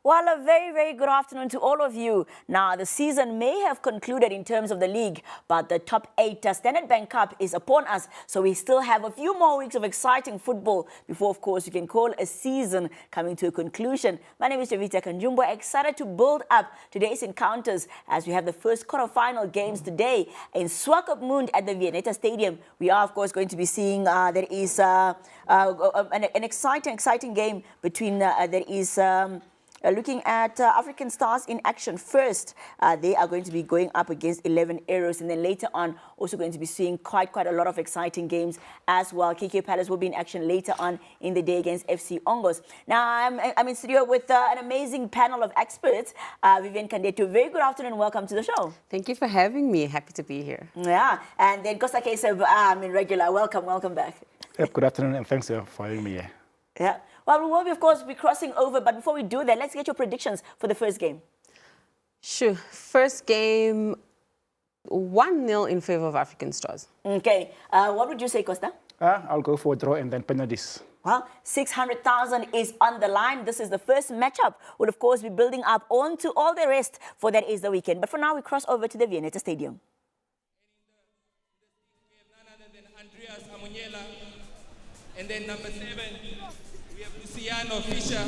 Well, a very, very good afternoon to all of you. Now, the season may have concluded in terms of the league, but the top 8 Standard Bank Cup is upon us. So we still have a few more weeks of exciting football before, of course, you can call a season coming to a conclusion. My name is Vineta Kanjumbo, excited to build up today's encounters as we have the first quarter-final games today in Swakopmund at the Vineta Stadium. We are, of course, going to be seeing there is an exciting game between looking at African Stars in action first. They are going to be going up against 11 Arrows, and then later on also going to be seeing quite a lot of exciting games as well. KK Palace will be in action later on in the day against FC Ongos. Now I'm in studio with an amazing panel of experts. Vivian Candeto, very good afternoon and welcome to the show. Thank you for having me. Happy to be here. Yeah, and then Costa Keseb, in regular. Welcome back. Yep, good afternoon and thanks for having me here. Yeah. Well, we will, of course, be crossing over. But before we do that, let's get your predictions for the first game. Sure. First game, 1-0 in favor of African Stars. Okay. What would you say, Costa? I'll go for a draw and then penalties. Well, 600,000 is on the line. This is the first matchup. We'll, of course, be building up on to all the rest for that is the weekend. But for now, we cross over to the Vineta Stadium. And then number 7, we have Luciano Fischer.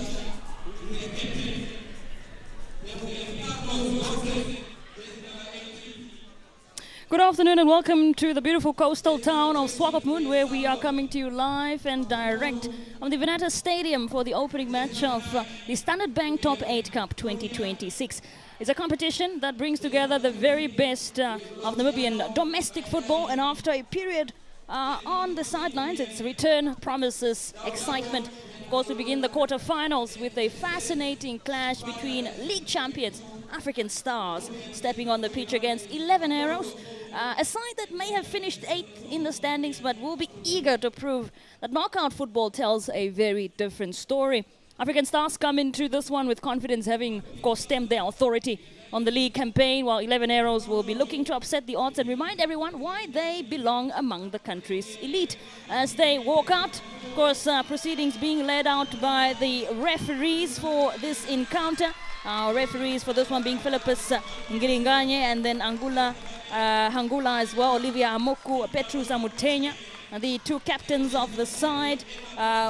Good afternoon and welcome to the beautiful coastal town of Swakopmund, where we are coming to you live and direct from the Vineta Stadium for the opening match of the Standard Bank Top 8 Cup 2026. It's a competition that brings together the very best of Namibian domestic football, and after a period on the sidelines, its return promises excitement. Of course, we begin the quarterfinals with a fascinating clash between league champions African Stars stepping on the pitch against 11 Arrows, a side that may have finished 8th in the standings but will be eager to prove that knockout football tells a very different story. African Stars come into this one with confidence, having, of course, stemmed their authority on the league campaign, while 11 Arrows will be looking to upset the odds and remind everyone why they belong among the country's elite. As they walk out, of course, proceedings being led out by the referees for this encounter. Referees for this one being Philippus Ngiringanye and then Hangula as well, Olivia Amoku, Petrus Amutenya. The two captains of the side,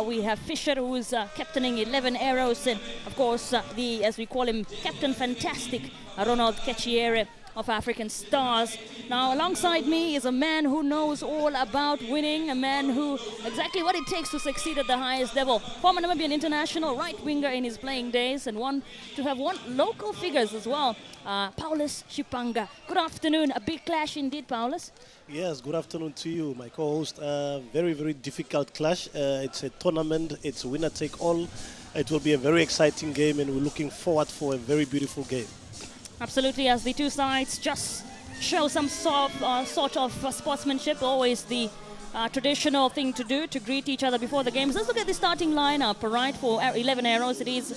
we have Fisher, who is captaining 11 Arrows, and of course as we call him, Captain Fantastic, Ronald Kechiere of African Stars. Now alongside me is a man who knows all about winning, a man who exactly what it takes to succeed at the highest level. Former Namibian international right winger in his playing days, and one to have won local figures as well. Paulus Shipanga. Good afternoon. A big clash indeed, Paulus. Yes, good afternoon to you, my co-host. Very, very difficult clash. It's a tournament. It's winner take all. It will be a very exciting game, and we're looking forward for a very beautiful game. Absolutely, as the two sides just show some sort of sportsmanship, always the traditional thing to do, to greet each other before the games. Let's look at the starting lineup, right, for 11 Arrows. It is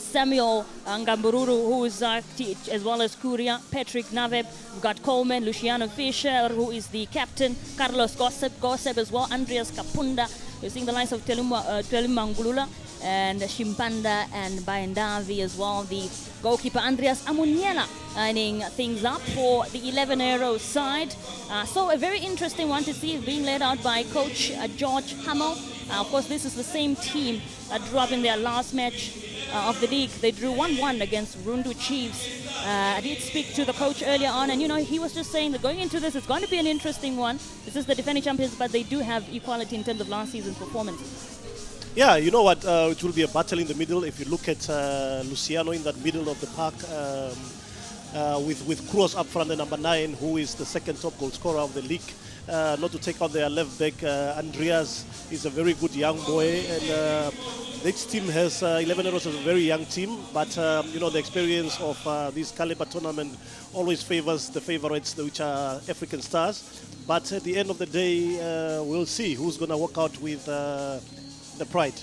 Samuel Ngambururu, who is as well as Kuria, Patrick Naveb, we've got Coleman, Luciano Fischer, who is the captain, Carlos Gossep as well, Andreas Kapunda. We're seeing the lines of Telimangulula and Shimpanda and Bayendavi as well. The goalkeeper Andreas Amuniela lining things up for the 11 Arrows side. So a very interesting one to see, being led out by coach George Hamel. Of course, this is the same team that drew up in their last match of the league. They drew 1-1 against Rundu Chiefs. I did speak to the coach earlier on, and he was just saying that going into this, it's going to be an interesting one. This is the defending champions, but they do have equality in terms of last season's performance. Yeah, you know what? It will be a battle in the middle. If you look at Luciano in that middle of the park, with Kroos up front, the number 9, who is the second top goal scorer of the league. Not to take out their left back, Andreas is a very good young boy, and this team has 11 Arrows is a very young team, but the experience of this caliber tournament always favors the favorites, which are African Stars. But at the end of the day, we'll see who's going to walk out with the pride.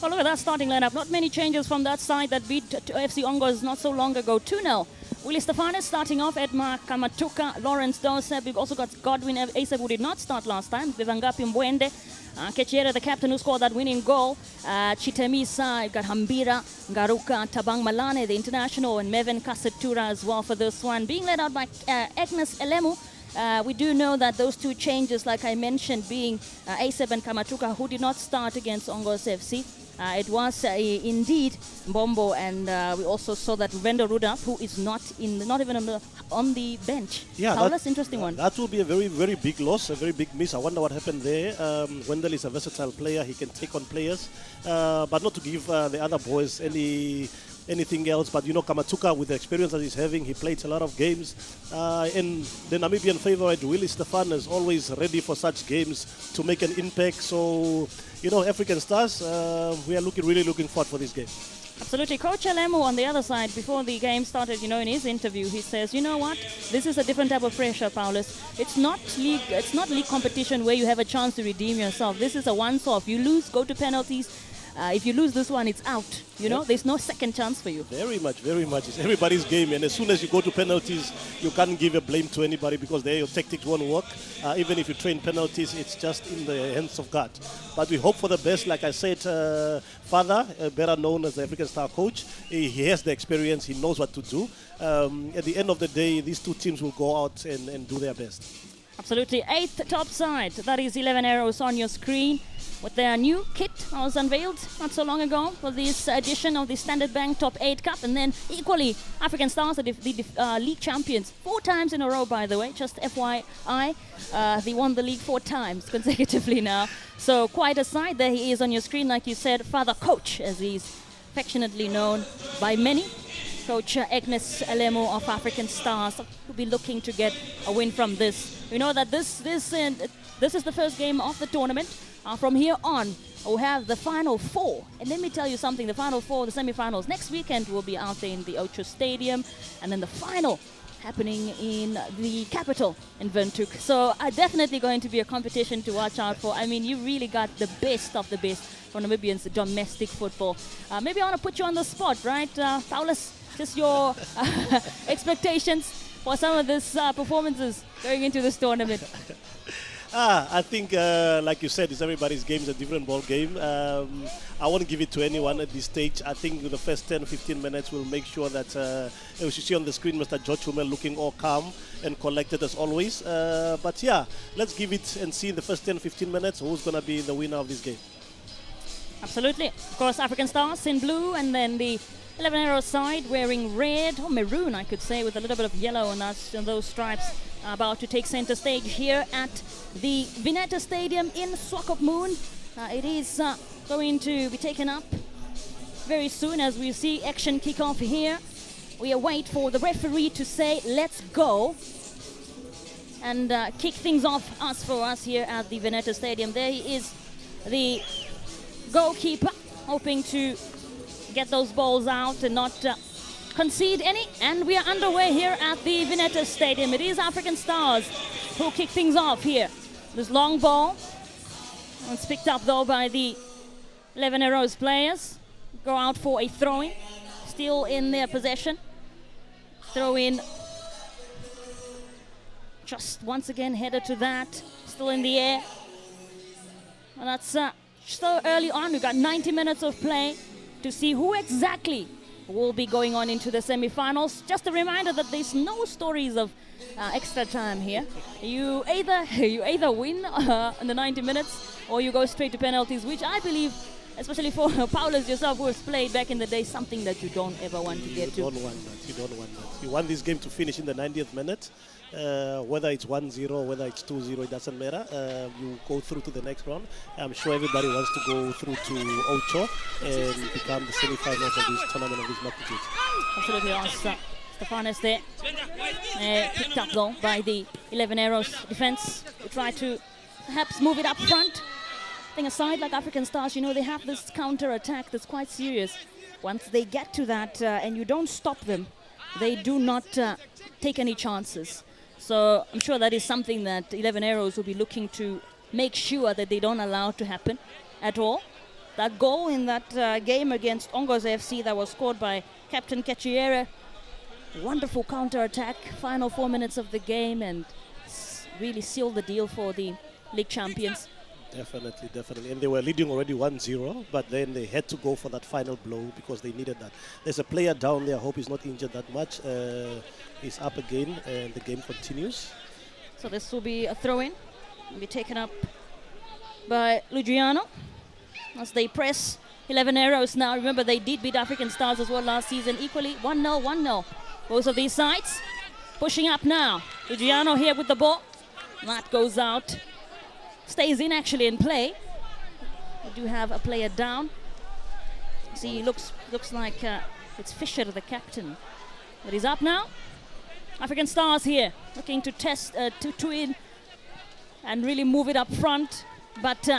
Well, look at that starting lineup. Not many changes from that side that beat FC Ongos not so long ago, 2-0 Willie Stefanis starting off, Edmar Kamatuka, Lawrence Doseb. We've also got Godwin Aseb, who did not start last time. Vivangapi Mbwende. Kechiere, the captain who scored that winning goal. Chitemisa, you've got Hambira, Ngaruka, Tabang Malane, the international, and Mevin Kasetura as well for this one. Being led out by Agnes Elemu. We do know that those two changes, like I mentioned, being Aseb and Kamatuka, who did not start against Ongos FC. It was indeed Mbombo, and we also saw that Ruvendo Rudolph, who is not even on the bench. Yeah, that's interesting one. That will be a very, very big loss, a very big miss. I wonder what happened there. Wendell is a versatile player. He can take on players, but not to give the other boys anything else. But, you know, Kamatuka, with the experience that he's having, he played a lot of games. And the Namibian favorite, Willie Stefan, is always ready for such games to make an impact. So, you know, African Stars, we are really looking forward for this game. Absolutely. Coach Alemu on the other side, before the game started, you know, in his interview, he says, you know what, this is a different type of pressure, Paulus. It's not league competition where you have a chance to redeem yourself. This is a once-off. You lose, go to penalties. If you lose this one, it's out. You know, there's no second chance for you. Very much, very much. It's everybody's game. And as soon as you go to penalties, you can't give a blame to anybody because there your tactics won't work. Even if you train penalties, it's just in the hands of God. But we hope for the best. Like I said, Father, better known as the African Star coach, he has the experience. He knows what to do. At the end of the day, these two teams will go out and do their best. Absolutely. 8th top side. That is 11 Arrows on your screen. With their new kit was unveiled not so long ago for this edition of the Standard Bank Top 8 Cup. And then equally, African Stars are the league champions 4 times in a row, by the way. Just FYI, they won the league 4 times consecutively now. So quite a sight. There he is on your screen, like you said, Father Coach, as he's affectionately known by many. Coach Agnes Elemo of African Stars will be looking to get a win from this. We know that this is the first game of the tournament. From here on, we'll have the Final 4. And let me tell you something, the Final 4, the semi-finals, next weekend will be out there in the Ocho Stadium. And then the final happening in the capital in Windhoek. So definitely going to be a competition to watch out for. I mean, you really got the best of the best from Namibians domestic football. Maybe I want to put you on the spot, right? Paulus, just your expectations for some of these performances going into this tournament. I think, like you said, it's everybody's game. It's a different ball game. I won't give it to anyone at this stage. I think with the first 10-15 minutes, we'll make sure that we should see on the screen Mr. George Hummel looking all calm and collected as always. But yeah, let's give it and see in the first 10-15 minutes who's going to be the winner of this game. Absolutely. Of course, African Stars in blue, and then the 11 Arrows side wearing red, or maroon, I could say, with a little bit of yellow on those stripes. About to take center stage here at the Vineta Stadium in Swakopmund. It is going to be taken up very soon as we see action kick off here. We await for the referee to say, let's go, and kick things off for us here at the Vineta Stadium. There he is, the goalkeeper, hoping to get those balls out and not concede any. And we are underway here at the Vineta Stadium. It is African Stars who kick things off here. This long ball, it's picked up though by the 11 Arrows players. Go out for a throw-in, still in their possession. Throw-in, just once again headed to that, still in the air. And that's so early on. We've got 90 minutes of play to see who exactly will be going on into the semi-finals. Just a reminder that there's no stories of extra time here. You either win in the 90 minutes or you go straight to penalties, which I believe, especially for Paulus yourself, who has played back in the day, something that you don't ever want to get to. You don't want that. You don't want that. You want this game to finish in the 90th minute. Whether it's 1-0, whether it's 2-0, it doesn't matter. You go through to the next round. I'm sure everybody wants to go through to Ocho and become the semi-finals of this tournament of this magnitude. Absolutely awesome. Stefanis there. Picked up though by the 11 Arrows defense. They try to perhaps move it up front. I think a side like African Stars, you know, they have this counter-attack that's quite serious. Once they get to that and you don't stop them, they do not take any chances. So I'm sure that is something that 11 Arrows will be looking to make sure that they don't allow to happen at all. That goal in that game against Ongos FC that was scored by Captain Kechiere wonderful counter-attack, final 4 minutes of the game, and really sealed the deal for the league champions. Definitely, definitely. And they were leading already 1-0, but then they had to go for that final blow because they needed that. There's a player down there, I hope he's not injured that much. He's up again, and the game continues. So this will be a throw-in. Will be taken up by Luciano as they press 11 arrows now. Remember, they did beat African Stars as well last season, equally 1-0, 1-0. Both of these sides pushing up now. Luciano here with the ball. That goes out. Stays in actually in play. We do have a player down. See, looks like it's Fisher, the captain. But he's up now. African Stars here, looking to test, to in and really move it up front. But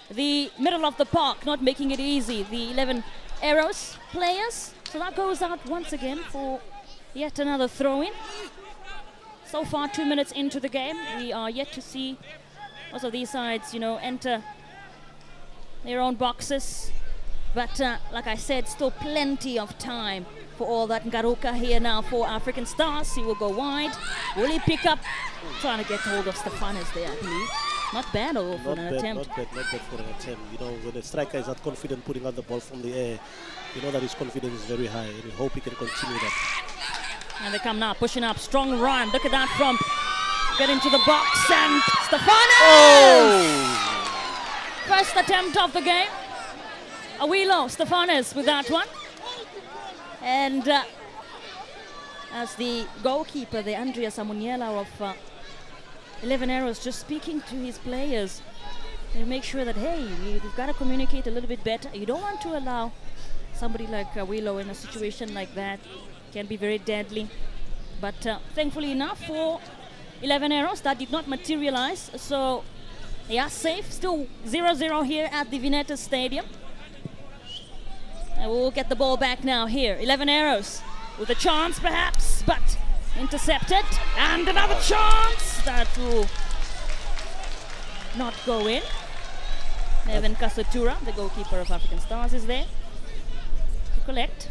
the middle of the park not making it easy. The 11 arrows players. So that goes out once again for yet another throw-in. So far, 2 minutes into the game, we are yet to see most of these sides, you know, enter their own boxes. But like I said, still plenty of time for all that. Ngaruka here now for African Stars. He will go wide. Will he pick up? Trying to get hold of Stefanes there, I believe. Not bad for an attempt. Not bad for an attempt. You know, when a striker is not confident putting out the ball from the air, you know that his confidence is very high, and we hope he can continue that. And they come now, pushing up, strong run. Look at that from get into the box and Stefanes! Oh! First attempt of the game. Awilo, Stefanes with that one. And as the goalkeeper, the Andrea Samuniela of 11 Arrows, just speaking to his players and make sure that, hey, we've got to communicate a little bit better. You don't want to allow somebody like Awilo in a situation like that. Can be very deadly. But thankfully enough for 11 Arrows, that did not materialize. So they are safe. Still 0-0 here at the Vineta Stadium. And we'll get the ball back now here. 11 Arrows with a chance perhaps, but intercepted. And another chance that will not go in. Evan Kasatura, the goalkeeper of African Stars, is there to collect.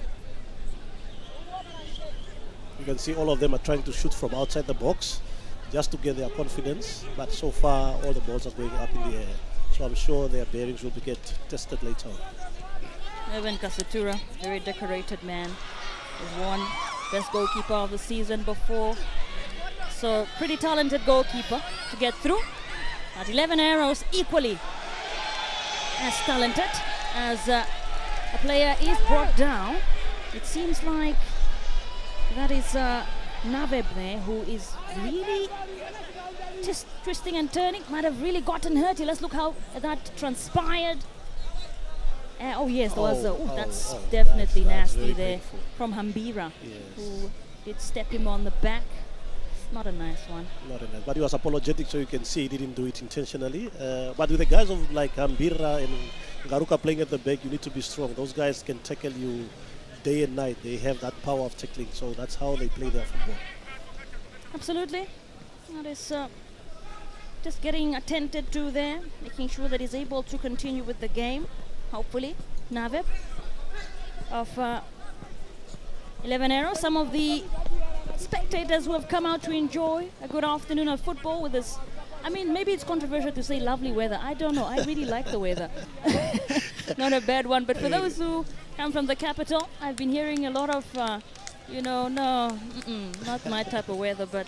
You can see all of them are trying to shoot from outside the box just to get their confidence, but so far all the balls are going up in the air. So I'm sure their bearings will get tested later on. Evan Kasatura, very decorated man, has won best goalkeeper of the season before. So pretty talented goalkeeper to get through. At 11 Arrows, equally as talented as a player is brought down. It seems like that is Naveb there, who is really twisting and turning. Might have really gotten hurt. Let's look how that transpired. Oh yes, there was. That's definitely that's nasty there painful. from Hambira, Yes. who did step him on the back. Not a nice one. Not enough, but he was apologetic, so you can see he didn't do it intentionally. But with the guys of like Hambira and Ngaruka playing at the back, you need to be strong. Those guys can tackle you day and night. They have that power of tackling, so that's how they play their football. Absolutely. That is just getting attended to there, making sure that he's able to continue with the game. Hopefully, Naveb of 11 Arrows. Some of the spectators who have come out to enjoy a good afternoon of football with this. I mean, maybe it's controversial to say lovely weather. I don't know. I really like the weather. Not a bad one. But for those who come from the capital, I've been hearing a lot of, not my type of weather. But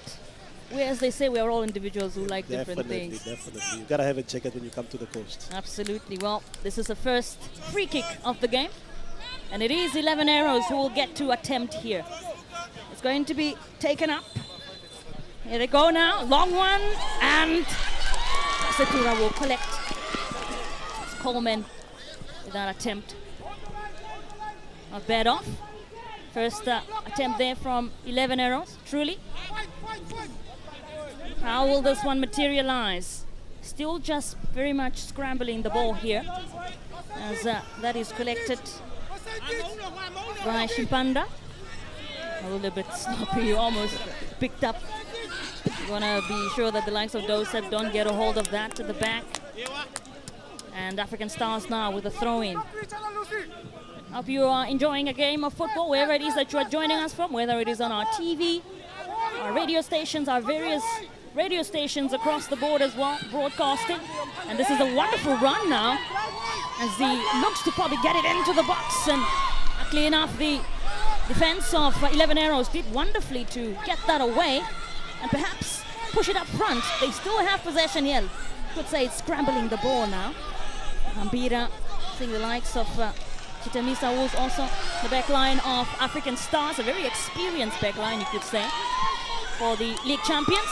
as they say, we are all individuals who like different things. Definitely. You gotta have a jacket when you come to the coast. Absolutely. Well, this is the first free kick of the game. And it is 11 Arrows who will get to attempt here. It's going to be taken up. Here they go now, long one, and Satura will collect. It's Coleman with that attempt. Not bad off. First attempt there from 11 Arrows, truly. How will this one materialize? Still just very much scrambling the ball here, as that is collected by Shimpanda. A little bit sloppy, almost picked up. You want to be sure that the likes of Dosep don't get a hold of that to the back. And African Stars now with a throw-in. Hope you are enjoying a game of football wherever it is that you are joining us from, whether it is on our TV, our radio stations, our various radio stations across the board as well, broadcasting. And this is a wonderful run now as he looks to probably get it into the box. And luckily enough, the defense of 11 Arrows did wonderfully to get that away and perhaps push it up front. They still have possession here. Could say it's scrambling the ball now. Ambira, seeing the likes of Chitamisa, who's also the back line of African Stars, a very experienced back line, you could say, for the league champions.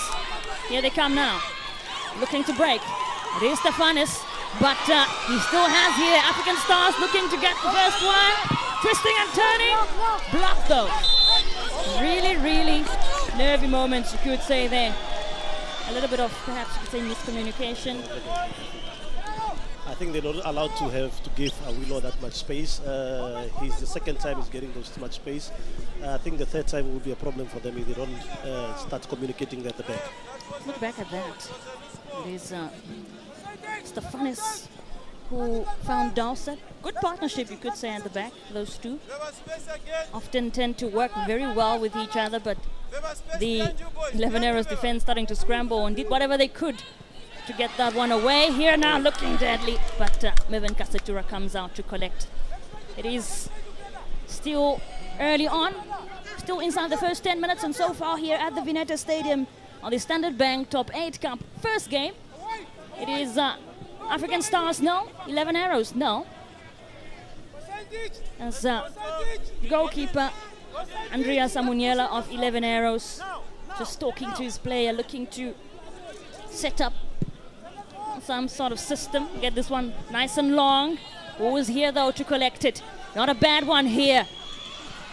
Here they come now, looking to break. It is Stefanis, but he still has here African Stars looking to get the first one. Twisting and turning, blocked though. Really, really nervy moments, you could say there. A little bit of, perhaps you could say, miscommunication. I think they're not allowed to give Awilo that much space. He's the second time he's getting those much space. I think the third time will be a problem for them if they don't start communicating at the back. Look back at that. It is Stefanis who found Dowsett. Good partnership, you could say, at the back, those two. Often tend to work very well with each other, but the 11 Arrows defense starting to scramble and did whatever they could to get that one away. Here now looking deadly, but Mervin Kasatura comes out to collect. It is still early on, still inside the first 10 minutes, and so far here at the Vineta Stadium on the Standard Bank Top 8 Cup first game. It is African Stars no, 11 Arrows no. As goalkeeper Andreas Amuniela of 11 Arrows just talking to his player, looking to set up some sort of system, get this one nice and long. Who is here though to collect it? Not a bad one here,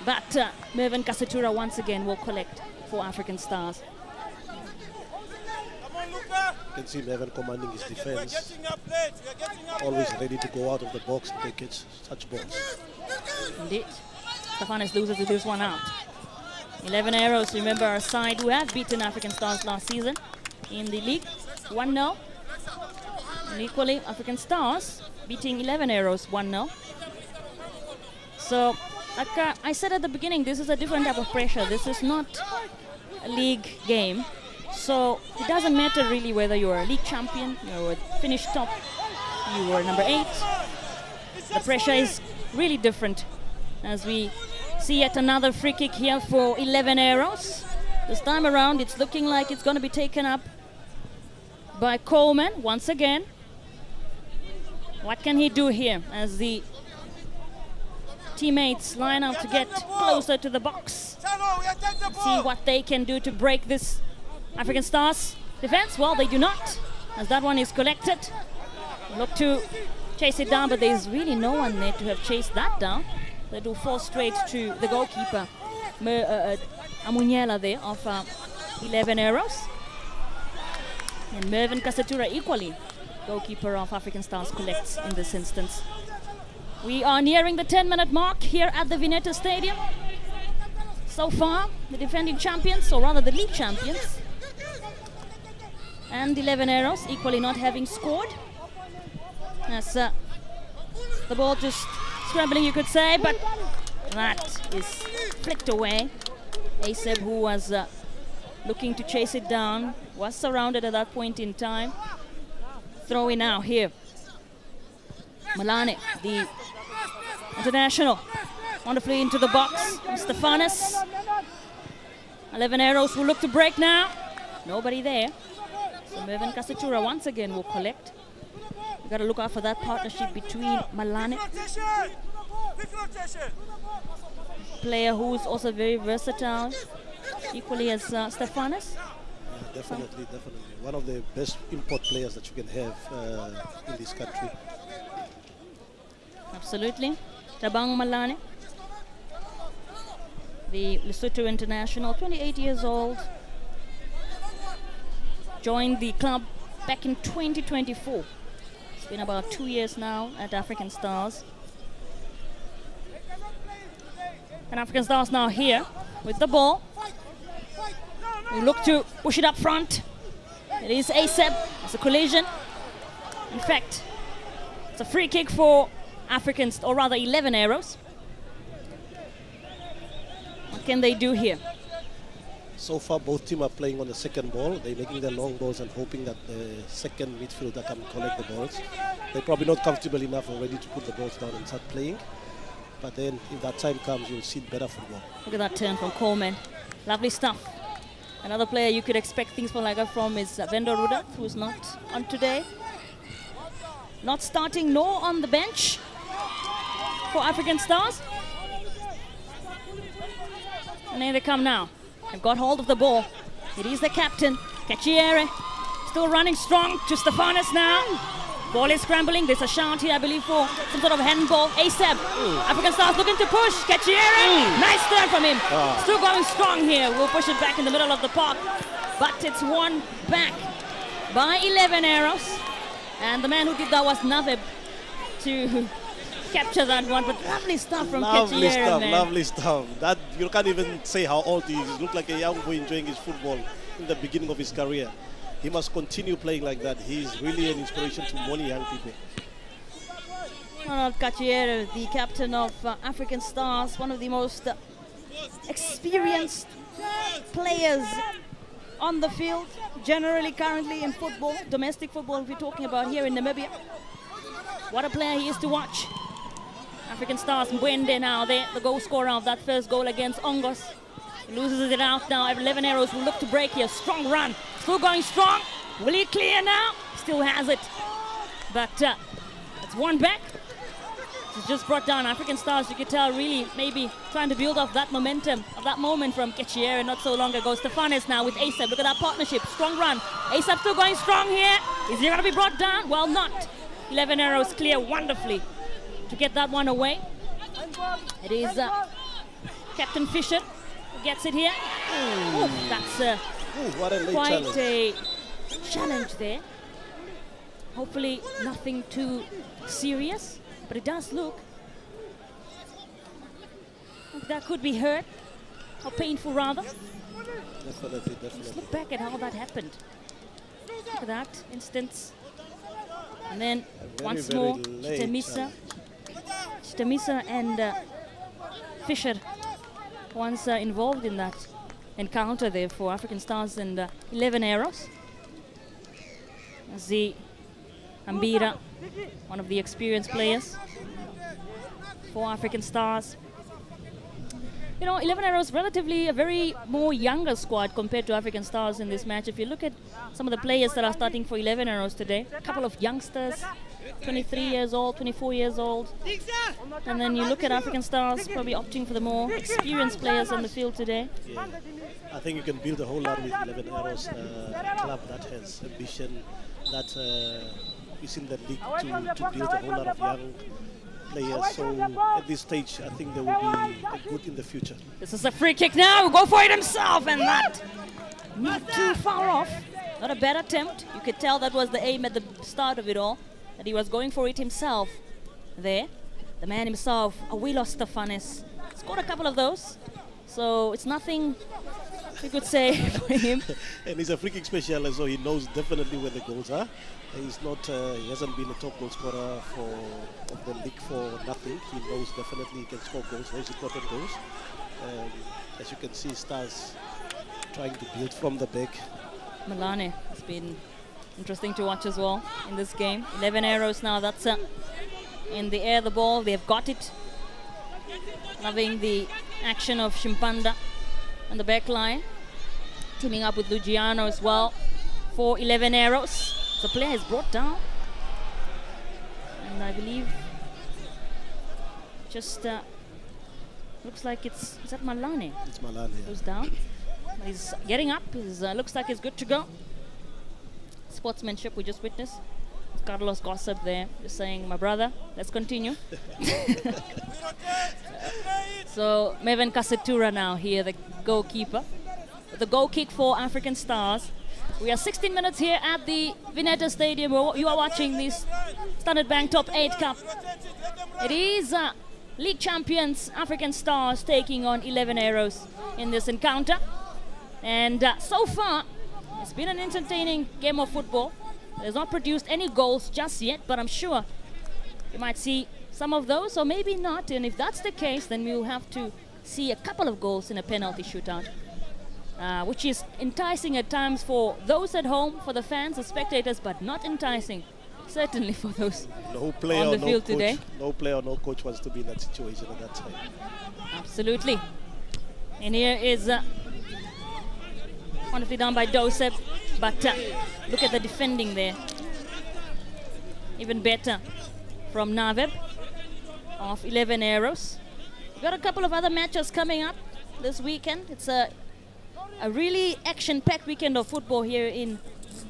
but Mervin Kasatura once again will collect for African Stars. You can see Mervin commanding his defense, always ready to go out of the box and take such balls. Indeed, Stefanis loses this one out. 11 Arrows, remember, our side who have beaten African Stars last season in the league, 1-0. And equally, African Stars beating 11 Arrows 1-0. So, like I said at the beginning, this is a different type of pressure. This is not a league game. So, it doesn't matter really whether you're a league champion, you're a finished top, you were number 8. The pressure is really different. As we see yet another free kick here for 11 Arrows. This time around, it's looking like it's going to be taken up by Coleman once again. What can he do here as the teammates line up to get closer to the box? See what they can do to break this African Stars defense. Well, they do not, as that one is collected. Look to chase it down, but there's really no one there to have chased that down. That will fall straight to the goalkeeper, Amuniela there of 11 Arrows. And Mervin Kasatura equally, goalkeeper of African Stars, collects in this instance. We are nearing the 10-minute mark here at the Vineta Stadium. So far, the defending champions, or rather the league champions, and 11 Arrows equally not having scored. As the ball just scrambling, you could say, but that is flicked away. Aseb, who was looking to chase it down, was surrounded at that point in time. Throw in now here. Malane, the international, wonderfully into the box. Stefanis. 11 Arrows will look to break now. Nobody there. So Mervin Kasatura once again will collect. We've got to look out for that partnership between Malane, player who's also very versatile, equally as Stefanis. Yeah, definitely. One of the best import players that you can have in this country. Absolutely. Tabang Malane, the Lesotho international, 28 years old. Joined the club back in 2024. It's been about 2 years now at African Stars. And African Stars now here with the ball. We look to push it up front. It is ASEP. It's a collision. In fact, it's a free kick for Africans, or rather 11 Arrows. can they do here? So far, both teams are playing on the second ball. They're making their long balls and hoping that the second midfielder can collect the balls. They're probably not comfortable enough already to put the balls down and start playing. But then, if that time comes, you'll see better football. Look at that turn from Coleman. Lovely stuff. Another player you could expect things from like that from is Vendo Rudat, who's not on today. Not starting nor on the bench for African Stars. And here they come now. They've got hold of the ball. It is the captain, Kachiere. Still running strong to Stefanis now. Ball is scrambling. There's a shout here, I believe, for some sort of handball. ASAP. African Stars looking to push. Kachiere. Nice turn from him. Still going strong here. We'll push it back in the middle of the park. But it's won back by 11 arrows. And the man who did that was Naveb to capture that one. But lovely stuff from Kachiere, man. Lovely stuff. That you can't even say how old he is. He looks like a young boy enjoying his football in the beginning of his career. He must continue playing like that. He's really an inspiration to many young people. Ronald Kachiere, the captain of African Stars, one of the most experienced players on the field, generally currently in football, domestic football we're talking about here in Namibia. What a player he is to watch. African Stars, Mwende now there, the goal scorer of that first goal against Ongos. Loses it out now. 11 arrows will look to break here. Strong run. Still going strong. Will he clear now? Still has it. But it's one back. It's just brought down African Stars. You could tell really maybe trying to build off that momentum of that moment from Kachiere not so long ago. Stefanis now with ASAP. Look at that partnership. Strong run. ASAP still going strong here. Is he going to be brought down? Well, not. 11 arrows clear wonderfully to get that one away. It is Captain Fisher gets it here. Ooh, that's what a late quite challenge. a challenge there. Hopefully nothing too serious, but it does look like that could be hurt, or painful rather. Definitely. Let's look back at how that happened. Look at that instance. And then once very more, late Chitamisa and Fisher once involved in that encounter there for African Stars and 11 arrows. The Ambira, one of the experienced players for African Stars. You know, 11 arrows relatively a very more younger squad compared to African Stars in this match. If you look at some of the players that are starting for 11 arrows today, a couple of youngsters, 23 years old, 24 years old. And then you look at African Stars probably opting for the more experienced players on the field today. Yeah. I think you can build a whole lot with 11 arrows. A club that has ambition, that is in the league to build a whole lot of young players. So at this stage, I think they will be good in the future. This is a free kick now. Go for it himself, and that not too far off. Not a bad attempt. You could tell that was the aim at the start of it all, that he was going for it himself there. The man himself, Awilo Stefanis, scored a couple of those. So it's nothing we could say for him. And he's a free kick specialist, so he knows definitely where the goals are. He's not, he hasn't been a top goal scorer of the league for nothing. He knows definitely he can score goals, those important goals. As you can see, Stars trying to build from the back. Malane has been interesting to watch as well in this game. 11 arrows now, that's in the air, the ball, they've got it. Loving the action of Shimpanda on the back line. Teaming up with Luciano as well for 11 arrows. The player is brought down. And I believe just looks like is that Malane? It's Malane, yeah. Who's down. He's getting up. Looks like he's good to go. Sportsmanship we just witnessed. Carlos Gossip there, just saying, my brother, let's continue. So Meven Kasetura now here, the goalkeeper. The goal kick for African Stars. We are 16 minutes here at the Vineta Stadium. You are watching this Standard Bank Top 8 Cup. It is league champions African Stars taking on 11 arrows in this encounter. And so far, it's been an entertaining game of football. It has not produced any goals just yet, but I'm sure you might see some of those, or maybe not. And if that's the case, then we'll have to see a couple of goals in a penalty shootout, which is enticing at times for those at home, for the fans, the spectators, but not enticing, certainly for those No player on or the no field coach. today. No player or no coach wants to be in that situation at that time. Absolutely. And here is wonderfully done by Joseph, but look at the defending there. Even better from Naveb of 11 Arrows. We've got a couple of other matches coming up this weekend. It's a really action-packed weekend of football here in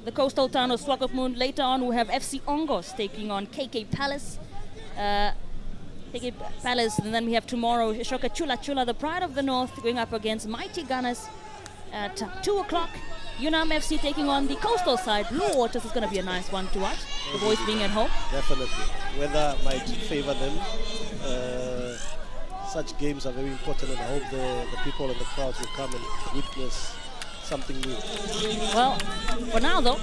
the coastal town of Swakopmund. Later on, we have FC Ongos taking on KK Palace. KK Palace, and then we have tomorrow Shoka Chula Chula, the Pride of the North, going up against Mighty Gunners at 2 o'clock. Unam FC taking on the coastal side. Blue Waters is going to be a nice one to watch, the boys being at home. Definitely. Weather might favor them. Such games are very important, and I hope the people and the crowds will come and witness something new. Well, for now though,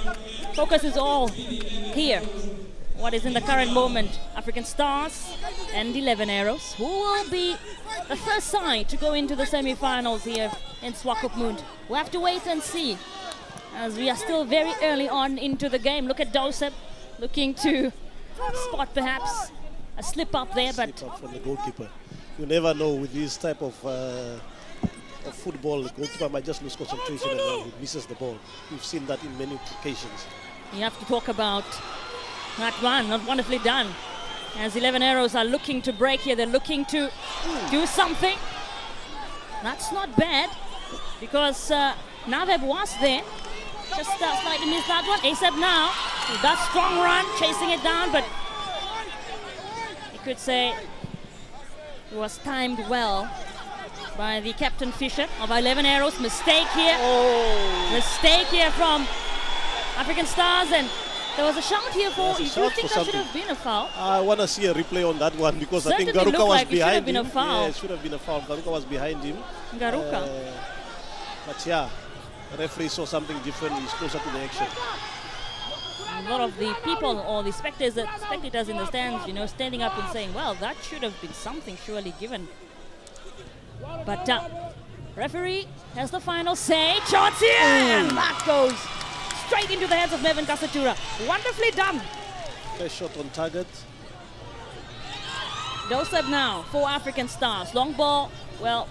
focus is all here. What is in the current moment, African Stars and 11 Arrows, who will be the first side to go into the semi-finals here in Swakopmund. We'll have to wait and see, as we are still very early on into the game. Look at Joseph looking to spot perhaps a slip up there, but Slip up from the goalkeeper. You never know with this type of football, the goalkeeper might just lose concentration and then he misses the ball. We've seen that in many occasions. you have to talk about that one, not wonderfully done. As 11 Arrows are looking to break here, they're looking to do something. That's not bad, because Naveb was there. Just slightly missed that one. ASAP now, that strong run, chasing it down, but you could say it was timed well by the Captain Fisher of 11 Arrows. Mistake here. Mistake here from African Stars, and there was a shout here for, There's a you shout think for that should something. have been a foul? I want to see a replay on that one, because I think Certainly Garuka looked was like it should have behind been a him. foul. Yeah, it should have been a foul. Garuka was behind him. Garuka. But yeah, the referee saw something different. He's closer to the action. A lot of the people or the spectators in the stands, you know, standing up and saying, well, that should have been something surely given. But referee has the final say. Chance here! And that goes straight into the hands of Nevin Kasatura. Wonderfully done. First shot on target. Joseph now for African Stars. Long ball, well,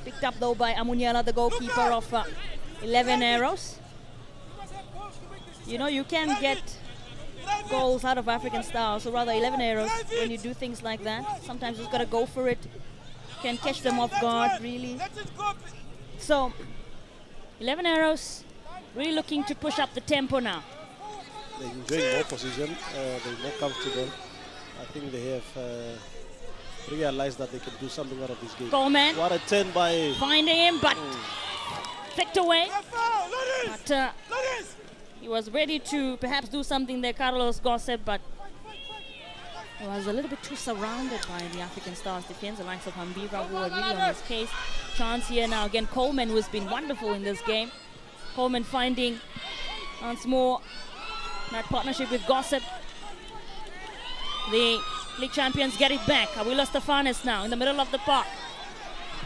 picked up though by Amunyala, the goalkeeper of 11 Arrows. You know, you can get goals out of African Stars, or rather 11 Arrows, when you do things like that. Sometimes you've got to go for it. Can catch them off guard, really. So, 11 Arrows really looking to push up the tempo now. They're enjoying more position. They're more comfortable. I think they have realized that they can do something out of this game. Coleman What a turn by... finding him, but flicked away. But he was ready to perhaps do something there, Carlos Gossip, but he was a little bit too surrounded by the African Stars defense, the likes of Hambira, who are really on his case. Chance here now again. Coleman, who's been wonderful in this game. Coleman finding once more that partnership with Gossip. The league champions get it back. Awila Stefanis now in the middle of the park.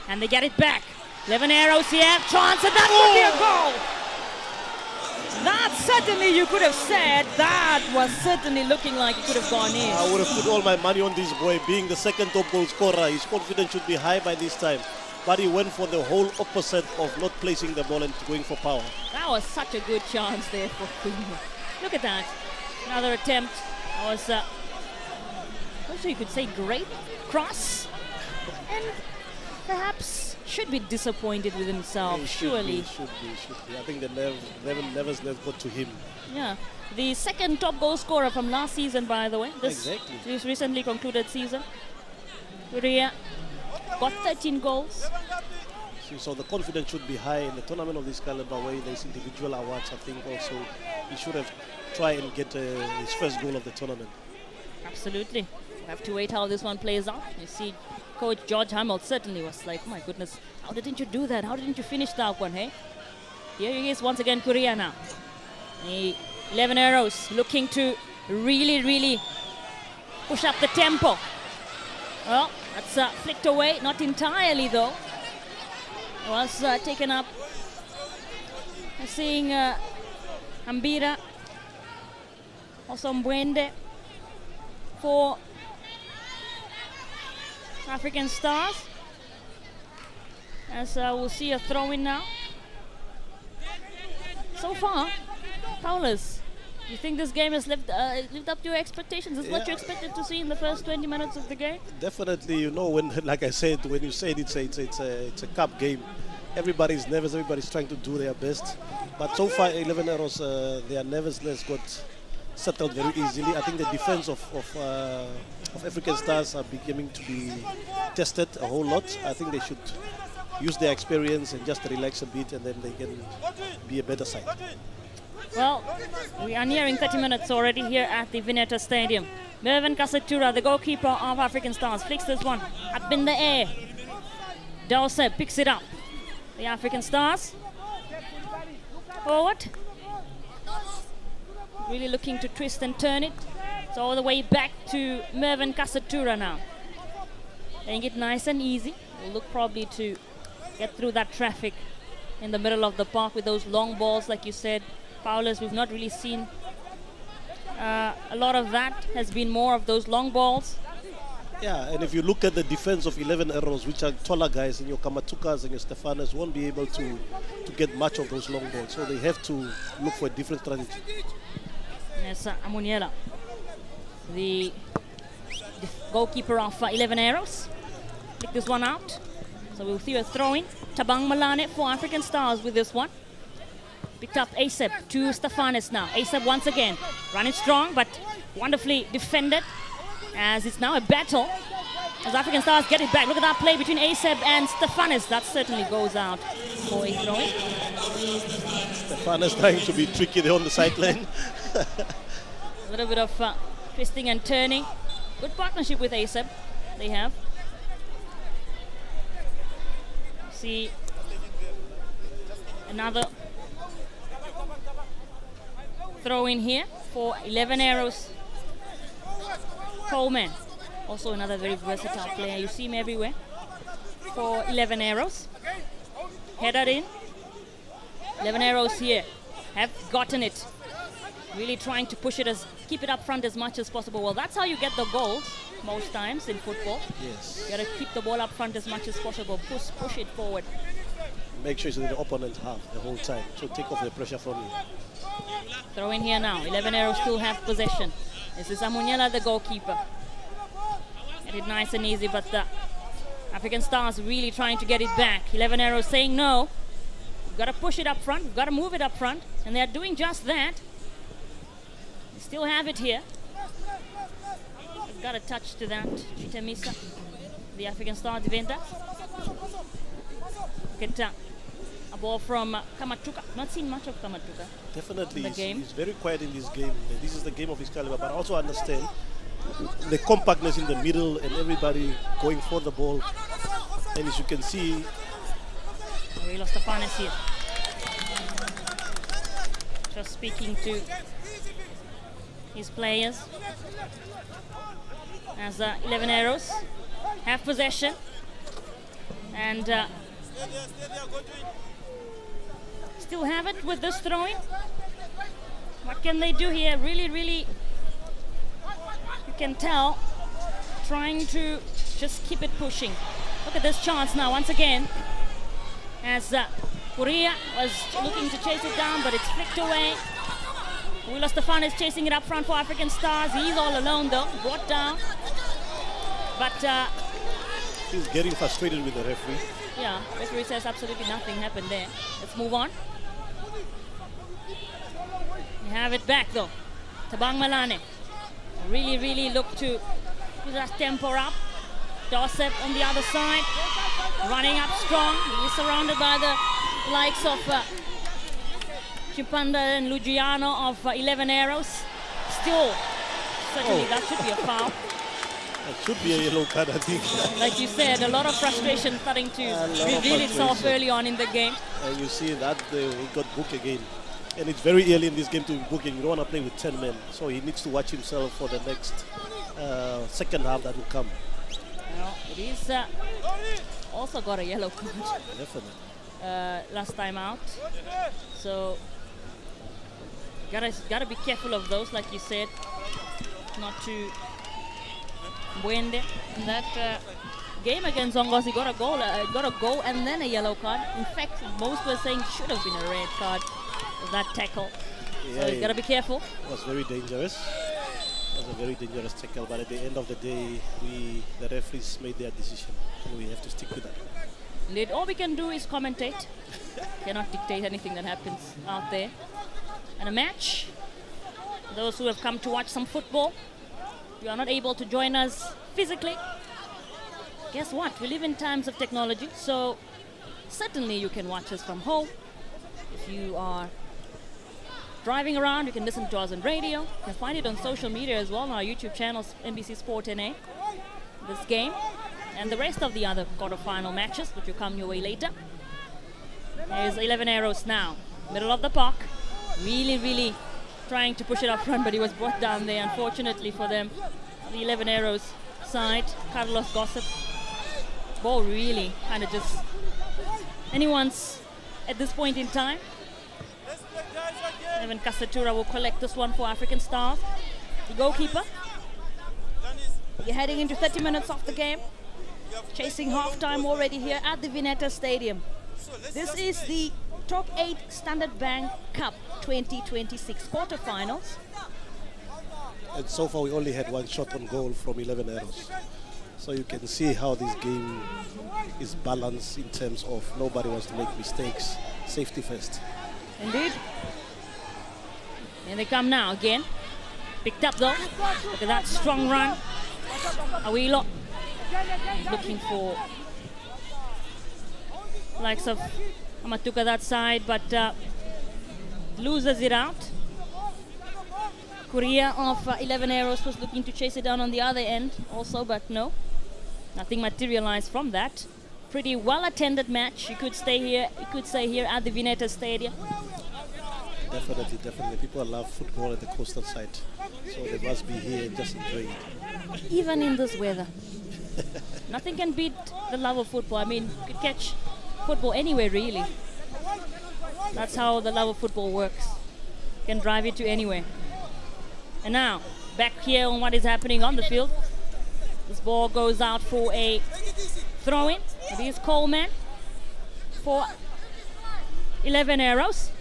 And they get it back. 11 Arrows here. Chance, and that would be a goal. That certainly, you could have said, that was certainly looking like it could have gone in. I would have put all my money on this boy. Being the second top goal scorer, his confidence should be high by this time. But he went for the whole opposite of not placing the ball and going for power. That was such a good chance there for Kumu. Look at that. Another attempt. That was, also you could say, great cross. And perhaps should be disappointed with himself, surely. Should be. I think the nerves got to him. Yeah. The second top goal scorer from last season, by the way. This recently concluded season. Korea got 13 goals. So the confidence should be high in the tournament of this caliber, where there's individual awards. I think also he should have tried and get his first goal of the tournament. Absolutely. We have to wait how this one plays out. You see, Coach George Hamill certainly was like, oh my goodness, how didn't you do that? How didn't you finish that one, hey? Here he is once again, Korea now. The 11 Arrows looking to really push up the tempo. Well, That's flicked away, not entirely though. It was taken up. Seeing Ambira, also Mwende for African Stars. As we'll see a throw in now. So far, Paulus, you think this game has lived up to your expectations? Is what you expected to see in the first 20 minutes of the game? Definitely, you know, when, like I said, when you said it's a cup game, everybody's nervous, everybody's trying to do their best. But so far, 11 Arrows, their nervousness got settled very easily. I think the defense of African Stars are beginning to be tested a whole lot. I think they should use their experience and just relax a bit, and then they can be a better side. Well, we are nearing 30 minutes already here at the Vineta Stadium. Mervyn Kasatura, the goalkeeper of African Stars, flicks this one up in the air. Dawson picks it up. The African Stars forward. Really looking to twist and turn it. It's all the way back to Mervyn Kasatura now. Playing it nice and easy. We'll look probably to get through that traffic in the middle of the park with those long balls, like you said. Paulus, we've not really seen a lot of that. Has been more of those long balls. Yeah, and if you look at the defense of 11 Arrows, which are taller guys, and your Kamatukas and your Stefanas won't be able to get much of those long balls. So they have to look for a different strategy. Yes, Amuniela, the goalkeeper of 11 Arrows. Pick this one out. So we'll see a throw-in. Tabang Malane for African Stars with this one. Picked up Asep to Stefanis now. Asep once again running strong, but wonderfully defended. As it's now a battle as African Stars get it back. Look at that play between Asep and Stefanis. That certainly goes out for a throw-in. Stefanis trying to be tricky there on the sideline. A little bit of twisting and turning. Good partnership with Asep they have. See another throw in here for 11 Arrows. Coleman, also another very versatile player. You see him everywhere for 11 Arrows. Headed in. 11 Arrows here have gotten it. Really trying to push it, keep it up front as much as possible. Well, that's how you get the goals most times in football. Yes. You got to keep the ball up front as much as possible. Push it forward. Make sure it's in the opponent half the whole time. So take off the pressure from you. Throw in here now. 11 Arrows still have possession. This is Amuniela, the goalkeeper. Get it nice and easy, but the African Stars really trying to get it back. 11 Arrows saying no. We've got to push it up front. We've got to move it up front. And they're doing just that. They still have it here. We've got a touch to that. Chitamisa, the African Star Vineta. Get a ball from Kamatuka. Not seen much of Kamatuka. Definitely, in the game. He's very quiet in this game. This is the game of his caliber, but I also understand the compactness in the middle and everybody going for the ball. And as you can see, Aurelio Stefanis here. Just speaking to his players. As 11 Arrows have possession. And still have it with this throwing. What can they do here? Really, you can tell, trying to just keep it pushing. Look at this chance now, once again, as Korea was looking to chase it down, but it's flicked away. Willa Stefan is chasing it up front for African Stars. He's all alone though, brought down. But he's getting frustrated with the referee. yeah, referee says absolutely nothing happened there. Let's move on. We have it back though. Tabang Malane really look to put that tempo up. Dawson on the other side, running up strong. He's surrounded by the likes of Chipanda and Lugiano of 11 Arrows. Still, certainly that should be a foul. That should be a yellow card, I think. Like you said, a lot of frustration starting to reveal itself early on in the game. And you see that he got booked again. And it's very early in this game to be booking. You don't want to play with 10 men. So he needs to watch himself for the next second half that will come. Well, it is also got a yellow card Definitely. last time out. So gotta be careful of those, like you said, not to Mwende. In that game against Zongos, he got a goal and then a yellow card. In fact, most were saying should have been a red card with that tackle. Yeah, So you gotta be careful. It was very dangerous. It was a very dangerous tackle, but at the end of the day, the referees made their decision, and we have to stick with that. Indeed, all we can do is commentate. Cannot dictate anything that happens out there. And a match, those who have come to watch some football, you are not able to join us physically. Guess what? We live in times of technology, so certainly you can watch us from home. If you are driving around, you can listen to us on radio. You can find it on social media as well on our YouTube channels, NBC Sport NA. This game and the rest of the other quarter-final matches, which will come your way later. There's 11 Arrows now, middle of the park. Really trying to push it up front, but he was brought down there, unfortunately for them. The 11 Arrows side, Carlos Gossip. Ball really kind of just anyone's at this point in time. Evan Kasatura will collect this one for African Stars. The goalkeeper. You're heading into 30 minutes of the game. Chasing half-time already here at the Vineta Stadium. This is the Top 8 Standard Bank Cup 2026 quarterfinals. And so far, we only had one shot on goal from 11 Arrows. So you can see how this game is balanced in terms of nobody wants to make mistakes. Safety first. Indeed. And they come now again. Picked up though. Look at that strong run. Awilo looking for likes of Amatuka that side, but loses it out. Korea of 11 Arrows was looking to chase it down on the other end also, but no. Nothing materialized from that. Pretty well attended match. You could say here at the Vineta Stadium. Definitely. People love football at the coastal side. So they must be here and just enjoy it. Even in this weather. Nothing can beat the love of football. I mean, you could catch football anywhere, really. That's how the love of football works. Can drive it to anywhere. And now, back here on what is happening on the field. This ball goes out for a throw-in. It is Coleman for 11 Arrows.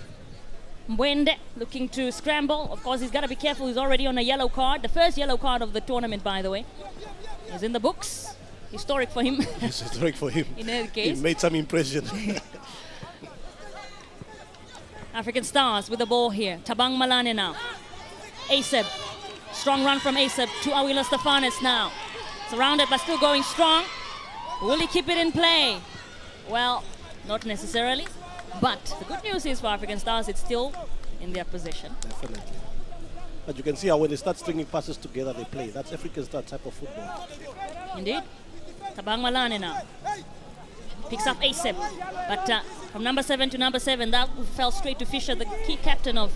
Mwende looking to scramble. Of course, he's got to be careful. He's already on a yellow card. The first yellow card of the tournament, by the way. He's in the books. Historic for him. It's historic for him. In any case. He made some impression. African Stars with the ball here. Tabang Malane now. Aseb. Strong run from Aseb to Awila Stefanes now. Surrounded but still going strong. Will he keep it in play? Well, not necessarily. But the good news is for African Stars, it's still in their possession. Definitely. But you can see how when they start stringing passes together, they play. That's African Star type of football. Indeed. Tabang Malane now. Picks up Aseb. But from number 7 to number 7, that fell straight to Fisher, the key captain of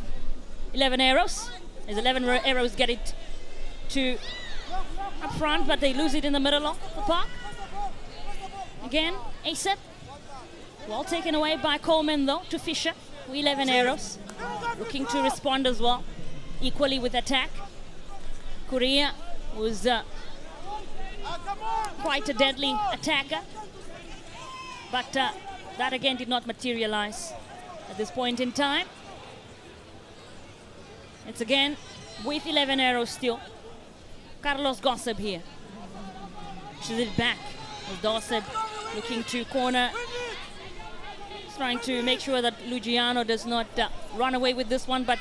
11 Arrows. As 11 Arrows get it to up front, but they lose it in the middle of the park. Again, Aseb. Well taken away by Coleman though to Fisher. 11 Arrows looking to respond as well, equally with attack. Korea was quite a deadly attacker, but that again did not materialize at this point in time. It's again with 11 Arrows still. Carlos Gossip here. She's it back with Gossip looking to corner. Trying to make sure that Lugiano does not run away with this one, but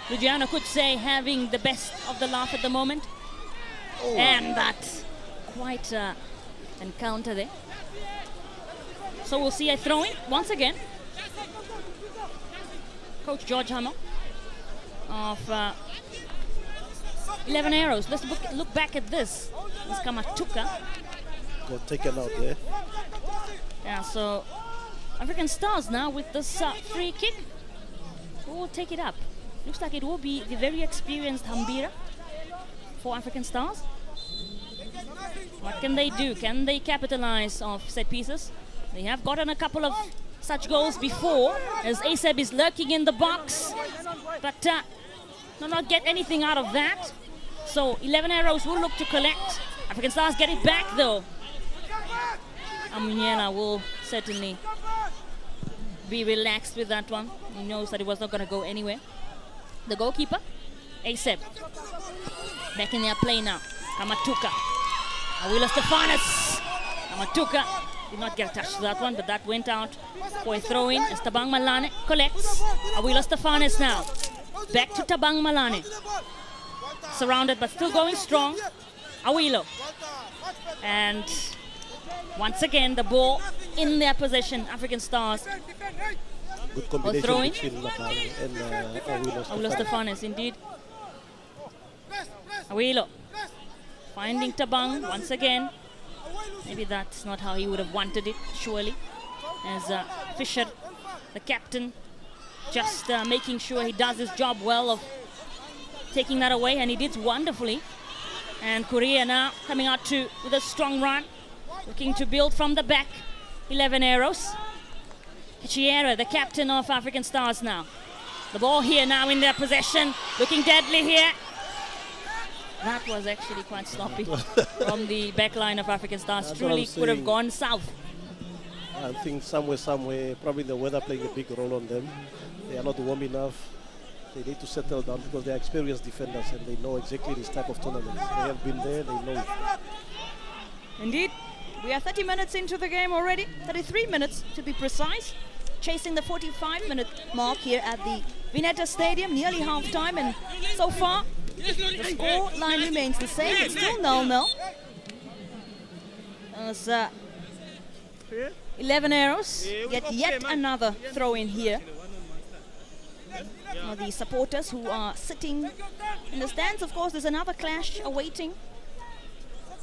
Lugiano could say having the best of the laugh at the moment. Oh. And that's quite an encounter there. So we'll see a throw-in once again. Coach George Hamel of 11 Arrows. Let's look back at this. This Kamatuka. Got taken out there. Yeah, so African Stars now with this free kick. Who will take it up? Looks like it will be the very experienced Hambira for African Stars. What can they do? Can they capitalize off set pieces? They have gotten a couple of such goals before, as ASAP is lurking in the box, but do not get anything out of that. So 11 Arrows will look to collect. African Stars get it back though. Amunyela will certainly be relaxed with that one. He knows that it was not going to go anywhere. The goalkeeper, ASAP, back in their play now. Kamatuka, Awilo Stefanis. Kamatuka did not get a touch to that one, but that went out for a throw-in as Tabang Malane collects. Awilo Stefanis now. Back to Tabang Malane. Surrounded but still going strong. Awilo. And once again the ball in their possession. African Stars. Good combination between Malane and Awilo Stefanis, indeed. Awilo finding Tabang once again. Maybe that's not how he would have wanted it, surely. As Fisher, the captain, just making sure he does his job well of taking that away, and he did wonderfully. And Korea now coming out with a strong run, looking to build from the back. 11 Arrows. Chiera, the captain of African Stars now. The ball here now in their possession, looking deadly here. That was actually quite sloppy from the back line of African Stars. That's Truly could have gone south. I think somewhere, probably the weather playing a big role on them. They are not warm enough. They need to settle down because they are experienced defenders and they know exactly this type of tournaments. They have been there, they know it. Indeed. We are 30 minutes into the game already. 33 minutes to be precise. Chasing the 45-minute mark here at the Vineta Stadium, nearly half-time, and so far the score line remains the same. It's still 0-0. As 11 Arrows get yet another throw in here. The supporters who are sitting in the stands, of course, there's another clash awaiting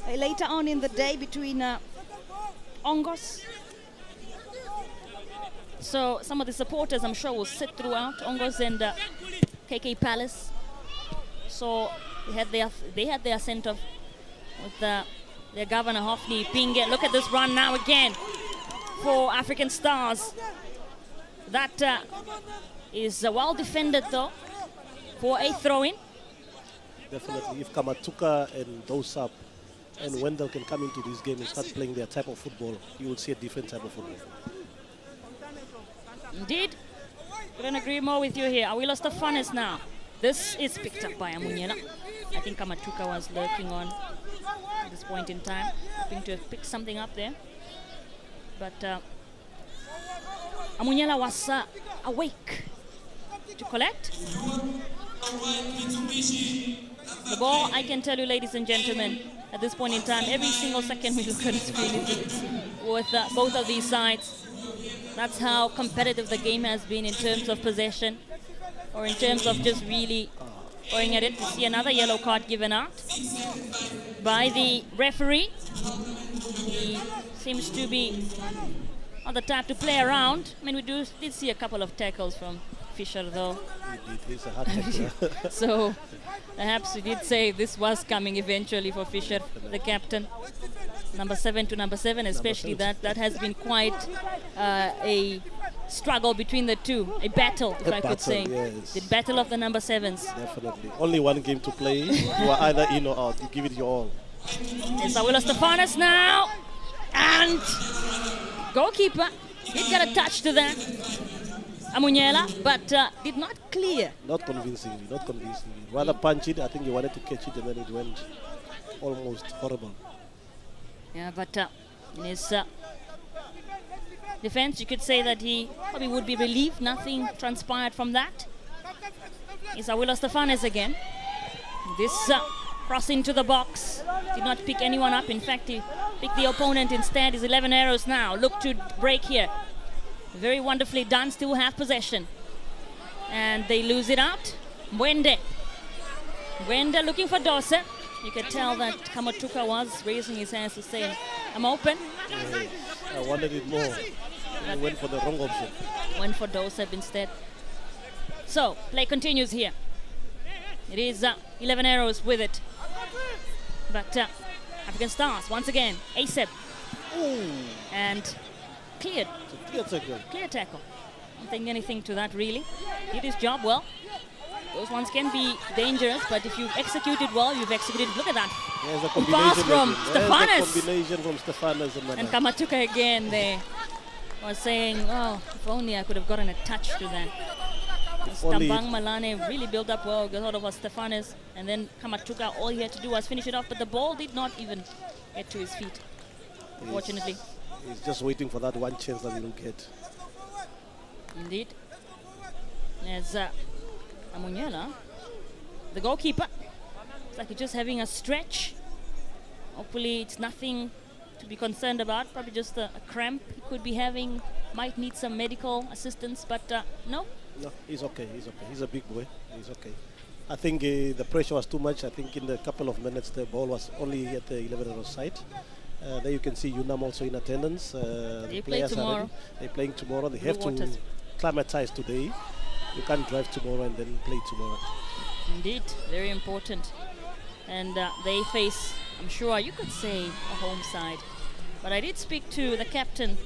later on in the day between Ongos. So some of the supporters, I'm sure, will sit throughout Ongos and KK Palace. So they had their sent off with their governor Hoffney Pinge. Look at this run now again for African Stars. That is well defended though for a throw-in. Definitely, if Kamatuka and Dosap and Wendell can come into this game and start playing their type of football, you will see a different type of football. Indeed. Couldn't agree more with you here. Awilo Stefanis now. This is picked up by Amunyela. I think Kamatuka was lurking on at this point in time, hoping to have picked something up there. But Amunyela was awake to collect. The ball, I can tell you, ladies and gentlemen, at this point in time, every single second we look at the screen with both of these sides. That's how competitive the game has been in terms of possession, or in terms of just really going at it. We see another yellow card given out by the referee. He seems to be on the type to play around. I mean, we did see a couple of tackles from Fisher, though. He's a hard tackler. So perhaps we did say this was coming eventually for Fisher, the captain. Number 7 to number 7, especially that has been quite a struggle between the two, a battle, if I could say. Yes. The battle of the number 7s. Definitely. Only one game to play. You are either in or out. You give it your all. It's Awilo Stefanis now. And goalkeeper did get a touch to that. Amunyela, but did not clear. Not convincingly, not convincingly. Rather punch it. I think he wanted to catch it and then it went almost horrible. Yeah, but in his defense, you could say that he probably would be relieved. Nothing transpired from that. It's Awilo Stefanis again. This cross into the box. Did not pick anyone up. In fact, he picked the opponent instead. His 11 Arrows now. Look to break here. Very wonderfully done. Still have possession. And they lose it out. Mwende looking for Dose. You could tell that Kamatuka was raising his hands to say, I'm open. Yes. I wanted it more. I went for the wrong option. Went for Doseb instead. So, play continues here. It is 11 Arrows with it. But African African Stars. Once again, ASAP. Ooh, And cleared. clear tackle. Clear tackle. Don't think anything to that, really. Did his job well. Those ones can be dangerous, but if you've executed well, you've executed. Look at that. There's the Pass combination from again. There's the Stefanes. combination from Stefanes And and Kamatuka again there was saying, oh, if only I could have gotten a touch to that. only- Tabang Malane really built up well, got hold of Stefanes, and then Kamatuka, all he had to do was finish it off, but the ball did not even get to his feet, unfortunately. He's just waiting for that one chance that he'll get. Indeed. There's Amunyela, the goalkeeper. It's like he's just having a stretch. Hopefully it's nothing to be concerned about, probably just a cramp he could be having, might need some medical assistance, but no. No, he's okay. He's okay. He's a big boy. He's okay. I think the pressure was too much. I think in a couple of minutes the ball was only at the 11 side. There you can see Unam also in attendance. They The play players are tomorrow. ready. They're playing tomorrow. They Blue have Waters. to climatize today. You can't drive tomorrow and then play tomorrow. Indeed, very important. And they face, I'm sure you could say, a home side. But I did speak to the captain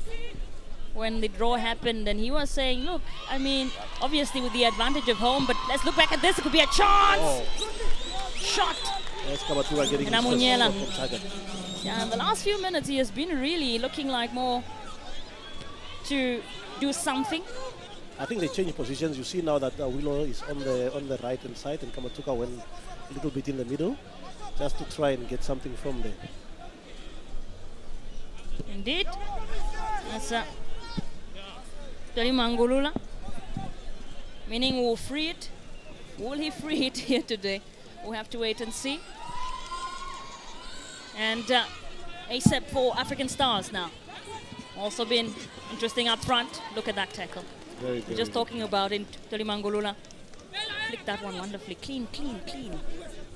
when the draw happened, and he was saying, look, I mean, obviously with the advantage of home, but let's look back at this. It could be a chance. Oh, Shot. that's Kamatua getting And his first Amunyela. shot on target. Yeah, in the last few minutes, he has been really looking like more to do something. I think they changed positions. You see now that Willow is on the right hand side and Kamatuka went a little bit in the middle just to try and get something from there. Indeed. That's Mangulula. Meaning we'll free it. Will he free it here today? We'll have to wait and see. And ASAP for African Stars now. Also been interesting up front. Look at that tackle. Very, We're very just good. talking about it. Mangulula flicked that one wonderfully. Clean, clean, clean.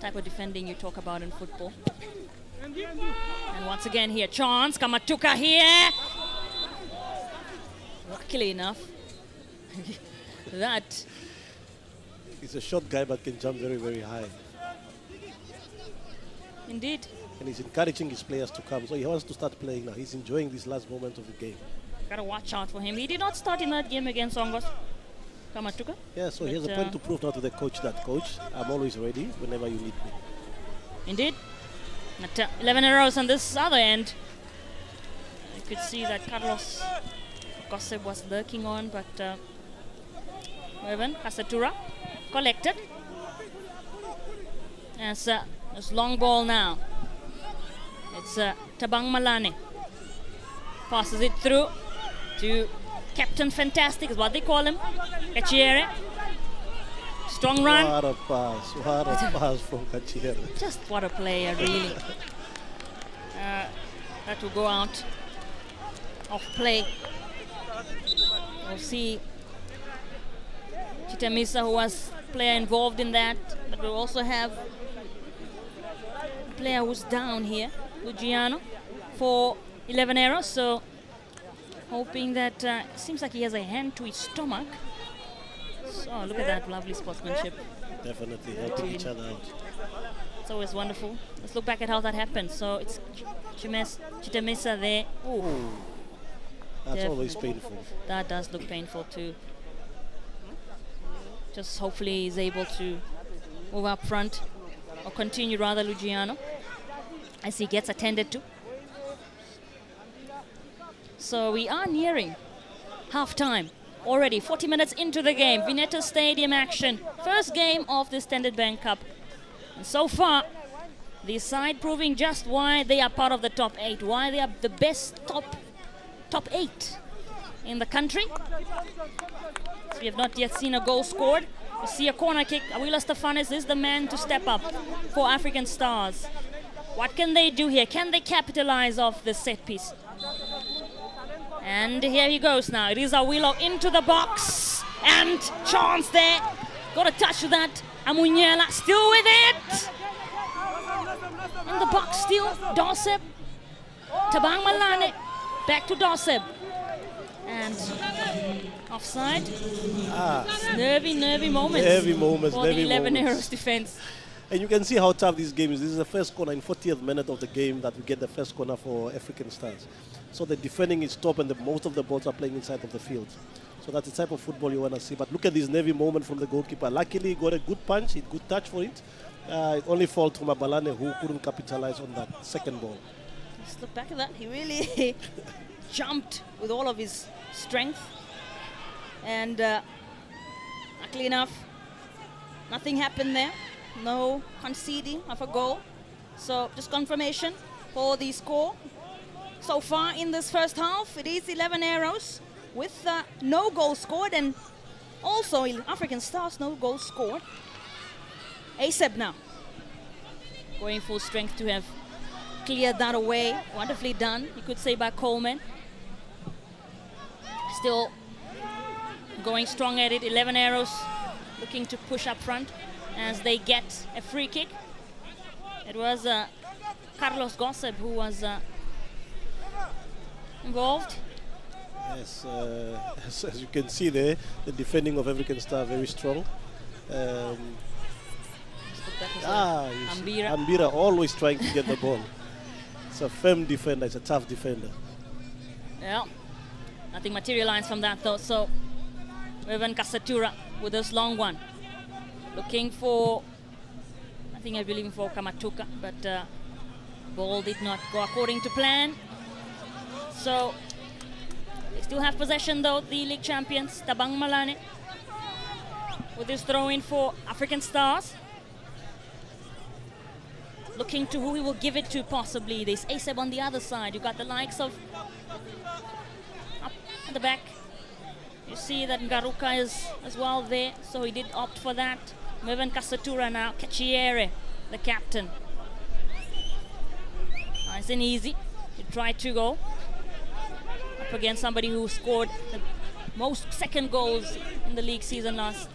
Type of defending you talk about in football. And once again here, chance. Kamatuka here. Luckily enough, that He's a short guy but can jump very, very high. indeed. And he's encouraging his players to come. So he wants to start playing now. He's enjoying this last moment of the game. Gotta watch out for him. He did not start in that game against Songos. Kamatuka. Yeah, so he has a But, point to prove now to the coach that, coach, I'm always ready whenever you need me. Indeed. At 11 arrows on this other end. You could see that Carlos Gossip was lurking on, but Kasatura collected. It's this long ball now. It's Tabang Malane. Passes it through to Captain Fantastic, is what they call him. Kachiere. Strong run. What a pass. What a pass from Kachiere. Just what a player, really. That will go out of play. We'll see Chitamisa, who was player involved in that, but we'll also have a player who's down here, Luciano, for 11 arrows. So hoping that seems like he has a hand to his stomach. So look at that lovely sportsmanship. Definitely helping each other out. It's always wonderful. Let's look back at how that happened. So it's Chitamisa there. Ooh, That's Def- always painful. that does look painful too. Just hopefully he's able to move up front, or continue rather, Luciano, as he gets attended to. So we are nearing half-time already, 40 minutes into the game. Vineta Stadium action, first game of the Standard Bank Cup. And so far, the side proving just why they are part of the top 8, why they are the best top 8 in the country. So we have not yet seen a goal scored. We see a corner kick. Awila Stefanes is the man to step up for African Stars. What can they do here? Can they capitalize off this set piece? And here he goes now. It is Awilo into the box. And chance there. Got a touch to that. Amunyela still with it. In the box still. Dorseb. Tabang Malane. Back to Dorseb. And offside. Nervy moment. Nervy moments, for the nervy 11 moments. arrows defense. And you can see how tough this game is. This is the first corner in 40th minute of the game that we get the first corner for African Stars. So the defending is top and most of the balls are playing inside of the field. So that's the type of football you want to see. But look at this Navy moment from the goalkeeper. Luckily, he got a good punch, a good touch for it. It only fell to Mabalane, who couldn't capitalize on that second ball. Just look back at that. He really jumped with all of his strength. And luckily enough, nothing happened there. No conceding of a goal. So just confirmation for the score. So far in this first half, it is 11 arrows with no goal scored, and also African Stars, no goal scored. ASEP now going full strength to have cleared that away. Wonderfully done, you could say, by Coleman. Still going strong at it. 11 arrows looking to push up front as they get a free kick. It was Carlos Gossip who was involved. Yes, as you can see there, the defending of African Star very strong. Ambira always trying to get the ball. It's a firm defender, it's a tough defender. Yeah, nothing materialized from that though. So Revan Kasatura with this long one. Looking for, I believe for Kamatuka, but ball did not go according to plan. So they still have possession though, the league champions, Tabang Malane, with this throw-in for African Stars. Looking to who he will give it to possibly. There's ASEP on the other side. You got the likes of up at the back. You see that Ngaruka is as well there, so he did opt for that. Mervin Kasatura now, Kachiere, the captain. Nice and easy. He tried to go up against somebody who scored the most second goals in the league season last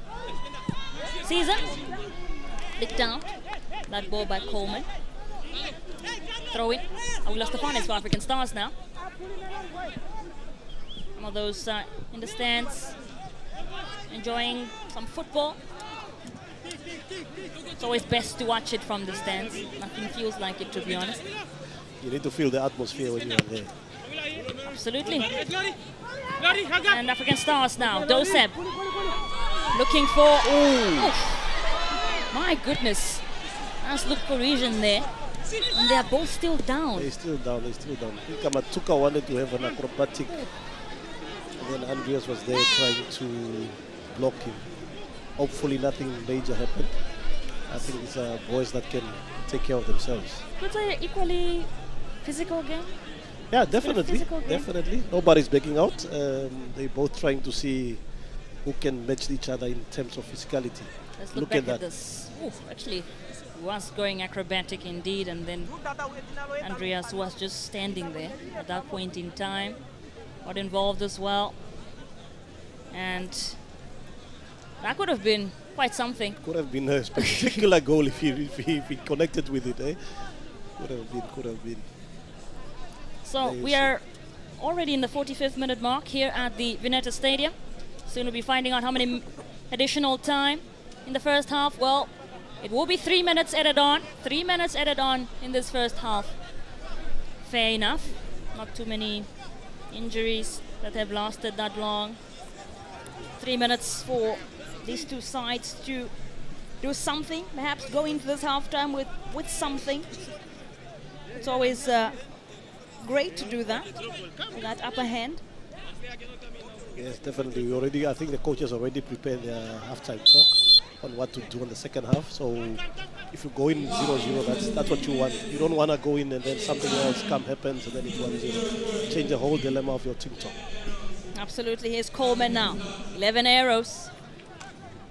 season. Licked out. That ball by Coleman. Throw in. Aula Stefanes for African Stars now. Some of those in the stands enjoying some football. It's always best to watch it from the stands. Nothing feels like it, to be honest. You need to feel the atmosphere when you are there. Absolutely. And African Stars now. Doseb looking for. Oh, my goodness. That's Luke Parisian there. And they are both still down. They're still down. I think Kamatuka wanted to have an acrobatic. And then Andreas was there trying to block him. Hopefully nothing major happened. I think these are boys that can take care of themselves. It's an equally physical game. Yeah, definitely. Definitely. Nobody's backing out. They're both trying to see who can match each other in terms of physicality. Let's look back at this. Oof, actually, was going acrobatic indeed, and then Andreas was just standing there at that point in time. Got involved as well. And that could have been quite something. Could have been a spectacular goal if he connected with it, eh? Could have been. So we are already in the 45th minute mark here at the Vineta Stadium. Soon we'll be finding out how many additional time in the first half. Well, it will be 3 minutes added on. 3 minutes added on in this first half. Fair enough. Not too many injuries that have lasted that long. 3 minutes for these two sides to do something, perhaps go into this halftime with something. It's always great to do that, that upper hand. Yes, definitely. I think the coaches already prepared their halftime talk on what to do in the second half. So if you go in 0-0, that's what you want. You don't want to go in and then something else happens and then it's 1-0. Change the whole dilemma of your team talk. Absolutely. Here's Coleman now. 11 arrows.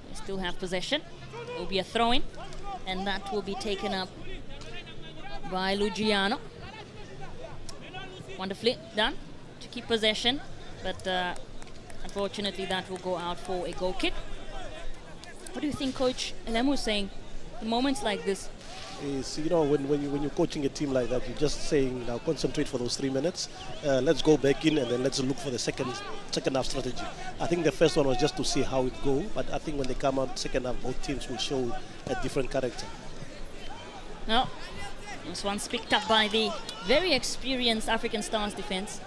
They still have possession. It will be a throw-in, and that will be taken up by Lugiano. Wonderfully done to keep possession, but unfortunately that will go out for a goal kick. What do you think Coach Elemu is saying in moments like this? Is, you know, when you're coaching a team like that, you're just saying, now concentrate for those 3 minutes. Let's go back in and then let's look for the second half strategy. I think the first one was just to see how it go, but I think when they come out second half, both teams will show a different character. No. This one's picked up by the very experienced African Stars defense.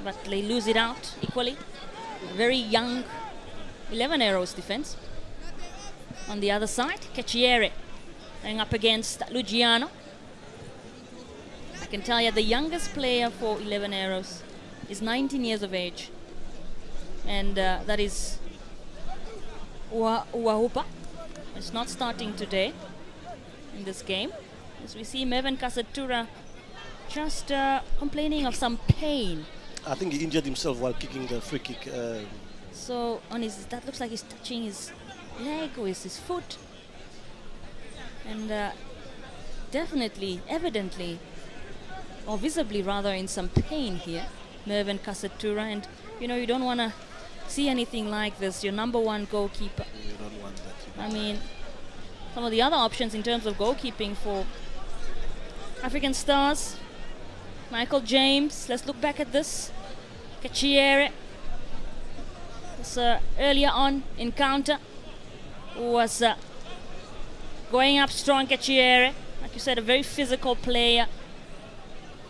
But they lose it out equally. Very young 11 Arrows defense. On the other side, Kechiere going up against Lugiano. I can tell you the youngest player for 11 Arrows is 19 years of age. And that is Uahupa. It's not starting today in this game. As we see Mervyn Kasatura just complaining of some pain. I think he injured himself while kicking the free kick. So on his, that looks like he's touching his leg or his foot. And definitely, evidently, or visibly rather, in some pain here, Mervyn Kasatura. And you know, you don't want to see anything like this. Your number one goalkeeper. You don't want that. I mean, some of the other options in terms of goalkeeping for African Stars. Michael James, let's look back at this. Kechiere. This earlier on encounter was going up strong. Kechiere, like you said, a very physical player.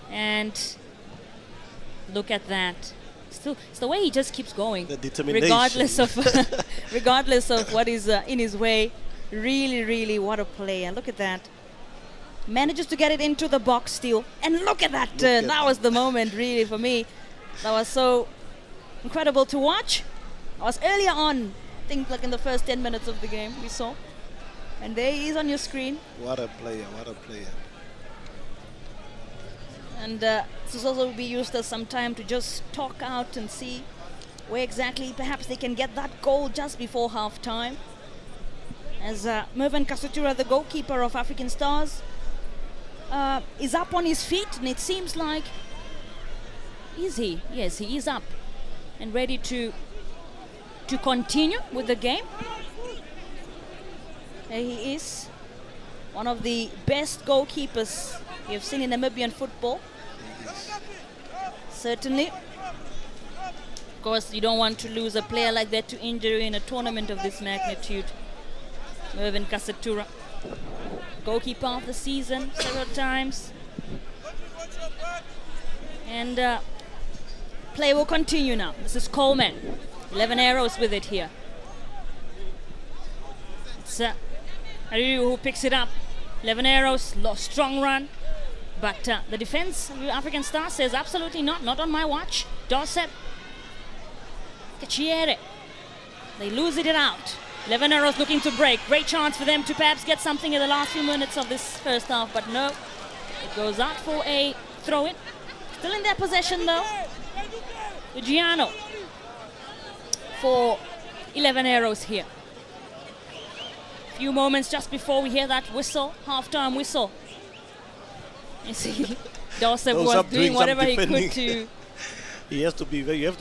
And look at that. Still, it's the way he just keeps going. The determination. Regardless of what is in his way. Really, really, what a player. Look at that. Manages to get it into the box still. And look at that turn. That was the moment, really, for me. That was so incredible to watch. I was earlier on, I think like in the first 10 minutes of the game we saw. And there he is on your screen. What a player, what a player. And this will also be used as some time to just talk out and see where exactly perhaps they can get that goal just before half-time. As Mervyn Kasatura, the goalkeeper of African Stars, is up on his feet, and it seems like, is he? Yes, he is up and ready to continue with the game. There he is, one of the best goalkeepers we have seen in Namibian football. Certainly. Of course, you don't want to lose a player like that to injury in a tournament of this magnitude. Mervyn Kasatura, goalkeeper of the season several times. And play will continue now. This is Coleman. 11 Arrows with it here. It's Ariu who picks it up. 11 Arrows, strong run. But the defense of the African Stars says absolutely not on my watch. Dorset, Kechiere. They lose it out. 11 Arrows looking to break. Great chance for them to perhaps get something in the last few minutes of this first half, but no. It goes out for a throw-in. Still in their possession though. Lugiano for 11 Arrows here. Few moments just before we hear that whistle, half-time whistle. You see, Dorset was doing whatever he could to... You have to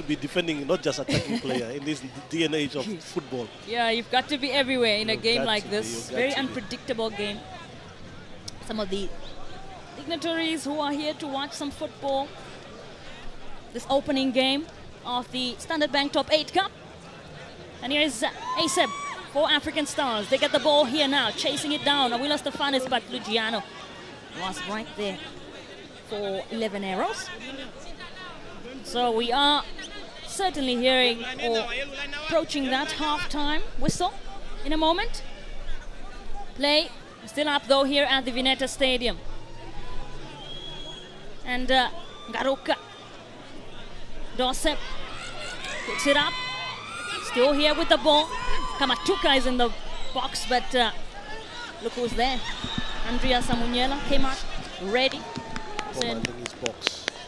be defending, not just attacking player in this day and age of football. Yeah, you've got to be everywhere in a game like this. Very unpredictable game. Some of the dignitaries who are here to watch some football. This opening game of the Standard Bank Top 8 Cup. And here is ASEB for African Stars. They get the ball here now, chasing it down. Awila Stefanis, but Lugiano was right there for 11 Arrows. So we are certainly hearing or approaching that half-time whistle in a moment. Play still up though here at the Vineta Stadium. And Garuka Dorset picks it up. Still here with the ball. Kamatuka is in the box, but look who's there. Andrea Samunyela came out ready.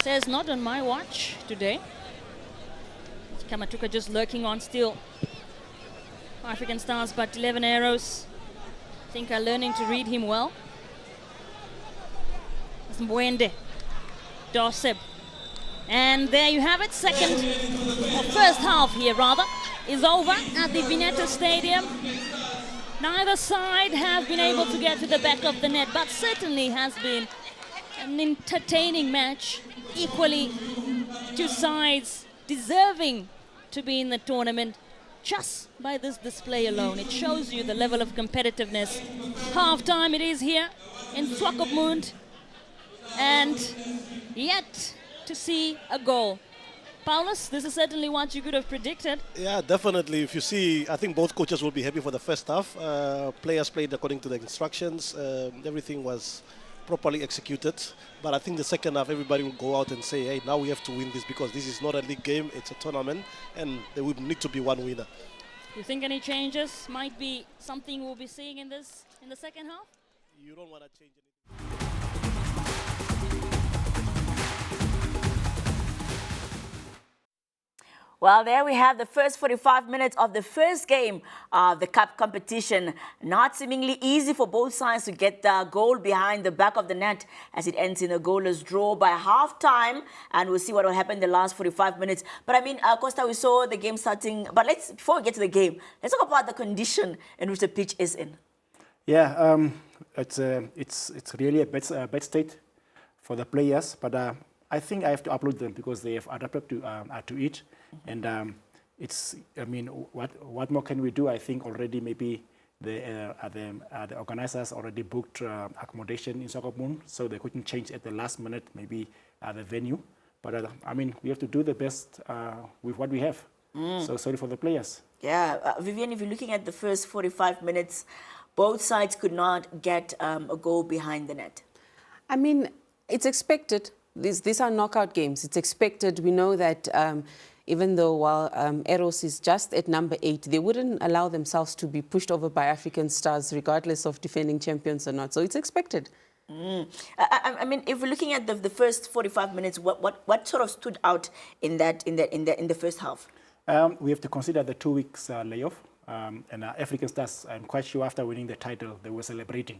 Says not on my watch today. Kamatuka just lurking on still. African Stars, but 11 Arrows. I think are learning to read him well. Mwende, Dorset. And there you have it. First half here rather, is over at the Vineta Stadium. Neither side has been able to get to the back of the net, but certainly has been an entertaining match. Equally, two sides deserving to be in the tournament. just by this display alone. It shows you the level of competitiveness. Half-time it is here in Swakopmund, and yet to see a goal. Paulus, this is certainly what you could have predicted. Yeah, definitely. If you see, I think both coaches will be happy for the first half. Players played according to the instructions. Everything was properly executed. But I think the second half, everybody will go out and say, hey, now we have to win this because this is not a league game, it's a tournament, and there will need to be one winner. You think any changes might be something we'll be seeing in the second half? You don't want to change anything. Well, there we have the first 45 minutes of the first game of the cup competition. Not seemingly easy for both sides to get the goal behind the back of the net as it ends in a goalless draw by half-time. And we'll see what will happen in the last 45 minutes. But I mean, Costa, we saw the game starting. But before we get to the game, let's talk about the condition in which the pitch is in. Yeah, it's really a bad state for the players. But I think I have to applaud them because they have adapted to it. And I mean, what more can we do? I think already maybe the organizers already booked accommodation in Swakopmund, so they couldn't change at the last minute maybe the venue. But I mean, we have to do the best with what we have. So sorry for the players. Yeah, Vivian, if you're looking at the first 45 minutes, both sides could not get a goal behind the net. I mean, it's expected. These are knockout games. It's expected. We know that even though while Eros is just at number 8, they wouldn't allow themselves to be pushed over by African stars, regardless of defending champions or not. So it's expected. I mean, if we're looking at the first 45 minutes, what sort of stood out in the first half? We have to consider the 2 weeks layoff. And African stars, I'm quite sure after winning the title, they were celebrating.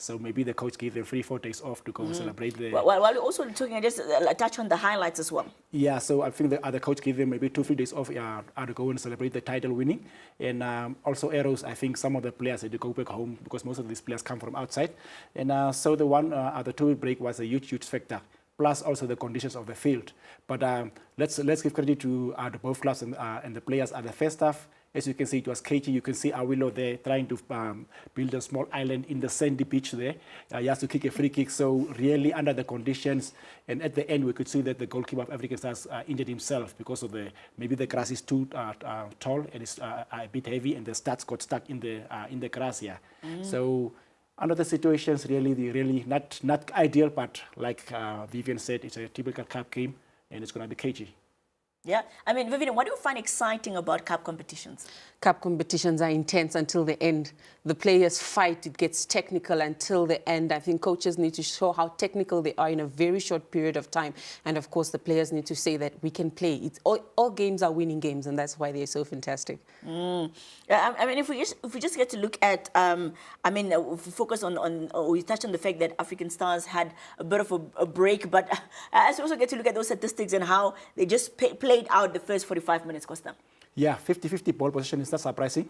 So maybe the coach gave them 3-4 days off to go and celebrate the... While we're also talking, just touch on the highlights as well. Yeah, so I think the other coach gave them maybe 2-3 days off to go and celebrate the title winning. And also Eros, I think some of the players had to go back home because most of these players come from outside. And so the 2-week break was a huge factor, plus also the conditions of the field. But let's give credit to the both clubs and the players at the first half. As you can see, it was cagey. You can see Awilo there trying to build a small island in the sandy pitch there. He has to kick a free kick, so really under the conditions. And at the end, we could see that the goalkeeper of African Stars injured himself because of maybe the grass is too tall and it's a bit heavy, and the stats got stuck in the grass here. So under the situations, really not ideal, but like Vivian said, it's a typical cup game, and it's going to be cagey. Yeah, I mean, Vivian, what do you find exciting about cup competitions? Cup competitions are intense until the end. The players fight, it gets technical until the end. I think coaches need to show how technical they are in a very short period of time. And of course, the players need to say that we can play. All games are winning games, and that's why they're so fantastic. I mean, if we just get to look at, I mean, we focus we touched on the fact that African Stars had a bit of a break, but as we also get to look at those statistics and how they just played out the first 45 minutes, Costa. Yeah, 50-50 ball position is not surprising.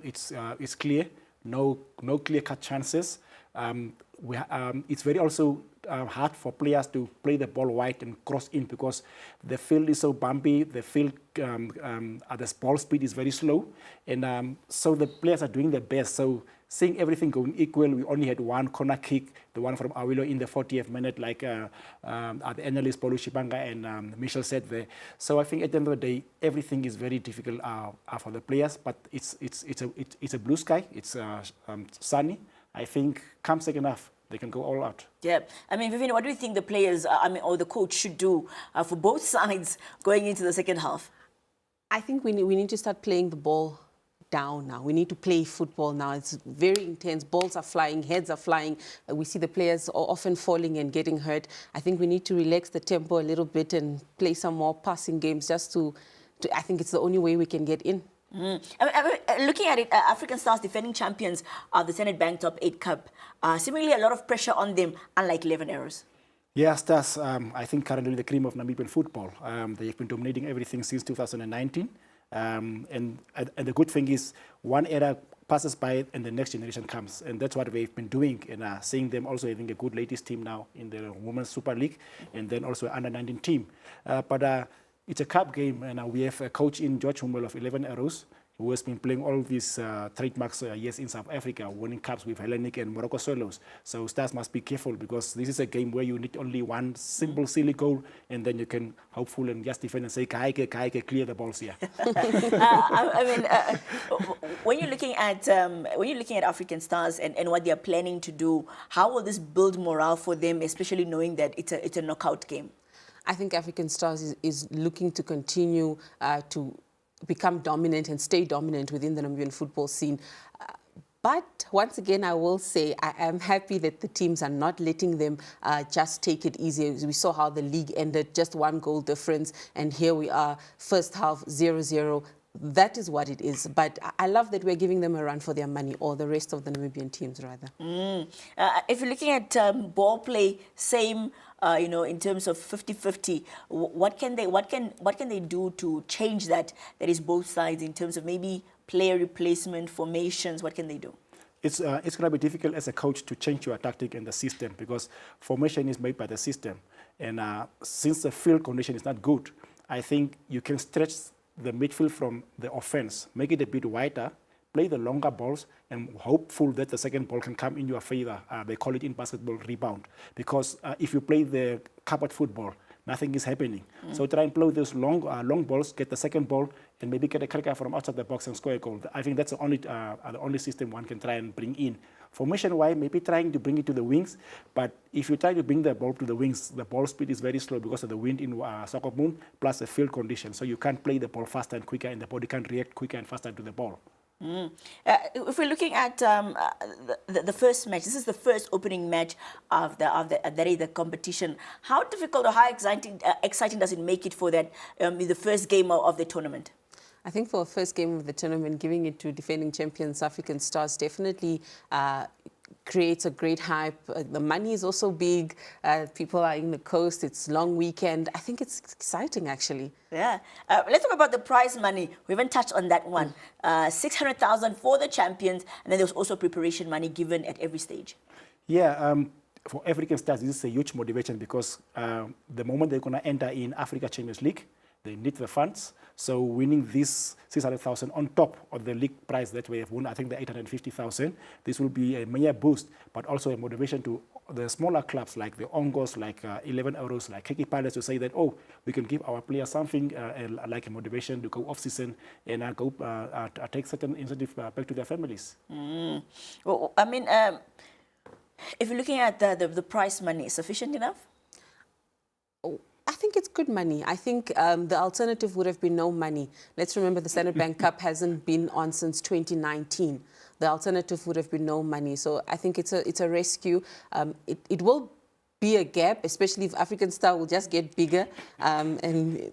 It's clear, no clear-cut chances. It's very also hard for players to play the ball wide and cross in because the field is so bumpy. The field, the ball speed is very slow, and so the players are doing their best. So seeing everything going equal, we only had one corner kick, the one from Awilo in the 40th minute, like the analyst Paulo Shibanga and Michel said there. So I think at the end of the day, everything is very difficult for the players, but it's a blue sky. It's sunny. I think come second half, they can go all out. Yeah. I mean, Vivian, what do you think the players, or the coach should do for both sides going into the second half? I think we need to start playing the ball down now. We need to play football now. It's very intense. Balls are flying, heads are flying. We see the players are often falling and getting hurt. I think we need to relax the tempo a little bit and play some more passing games just to I think it's the only way we can get in. I mean, looking at it, African Stars, defending champions of the Standard Bank Top 8 Cup, seemingly a lot of pressure on them, unlike 11 Arrows. Yeah, Stars, I think currently the cream of Namibian football. They've been dominating everything since 2019. And the good thing is one era passes by and the next generation comes. And that's what we've been doing, and seeing them also having a good ladies team now in the Women's Super League, and then also under-19 team. But it's a cup game, and we have a coach in George Hummel of 11 Arrows. who has been playing all these trademarks years in South Africa, winning cups with Hellenic and Morocco Swallows. So Stars must be careful because this is a game where you need only one simple, silly goal, and then you can hopeful and just defend and say, Kaike, clear the balls here. When you're looking at African Stars and what they are planning to do, how will this build morale for them, especially knowing that it's a knockout game? I think African Stars is looking to continue to become dominant and stay dominant within the Namibian football scene. But once again, I will say I am happy that the teams are not letting them just take it easy. We saw how the league ended, just 1 goal difference, and here we are, first half 0-0. That is what it is. But I love that we're giving them a run for their money, or the rest of the Namibian teams, rather. If you're looking at ball play, same, in terms of 50-50, what can they do to change that? That is both sides in terms of maybe player replacement, formations. What can they do? It's going to be difficult as a coach to change your tactic and the system because formation is made by the system. And since the field condition is not good, I think you can stretch the midfield from the offense, make it a bit wider, play the longer balls, and hopeful that the second ball can come in your favor. They call it in basketball rebound. Because if you play the cupboard football, nothing is happening. So try and play those long balls, get the second ball, and maybe get a cracker from outside the box and score a goal. I think that's the only system one can try and bring in. Formation-wise, maybe trying to bring it to the wings, but if you try to bring the ball to the wings, the ball speed is very slow because of the wind in Swakopmund, plus the field condition. So you can't play the ball faster and quicker, and the body can't react quicker and faster to the ball. If we're looking at the first match, this is the first opening match of the competition. How difficult or how exciting does it make it for that the first game of the tournament? I think for a first game of the tournament, giving it to defending champions African Stars definitely creates a great hype. The money is also big. People are in the coast. It's long weekend. I think it's exciting, actually. Yeah. Let's talk about the prize money. We haven't touched on that one. 600,000 for the champions, and then there's also preparation money given at every stage. Yeah. For African Stars, this is a huge motivation because the moment they're going to enter in Africa Champions League, they need the funds. So winning this 600,000 on top of the league prize that we have won, I think the 850,000, this will be a major boost, but also a motivation to the smaller clubs like the Ongos, like 11 Euros, like KK Palace to say that, oh, we can give our players something like a motivation to go off-season and take certain incentive back to their families. Well, I mean, if you're looking at the prize money, sufficient enough? I think it's good money. I think the alternative would have been no money. Let's remember the Standard Bank Cup hasn't been on since 2019. The alternative would have been no money. So I think it's a rescue. It will be a gap, especially if African Star will just get bigger and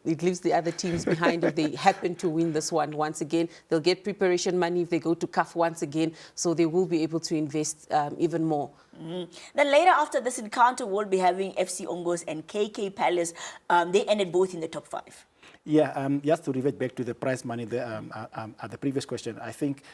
it leaves the other teams behind if they happen to win this one once again. They'll get preparation money if they go to CAF once again, so they will be able to invest even more. Then later after this encounter, we'll be having FC Ongos and KK Palace. They ended both in the top 5. Yeah, just to revert back to the prize money at the previous question, I think,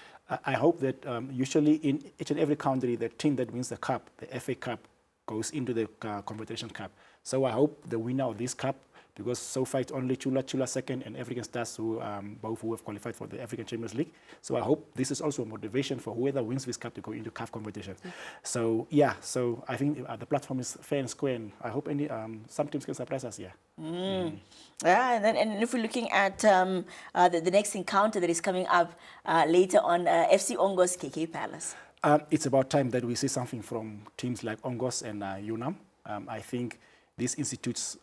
I hope that usually in each and every country, the team that wins the cup, the FA Cup, goes into the Confederation Cup. So I hope the winner of this cup, because so far it's only Chula second and African Stars who both who have qualified for the African Champions League. So I hope this is also a motivation for whoever wins this cup to go into CAF competition. So yeah, so I think the platform is fair and square, and I hope some teams can surprise us here. Yeah, and if we're looking at the next encounter that is coming up later on, FC Ongos, KK Palace. It's about time that we see something from teams like Ongos and UNAM. I think these institutes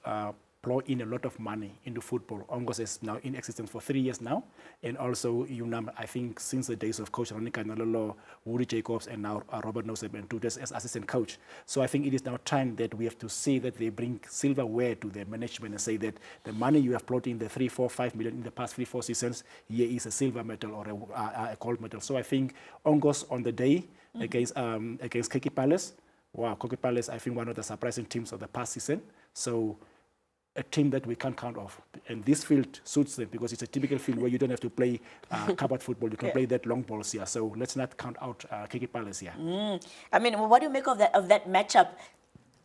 plow in a lot of money into football. Ongos is now in existence for 3 years now. And also UNAM, I think since the days of Coach Ronika Nalolo, Woody Jacobs, and now Robert Noseb and Tudes as assistant coach. So I think it is now time that we have to see that they bring silverware to their management and say that the money you have plowed in, the 3, 4, 5 million in the past 3-4 seasons, here is a silver medal or a gold medal. So I think Ongos on the day against KK Palace, wow, KK Palace, I think one of the surprising teams of the past season. So a team that we can't count off. And this field suits them because it's a typical field where you don't have to play cupboard football. You can play that long balls here. So let's not count out KK Palace here. I mean, what do you make of that matchup?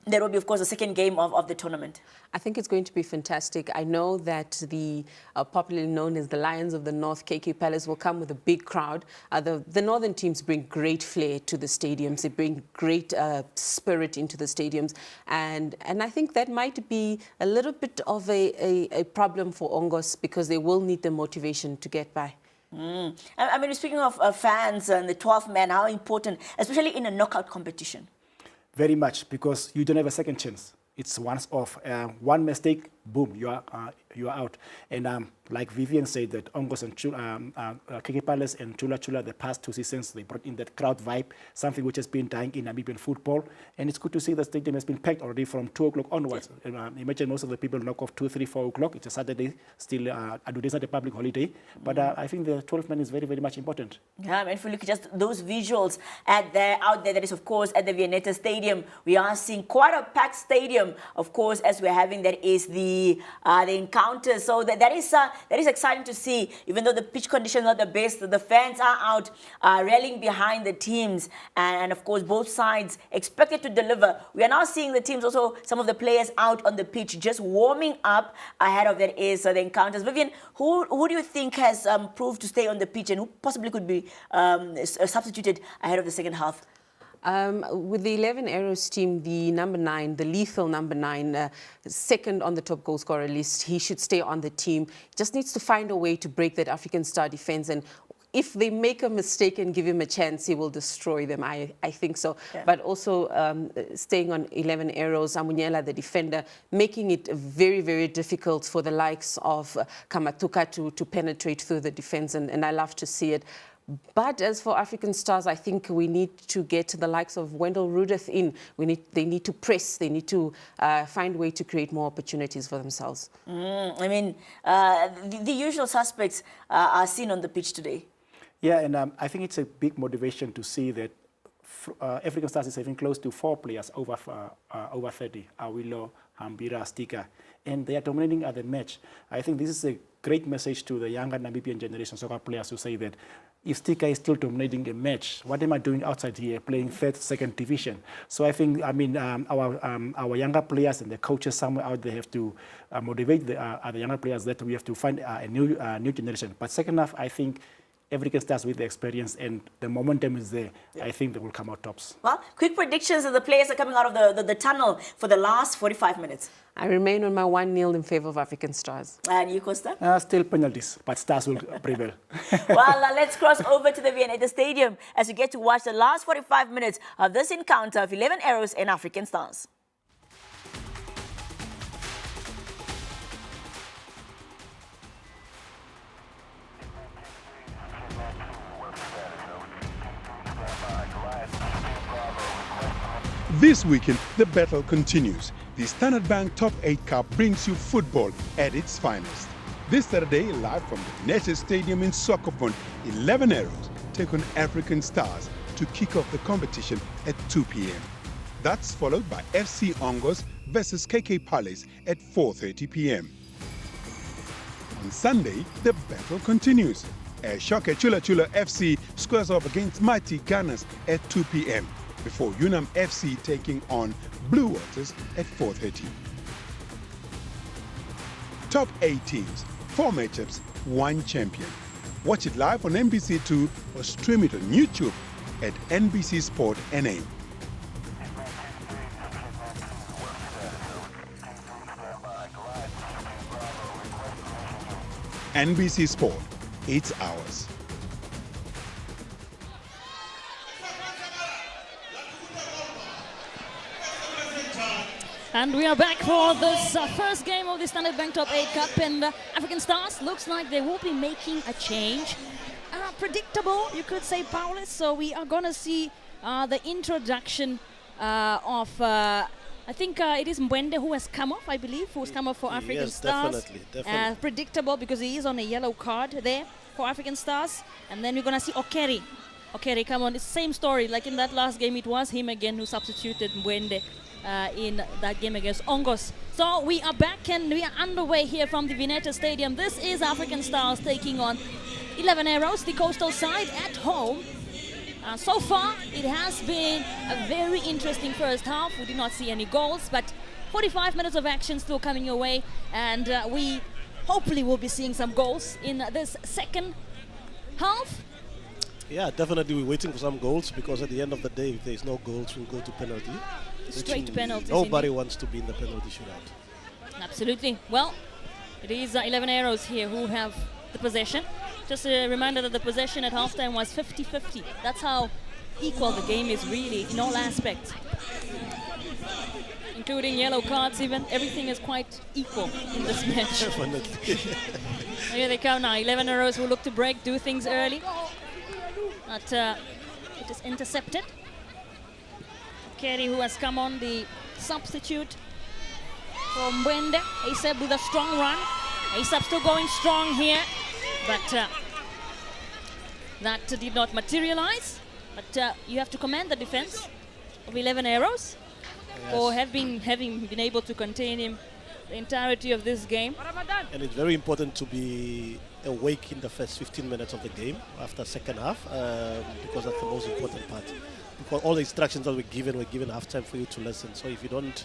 There will be, of course, the second game of the tournament. I think it's going to be fantastic. I know that the popularly known as the Lions of the North, KK Palace, will come with a big crowd. The northern teams bring great flair to the stadiums. They bring great spirit into the stadiums. And I think that might be a little bit of a problem for Ongos, because they will need the motivation to get by. I mean, speaking of fans and the 12 men, how important, especially in a knockout competition? Very much, because you don't have a second chance. It's once off. One mistake, boom, you are out. And like Vivian said, that Ongos and KK Palace and Chula Chula, the past 2 seasons, they brought in that crowd vibe, something which has been dying in Namibian football. And it's good to see the stadium has been packed already from 2 o'clock onwards. Imagine most of the people knock off 2, 3, 4 o'clock. It's a Saturday, still, it's not a public holiday. But I think the 12 men is very, very much important. Yeah, I mean, if you look at just those visuals out there, that is, of course, at the Vineta Stadium, we are seeing quite a packed stadium, of course, as we're having that is the encounters. So that is exciting to see. Even though the pitch conditions are not the best, the fans are out rallying behind the teams, and of course both sides expected to deliver. We are now seeing the teams, also some of the players out on the pitch just warming up ahead of that is the encounters. Vivian, who do you think has proved to stay on the pitch, and who possibly could be substituted ahead of the second half? With the 11 Arrows team, the number 9, the lethal number 9, second on the top goal scorer list, he should stay on the team. He just needs to find a way to break that African Star defense, and if they make a mistake and give him a chance, he will destroy them. I think so. Yeah. But also staying on 11 Arrows, Amunyela, the defender, making it very, very difficult for the likes of Kamatuka to penetrate through the defense, and I love to see it. But as for African Stars, I think we need to get the likes of Wendell Rudeth in. They need to press. They need to find a way to create more opportunities for themselves. I mean, the usual suspects are seen on the pitch today. Yeah, and I think it's a big motivation to see that African Stars is having close to 4 players over 30, Awilo, Hambira, Stika, and they are dominating the match. I think this is a great message to the younger Namibian generation soccer players who say that if Stika is still dominating a match, what am I doing outside here, playing 3rd, 2nd division? So I think, our younger players and the coaches somewhere out there have to motivate the younger players that we have to find a new generation. But second half, I think African Stars with the experience and the momentum is there. Yeah. I think they will come out tops. Well, quick predictions of the players are coming out of the tunnel for the last 45 minutes. I remain on my 1-0 in favor of African Stars. And you, Costa? Still penalties, but Stars will prevail. Well, let's cross over to the Vineta Stadium as we get to watch the last 45 minutes of this encounter of 11 Arrows and African Stars. This weekend, the battle continues. The Standard Bank Top 8 Cup brings you football at its finest. This Saturday, live from the Vineta Stadium in Swakopmund, 11 Arrows take on African Stars to kick off the competition at 2 p.m. That's followed by FC Ongos versus KK Palace at 4:30 p.m. On Sunday, the battle continues as Shoke Chula Chula FC squares off against Mighty Gunners at 2 p.m. before Unam FC taking on Blue Waters at 4:30. Top 8 teams, 4 matchups, 1 champion. Watch it live on NBC2 or stream it on YouTube at NBC Sport NA. NBC Sport, it's ours. And we are back for this first game of the Standard Bank Top 8 Cup, and African Stars looks like they will be making a change. Predictable, you could say, Paulus. So we are going to see the introduction of, I think it is Mwende who has come off, I believe, who's come off for African Stars. Definitely. Predictable because he is on a yellow card there for African Stars. And then we're going to see Okeri. Okeri, come on, it's the same story. Like in that last game, it was him again who substituted Mwende in that game against Ongos. So we are back and we are underway here from the Vineta Stadium. This is African Stars taking on 11 Arrows, the coastal side, at home. So far, it has been a very interesting first half. We did not see any goals, but 45 minutes of action still coming your way, and we hopefully will be seeing some goals in this second half. Yeah, definitely we're waiting for some goals, because at the end of the day, if there's no goals, we'll go to penalty. Straight to penalties. Nobody wants to be in the penalty shootout. Absolutely. Well, it is 11 Arrows here who have the possession. Just a reminder that the possession at halftime was 50-50. That's how equal the game is really in all aspects. Including yellow cards even. Everything is quite equal in this match. Definitely. Here they come now. 11 Arrows who look to break, do things early. But it is intercepted. Kerry, who has come on, the substitute from Mwende. ASAP with a strong run. ASAP still going strong here, but that did not materialize. But you have to commend the defense of 11 Arrows for having been able to contain him the entirety of this game. And it's very important to be awake in the first 15 minutes of the game after second half, because that's the most important part. Because all the instructions that were given half-time for you to listen. So if you don't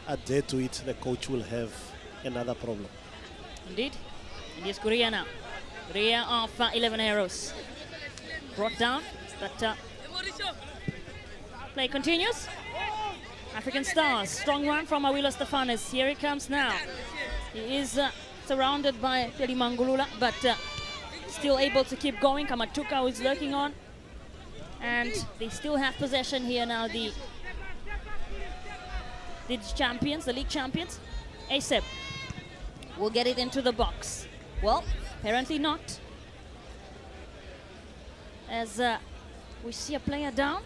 adhere to it, the coach will have another problem. Indeed. And here's Korea now. Korea of 11 Arrows. Brought down, but play continues. African Stars, strong run from Awilo Stefanis. Here he comes now. He is surrounded by Peli Mangulula, but still able to keep going. Kamatuka is lurking on. And they still have possession here now, the champions, the league champions. ASAP will get it into the box. Well, apparently not. As we see a player down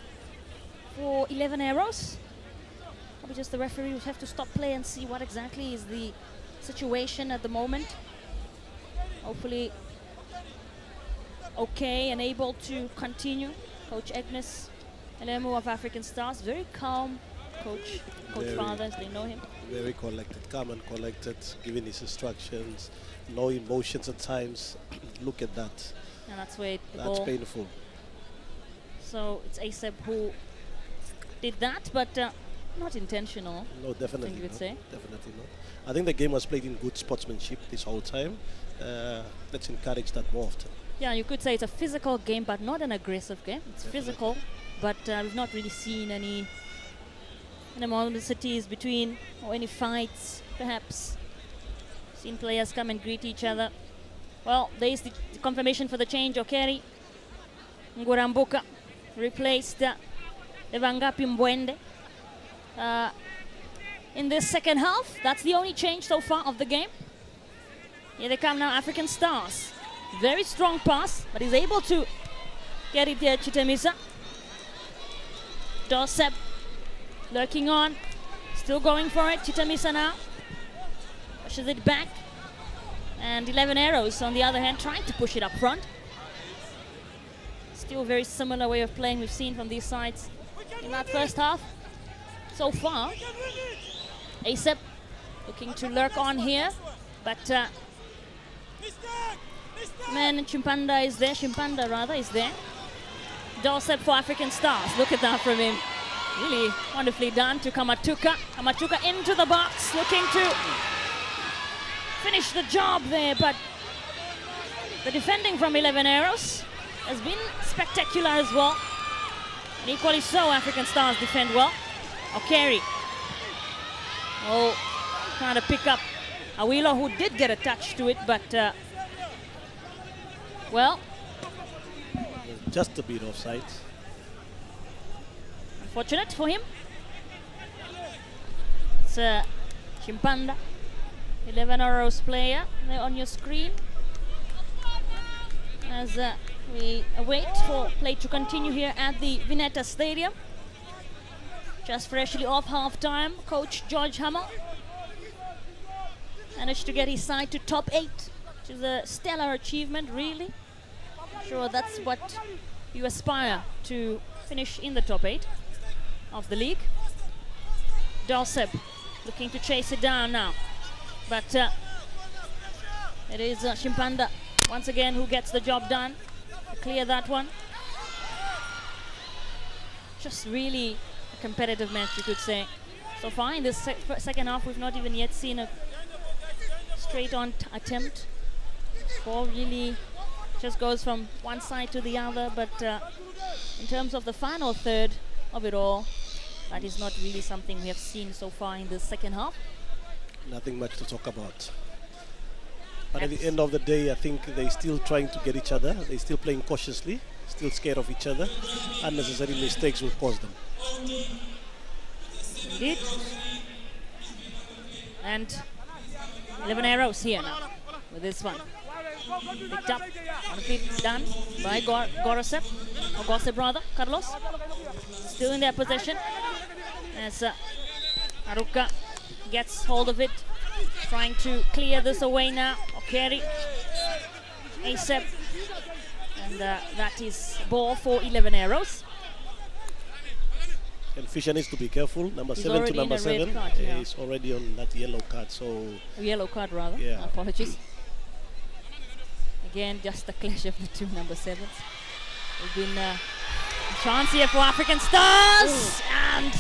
for 11 Arrows. Probably just the referee will have to stop play and see what exactly is the situation at the moment. Hopefully okay and able to continue. Coach Agnes Elemu of African Stars, very calm coach Fathers, they know him. Very collected, calm and collected, giving his instructions, no emotions at times. Look at that. And that's where that's painful. So it's ASAP who did that, but not intentional. No, definitely you would not. say. Definitely not. I think the game was played in good sportsmanship this whole time. Let's encourage that more often. Yeah, you could say it's a physical game, but not an aggressive game. It's physical, but we've not really seen any animosities between, or any fights, perhaps. Seen players come and greet each other. Well, there is the confirmation for the change. Okeri Ngurambuka replaced Evangapi Mwende. In this second half, that's the only change so far of the game. Here they come now, African Stars. Very strong pass, but he's able to get it there, Chitemisa. Dorsep lurking on, still going for it. Chitemisa now pushes it back. And 11 Arrows, on the other hand, trying to push it up front. Still a very similar way of playing we've seen from these sides in that first half. So far, ASAP looking to lurk on here, but Chimpanda is there. Dorsep for African Stars. Look at that from him. Really wonderfully done to Kamatuka. Kamatuka into the box, looking to finish the job there, but the defending from 11 Arrows has been spectacular as well. And equally so, African Stars defend well. Okeri. Oh, trying to pick up Awilo, who did get a touch to it, but well, just a bit offside. Unfortunate for him. It's Chimpanda, 11 Arrows player there on your screen. As we await for play to continue here at the Vineta Stadium. Just freshly off half-time, Coach George Hummel managed to get his side to top 8, which is a stellar achievement, really. I'm sure that's what you aspire to, finish in the top 8 of the league. Dorsep looking to chase it down now, but it is Chimpanda once again who gets the job done to clear that one. just really a competitive match, you could say. So far in this second half, we've not even yet seen a straight-on attempt. Ball really just goes from one side to the other, but in terms of the final third of it all, that is not really something we have seen so far in the second half. Nothing much to talk about. But at the end of the day, I think they're still trying to get each other. They're still playing cautiously, still scared of each other. Unnecessary mistakes will cause them. Indeed. And 11 arrows here now with this one. Picked up, on feet done by Gossip rather, Carlos. Still in their possession as Haruka gets hold of it, trying to clear this away now. Okeri, ASAP, and that is ball for 11 arrows. And Fisher needs to be careful. Number 7 to number 7 is already on that yellow card. So yellow card rather. Yeah. Apologies. Again, just the clash of the two number 7s. There's been a chance here for African Stars, and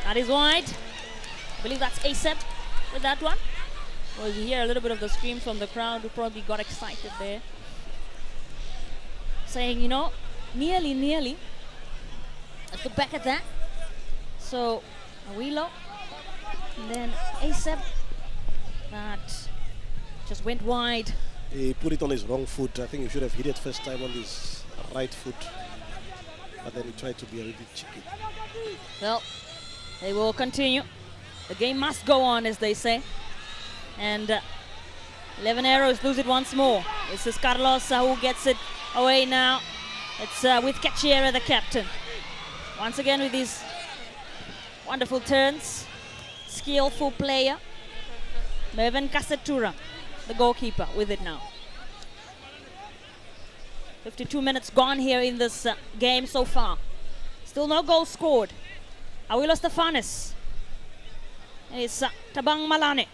that is wide. I believe that's ASAP with that one. Well, you hear a little bit of the screams from the crowd who probably got excited there, saying, you know, nearly. Let's look back at that. So, Awilo, and then ASAP, that just went wide. he put it on his wrong foot. I think he should have hit it first time on his right foot. But then he tried to be a little bit cheeky. Well, they will continue. The game must go on, as they say. And 11 arrows lose it once more. This is Carlos who gets it away now. It's with Kachiera, the captain. Once again with his wonderful turns. Skillful player. Mervin Kasetura, the goalkeeper, with it now. 52 minutes gone here in this game so far. Still no goal scored. Awilo Stefanis. It's Tabang Malane.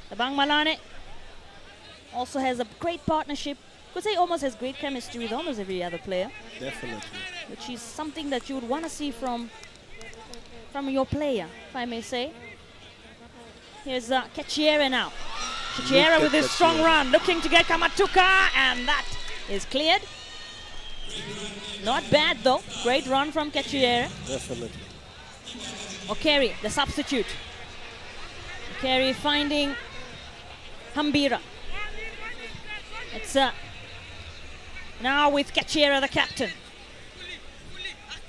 Tabang Malane also has a great partnership. Could say almost has great chemistry with almost every other player. Definitely. Which is something that you would want to see from your player, if I may say. Here's Kachiera now. Kachiera with his strong run, looking to get Kamatuka, and that is cleared. Not bad though. Great run from Kachiera. Definitely. Okeri, the substitute. Okeri finding Hambira. It's now with Kachiera, the captain.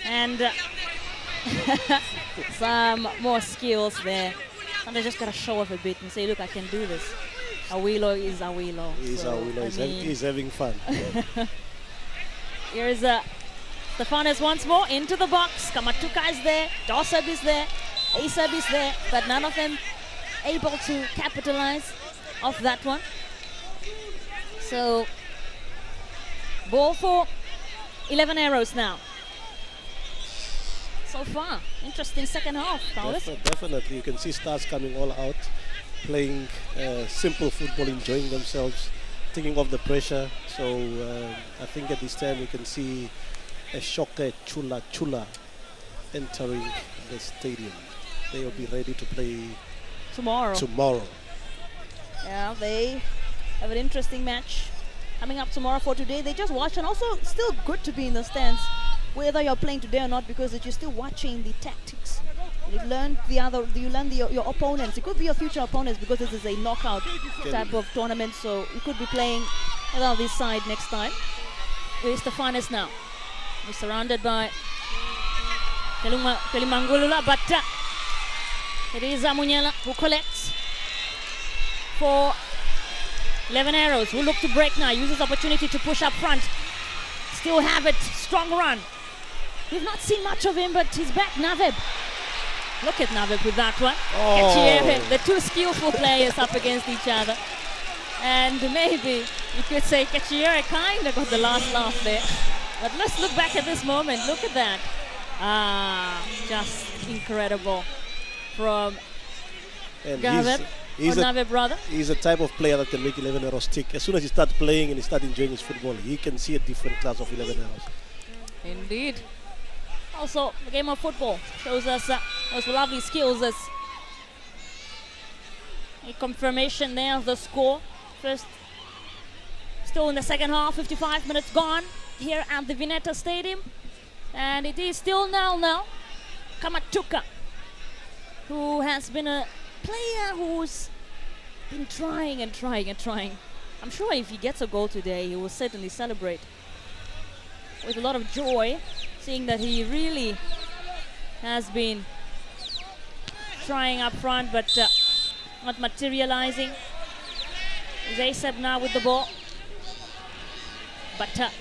And some more skills there. And they just got to show off a bit and say, look, I can do this. Awilo is Awilo. He's so, Awilo. He's having fun. Here's Stefanis once more into the box. Kamatuka is there. Dossab is there. Asab is there. But none of them able to capitalize off that one. So, ball for 11 arrows now. So far, interesting second half, Paulus. Definitely, you can see Stars coming all out, playing simple football, enjoying themselves, taking off the pressure. So I think at this time we can see a Shoke Chula entering the stadium. They will be ready to play tomorrow. Yeah, they have an interesting match coming up tomorrow. For today, they just watch, and also still good to be in the stands, whether you're playing today or not, because you're still watching the tactics. You learn your opponents. It could be your future opponents, because this is a knockout type of tournament, so you could be playing on this side next time. Here's Stefanis now. He's surrounded by Kelimangulula, but it is Munyela who collects for 11 arrows, who look to break now, uses opportunity to push up front. Still have it, strong run. We've not seen much of him, but he's back, Naveb. Look at Naveb with that one. Kachiera, the two skillful players up against each other. And maybe you could say Kachiera kind of got the last laugh there. But let's look back at this moment. Look at that. Just incredible from Naveb. He's a type of player that can make 11 arrows stick. As soon as he starts playing and he starts enjoying his football, he can see a different class of 11 arrows. Indeed. Also, the game of football shows us those lovely skills. As a confirmation there of the score. First, still in the second half, 55 minutes gone here at the Vineta Stadium. And it is still 0-0. Kamatuka, who has been a player who's been trying and trying and trying. I'm sure if he gets a goal today, he will certainly celebrate with a lot of joy, seeing that he really has been trying up front, but not materializing. Is ASAP now with the ball. But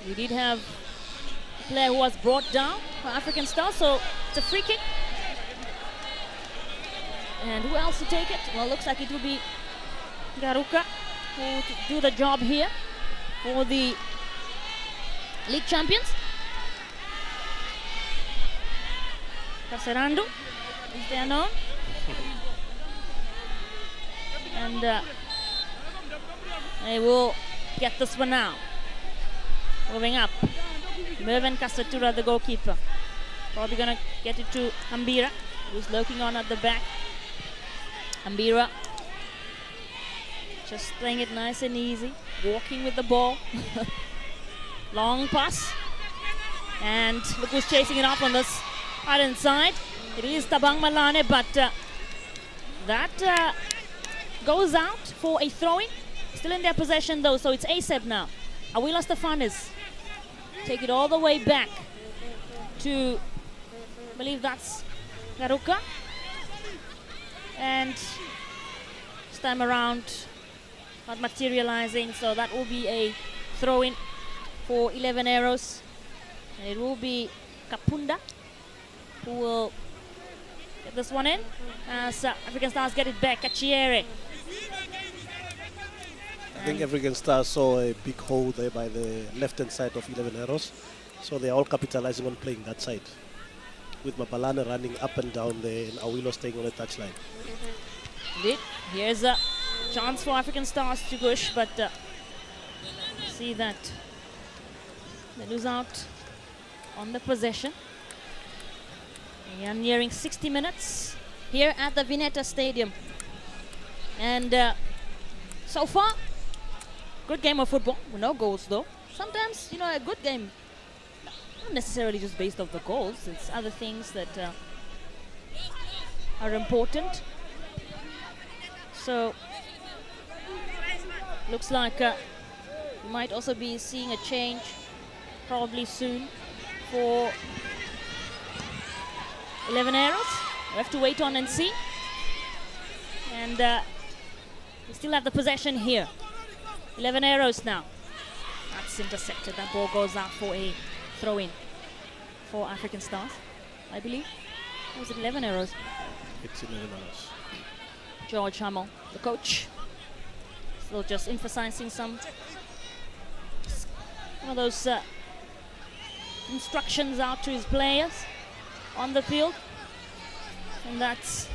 we did have a player who was brought down for African Star, so it's a free kick. And who else to take it? Well, looks like it will be Garuka who will do the job here for the league champions. Casarandu is there known. And they will get this one now. Moving up. Mervin Kasatura, the goalkeeper. Probably going to get it to Ambira, who's lurking on at the back. Ambira just playing it nice and easy. Walking with the ball. Long pass. And look who's chasing it up on this right-hand side. It is Tabang Malane, but that goes out for a throw-in. Still in their possession though, so it's ASAP now. Awila Stefanis take it all the way back to, I believe that's Garuka. And this time around, not materializing, so that will be a throw-in for 11 Arrows. And it will be Kapunda who will get this one in as African Stars get it back. Kachiere. I think African Stars saw a big hole there by the left-hand side of 11 Arrows. So they are all capitalizing on playing that side, with Mapalane running up and down there and Awilo staying on the touchline. Indeed. Here's a chance for African Stars to push, but see that they lose out on the possession. We are nearing 60 minutes here at the Vineta Stadium. And so far, good game of football, with no goals though. Sometimes, you know, a good game, not necessarily just based off the goals, it's other things that are important. So, looks like we might also be seeing a change probably soon for 11 Arrows. We have to wait on and see. And we still have the possession here. 11 Arrows now. That's intercepted. That ball goes out for a throw-in for African Stars, I believe. Or was it 11 Arrows? It's 11 Arrows. George Hummel, the coach, still just emphasizing some, one of those instructions out to his players on the field. And that's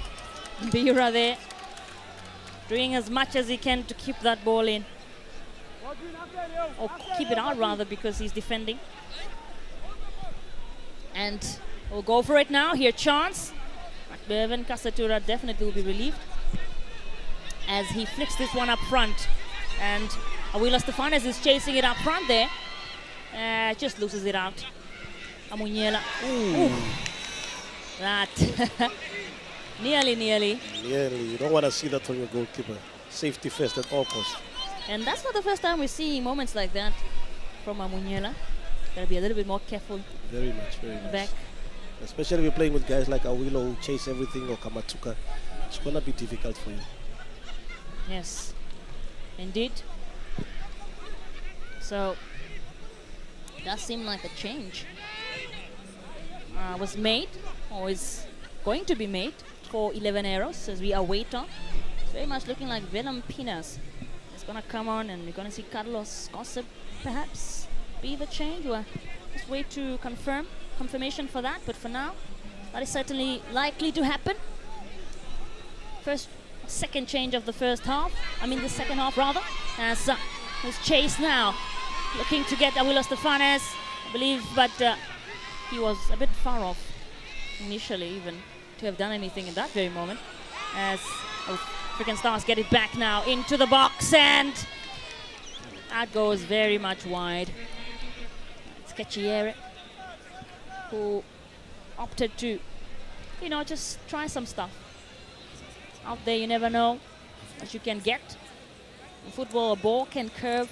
Bira there, doing as much as he can to keep that ball in. Or keep it out rather, because he's defending. And we'll go for it now. Here, chance. Mervin Kasatura definitely will be relieved as he flicks this one up front. And Awila Stefanes is chasing it up front there. Just loses it out. Amunyela. Ooh. That. Nearly. Nearly. You don't want to see that from your goalkeeper. Safety first at all costs. And that's not the first time we see moments like that from Amunyela. Gotta be a little bit more careful. Very much, very much. Back. Especially if you're playing with guys like Awilo who chase everything, or Kamatuka. It's gonna be difficult for you. Yes, indeed. So, it does seem like a change was made, or is going to be made, for 11 Arrows as we await on. It's very much looking like Venom Pinas is going to come on, and we're going to see Carlos Gossip perhaps be the change. We'll just wait to confirmation for that, but for now, that is certainly likely to happen. Second change of the first half, the second half rather, as his chase now, looking to get Awilo Stefanes, I believe, but he was a bit far off initially even to have done anything in that very moment. As African Stars get it back now into the box, and that goes very much wide. It's Kechiere who opted to, you know, just try some stuff. Out there, you never know what you can get. In football, a ball can curve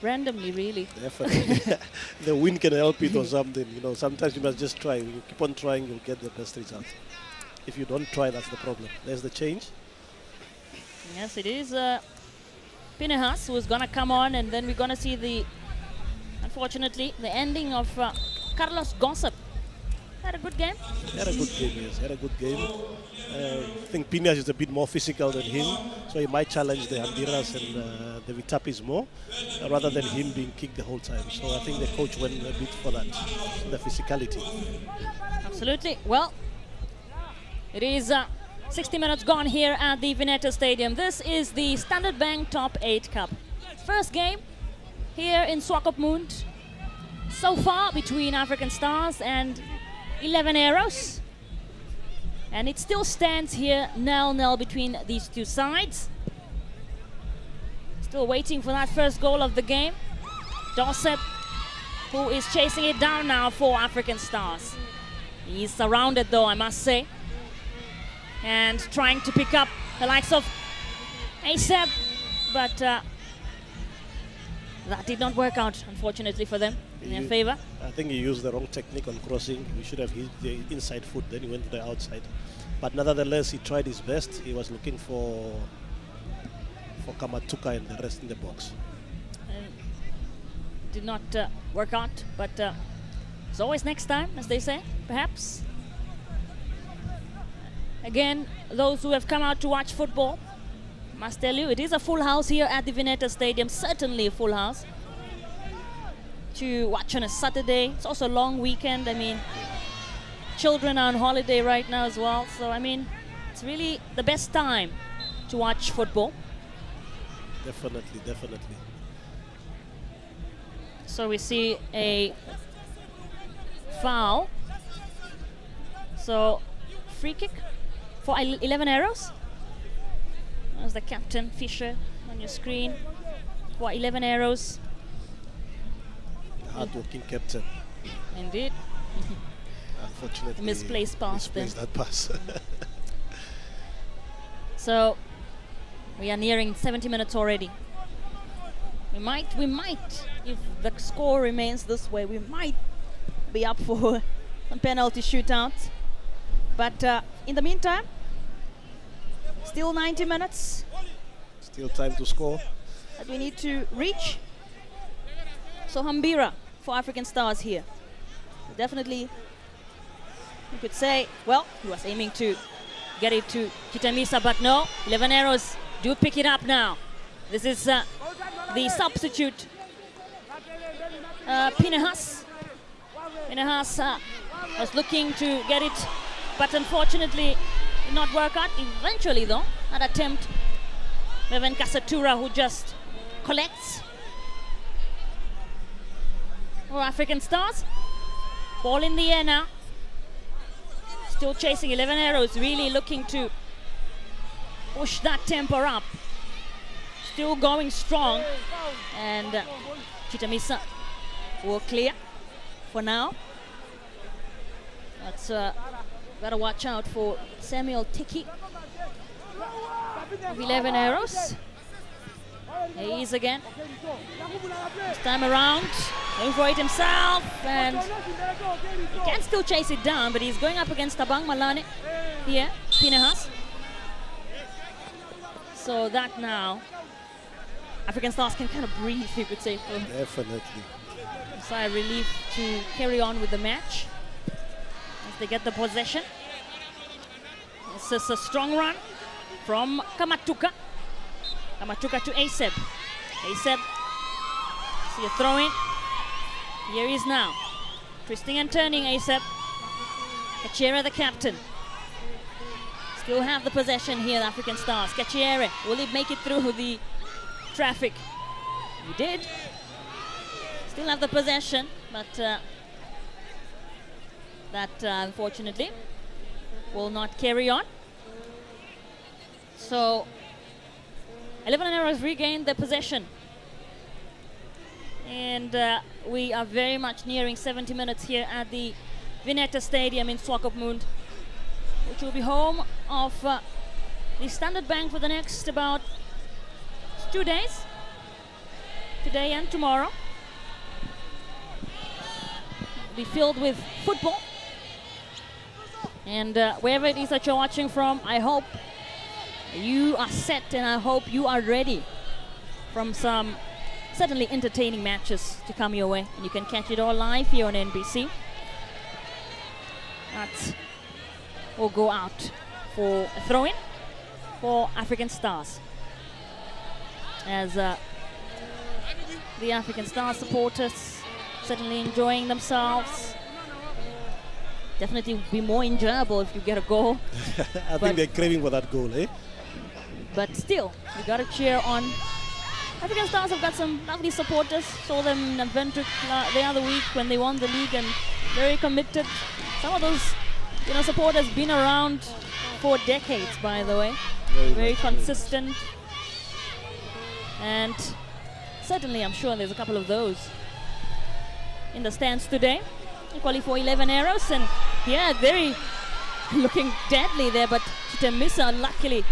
randomly, really. Definitely. The wind can help it or something. You know, sometimes you must just try. You keep on trying, you'll get the best result. If you don't try, that's the problem. There's the change. Yes, it is Pinehas who's going to come on, and then we're going to see the, unfortunately, the ending of Carlos Gossip. Had a good game? Had a good game, yes. Had a good game. I think Pinehas is a bit more physical than him, so he might challenge the Handiras and the Vitapis more, rather than him being kicked the whole time. So I think the coach went a bit for that, the physicality. Absolutely. Well, it is 60 minutes gone here at the Vineta Stadium. This is the Standard Bank Top 8 Cup. First game here in Swakopmund so far between African Stars and 11 Arrows. And it still stands here 0-0 between these two sides. Still waiting for that first goal of the game. Dossep, who is chasing it down now for African Stars. He's surrounded though, I must say. And trying to pick up the likes of Aseb, but that did not work out, unfortunately, for them in their favor. I think he used the wrong technique on crossing. He should have hit the inside foot, then he went to the outside. But nevertheless, he tried his best. He was looking for Kamatuka and the rest in the box. Did not work out, but it's always next time, as they say, perhaps. Again, those who have come out to watch football, must tell you, it is a full house here at the Vineta Stadium, certainly a full house. To watch on a Saturday, it's also a long weekend. I mean, children are on holiday right now as well, so I mean, it's really the best time to watch football. Definitely, definitely. So we see a foul. So, free kick for 11 Arrows. There's the captain, Fisher, on your screen. For 11 Arrows. Hard-working captain. Indeed. Unfortunately, misplaced pass then. That pass. So, we are nearing 70 minutes already. We might, if the score remains this way, we might be up for some penalty shootouts. But in the meantime, still 90 minutes. Still time to score. That we need to reach. So Hambira for African Stars here. Definitely, you could say, well, he was aiming to get it to Kitamisa, but no. 11 Arrows do pick it up now. This is the substitute, Pinehas. Pinehas was looking to get it, but unfortunately did not work out. Eventually though, that attempt, Bevan Kasatura, who just collects. For African Stars, ball in the air now. Still chasing 11 Arrows, really looking to push that tempo up. Still going strong, and Kitamisa will clear for now. That's gotta watch out for Samuel Tiki. 11 Arrows. Here he is again. This time around, going for it himself, and he can still chase it down, but he's going up against Tabang Malane here, Pinehas. So that now, African Stars can kind of breathe, you could say. Definitely. Sigh of relief to carry on with the match as they get the possession. This is a strong run from Kamatuka. Kamatuka to Aseb. Aseb, see a throw in. Here he is now. Twisting and turning Aseb. Kachiere, the captain. Still have the possession here, the African Stars. Kachiere, will he make it through the traffic? He did. Still have the possession, but that unfortunately will not carry on. So 11 Arrows regained their possession. And we are very much nearing 70 minutes here at the Vineta Stadium in Swakopmund, which will be home of the Standard Bank for the next about 2 days, today and tomorrow. Be filled with football. And wherever it is that you're watching from, I hope you are set and I hope you are ready from some certainly entertaining matches to come your way. And you can catch it all live here on NBC. That will go out for a throw-in for African Stars. As the African Stars supporters certainly enjoying themselves. Definitely be more enjoyable if you get a goal. I think they're craving for that goal, eh? But still, you got to cheer on. African Stars have got some lovely supporters. Saw them in Vineta the other week when they won the league, and very committed. Some of those, supporters been around for decades, by the way. Very consistent. And certainly, I'm sure there's a couple of those in the stands today. Equally for 11 Arrows, and yeah, very looking deadly there, but Chitemisa luckily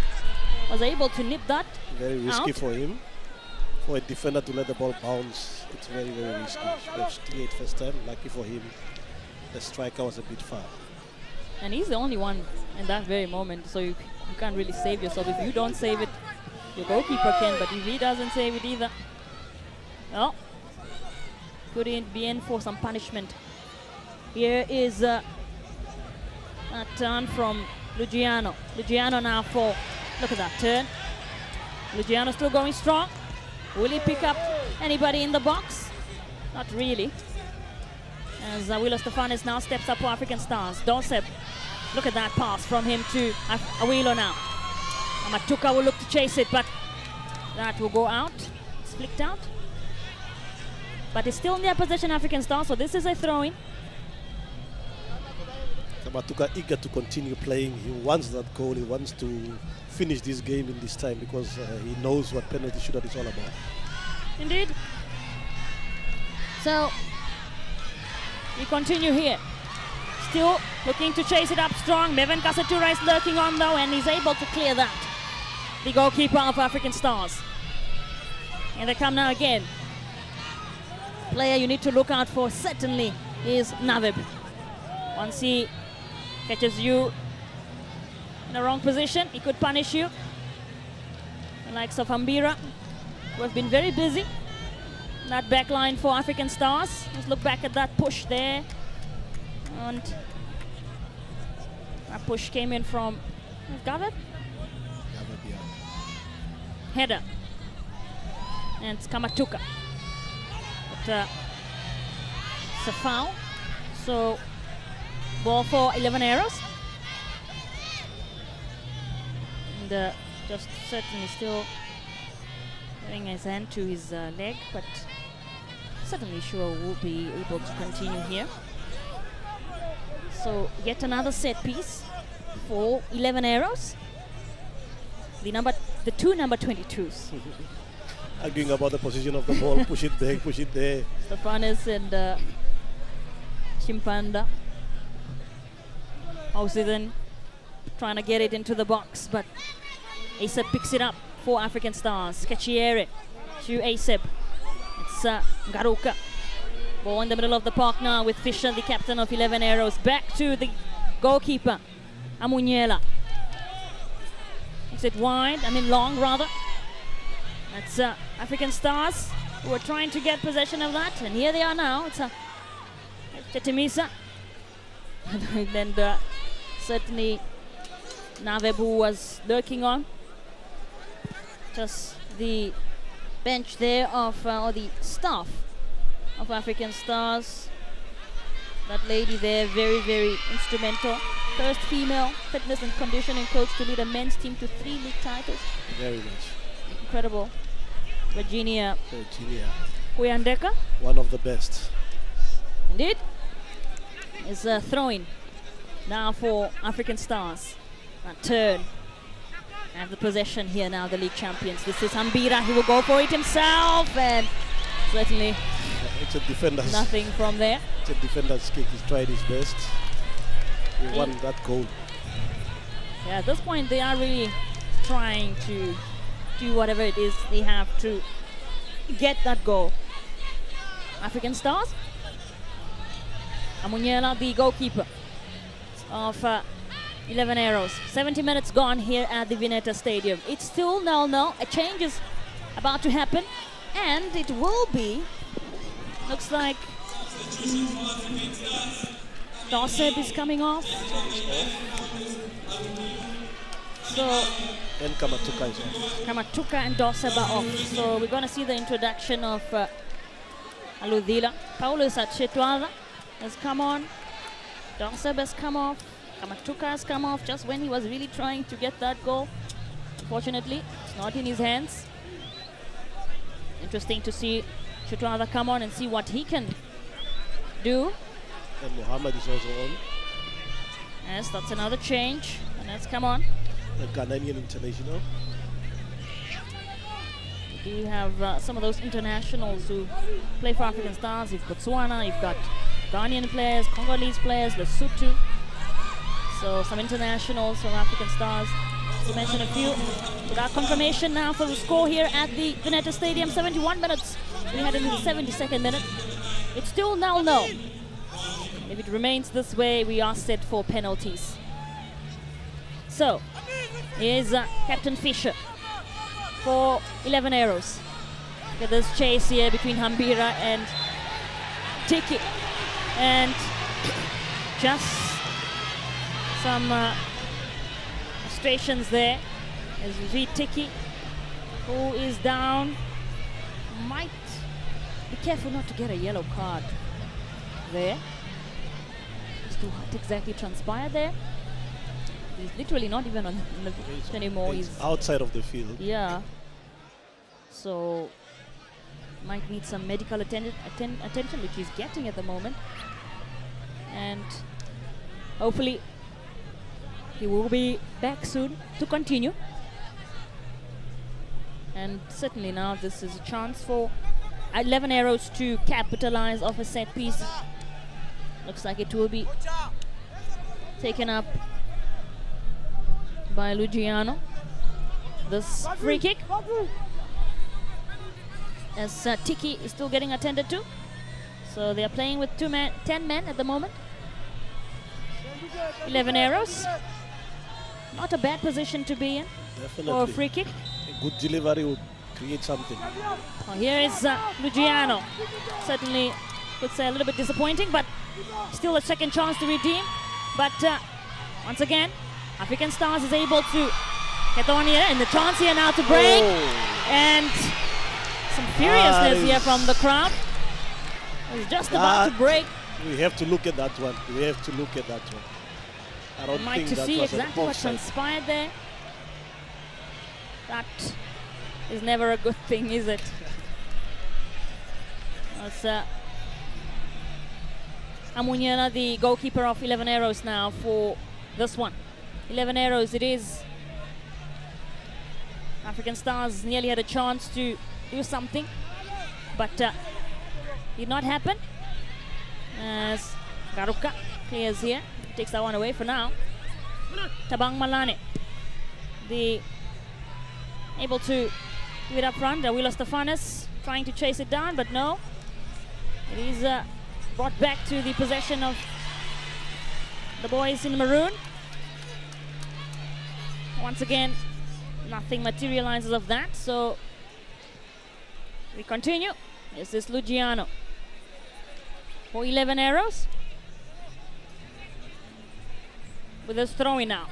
was able to nip that. Very risky out. for him. For a defender to let the ball bounce, it's very, very risky. Let's clear it first time. Lucky for him, the striker was a bit far. And he's the only one in that very moment, so you can't really save yourself. If you don't save it, your goalkeeper can, but if he doesn't save it either, well, could be in for some punishment. Here is a turn from Lugiano. Lugiano now for, look at that turn. Lugiano still going strong. Will he pick up anybody in the box? Not really. As Awilo Stefanis now steps up for African Stars. Doseb, look at that pass from him to Awilo now. Amatuka will look to chase it, but that will go out. It's flicked out. But it's still in their possession, African Stars, so this is a throw-in. Matuka eager to continue playing. He wants that goal. He wants to finish this game in this time because he knows what penalty shootout is all about. Indeed. So we continue here. Still looking to chase it up strong. Mevan Kasatura is lurking on though, and he's able to clear that. The goalkeeper of African Stars. And they come now again. Player you need to look out for certainly is Navib. Once he catches you in the wrong position, he could punish you. The likes of Ambira, who have been very busy. That back line for African Stars. Let's look back at that push there. And that push came in from Gavit. Yeah. Header. And it's Kamatuka. But it's a foul. So ball for 11 Arrows. And just certainly still putting his hand to his leg, but certainly sure will be able to continue here. So yet another set piece for 11 Arrows. The two number 22s. Arguing about the position of the ball, push it back, push it there. Stefanis and Chimpanda. Ausiden trying to get it into the box, but Asep picks it up for African Stars. Kachiere to Asep. It's Garuka. Ball in the middle of the park now with Fisher, the captain of 11 Arrows. Back to the goalkeeper, Amunyela. Makes it wide, long rather. That's African Stars who are trying to get possession of that, and here they are now. It's Chetimisa. And certainly Navebu was lurking on. Just the bench there of, or the staff of African Stars. That lady there, very, very instrumental. First female fitness and conditioning coach to lead a men's team to 3 league titles. Very much. Incredible. Virginia Kuyandeka. One of the best. Indeed. is throwing now for African Stars. A turn. Have the possession here now, the league champions. This is Hambira. He will go for it himself, and certainly it's a defender's nothing from there. It's a defender's kick. He's tried his best. He won that goal. Yeah, at this point they are really trying to do whatever it is they have to get that goal. African Stars. Amunyela, the goalkeeper of 11 Arrows. 70 minutes gone here at the Vineta Stadium. It's still 0-0. A change is about to happen, and it will be, looks like Doseb is coming off. So And Kamatuka is off. Kamatuka and Doseb are off. So we're going to see the introduction of Aludila. Paulus Achetwala has come on. Doseb has come off. Kamatuka has come off just when he was really trying to get that goal. Unfortunately, it's not in his hands. Interesting to see Chetwala come on and see what he can do. And Muhammad is also on. Yes, that's another change. And let's come on. The Ghanaian international. We do have some of those internationals who play for African Stars. You've got Botswana, you've got Ghanaian players, Congolese players, Lesotho. So some internationals from African Stars, to mention a few. We got confirmation now for the score here at the Vineta Stadium. 71 minutes. We head into the 72nd minute. It's still 0-0. If it remains this way, we are set for penalties. So, here's Captain Fisher for 11 Arrows. Look at this chase here between Hambira and Tiki. And just some frustrations there as we Tiki, who is down, might be careful not to get a yellow card there. As to what exactly transpired there. He's literally not even on the pitch anymore. He's outside of the field. Yeah. So might need some medical attention, which he's getting at the moment. And hopefully he will be back soon to continue. And certainly now this is a chance for 11 Arrows to capitalize off a set piece. Looks like it will be taken up by Luciano. This free kick, as Tiki is still getting attended to. So they are playing with 10 men at the moment. 11 Arrows. Not a bad position to be in. Definitely. For a free kick. A good delivery would create something. Well, here is Luciano. Certainly could say a little bit disappointing, but still a second chance to redeem. But once again, African Stars is able to get on here, and the chance here now to break. Oh. And some furiousness here from the crowd. It's just about to break. We have to look at that one. We have to look at that one. I don't Like think to that see was an exactly what offside. transpired there. That is never a good thing, is it? That's Amunyela, the goalkeeper of 11 Arrows now for this one. 11 Arrows it is. African Stars nearly had a chance to do something, but did not happen. As Garuka clears here, takes that one away for now. Tabang Malane, able to give it up front. Awilo Stefanes trying to chase it down, but no. It is brought back to the possession of the boys in maroon. Once again, nothing materializes of that, so we continue. This is Luciano for 11 Arrows. With his throwing now.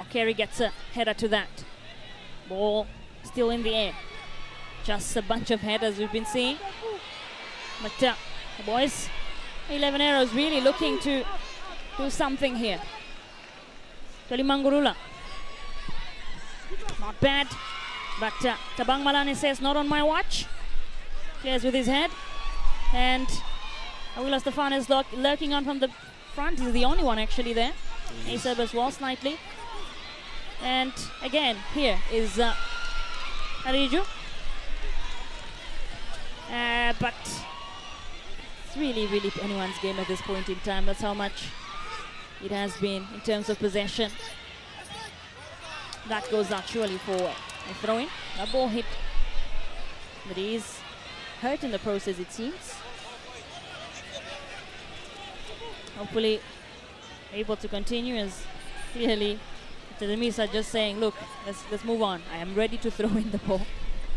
O'Carey gets a header to that. Ball still in the air. Just a bunch of headers we've been seeing. But the boys, 11 Arrows really looking to do something here. Tolimangurula. Not bad. But Tabang Malane says, not on my watch. Clears with his head. And Aguilar Stefan is lurking on from the front. He's the only one actually there. ASAB as well, slightly. And again, here is Ariju. But it's really anyone's game at this point in time. That's how much it has been in terms of possession. That goes actually for a throw-in. A ball hit. But he is hurt in the process, it seems. Hopefully able to continue, as clearly the Demis are just saying, look, let's move on. I am ready to throw in the ball.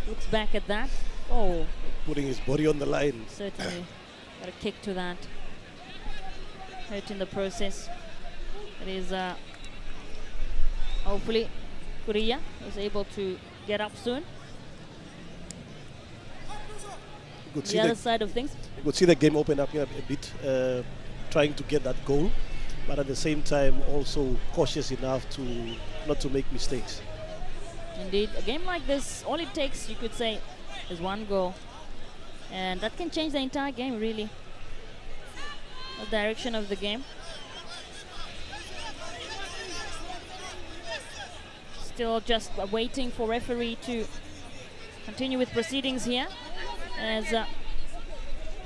Looks back at that. Oh. Putting his body on the line. Certainly. Got a kick to that. Hurt in the process. It is hopefully Korea is able to get up soon. The other side of things. You could see the game open up here a bit, trying to get that goal, but at the same time also cautious enough to not to make mistakes. Indeed, a game like this, all it takes, you could say, is one goal, and that can change the entire game, really. The direction of the game. Still just waiting for referee to continue with proceedings here, as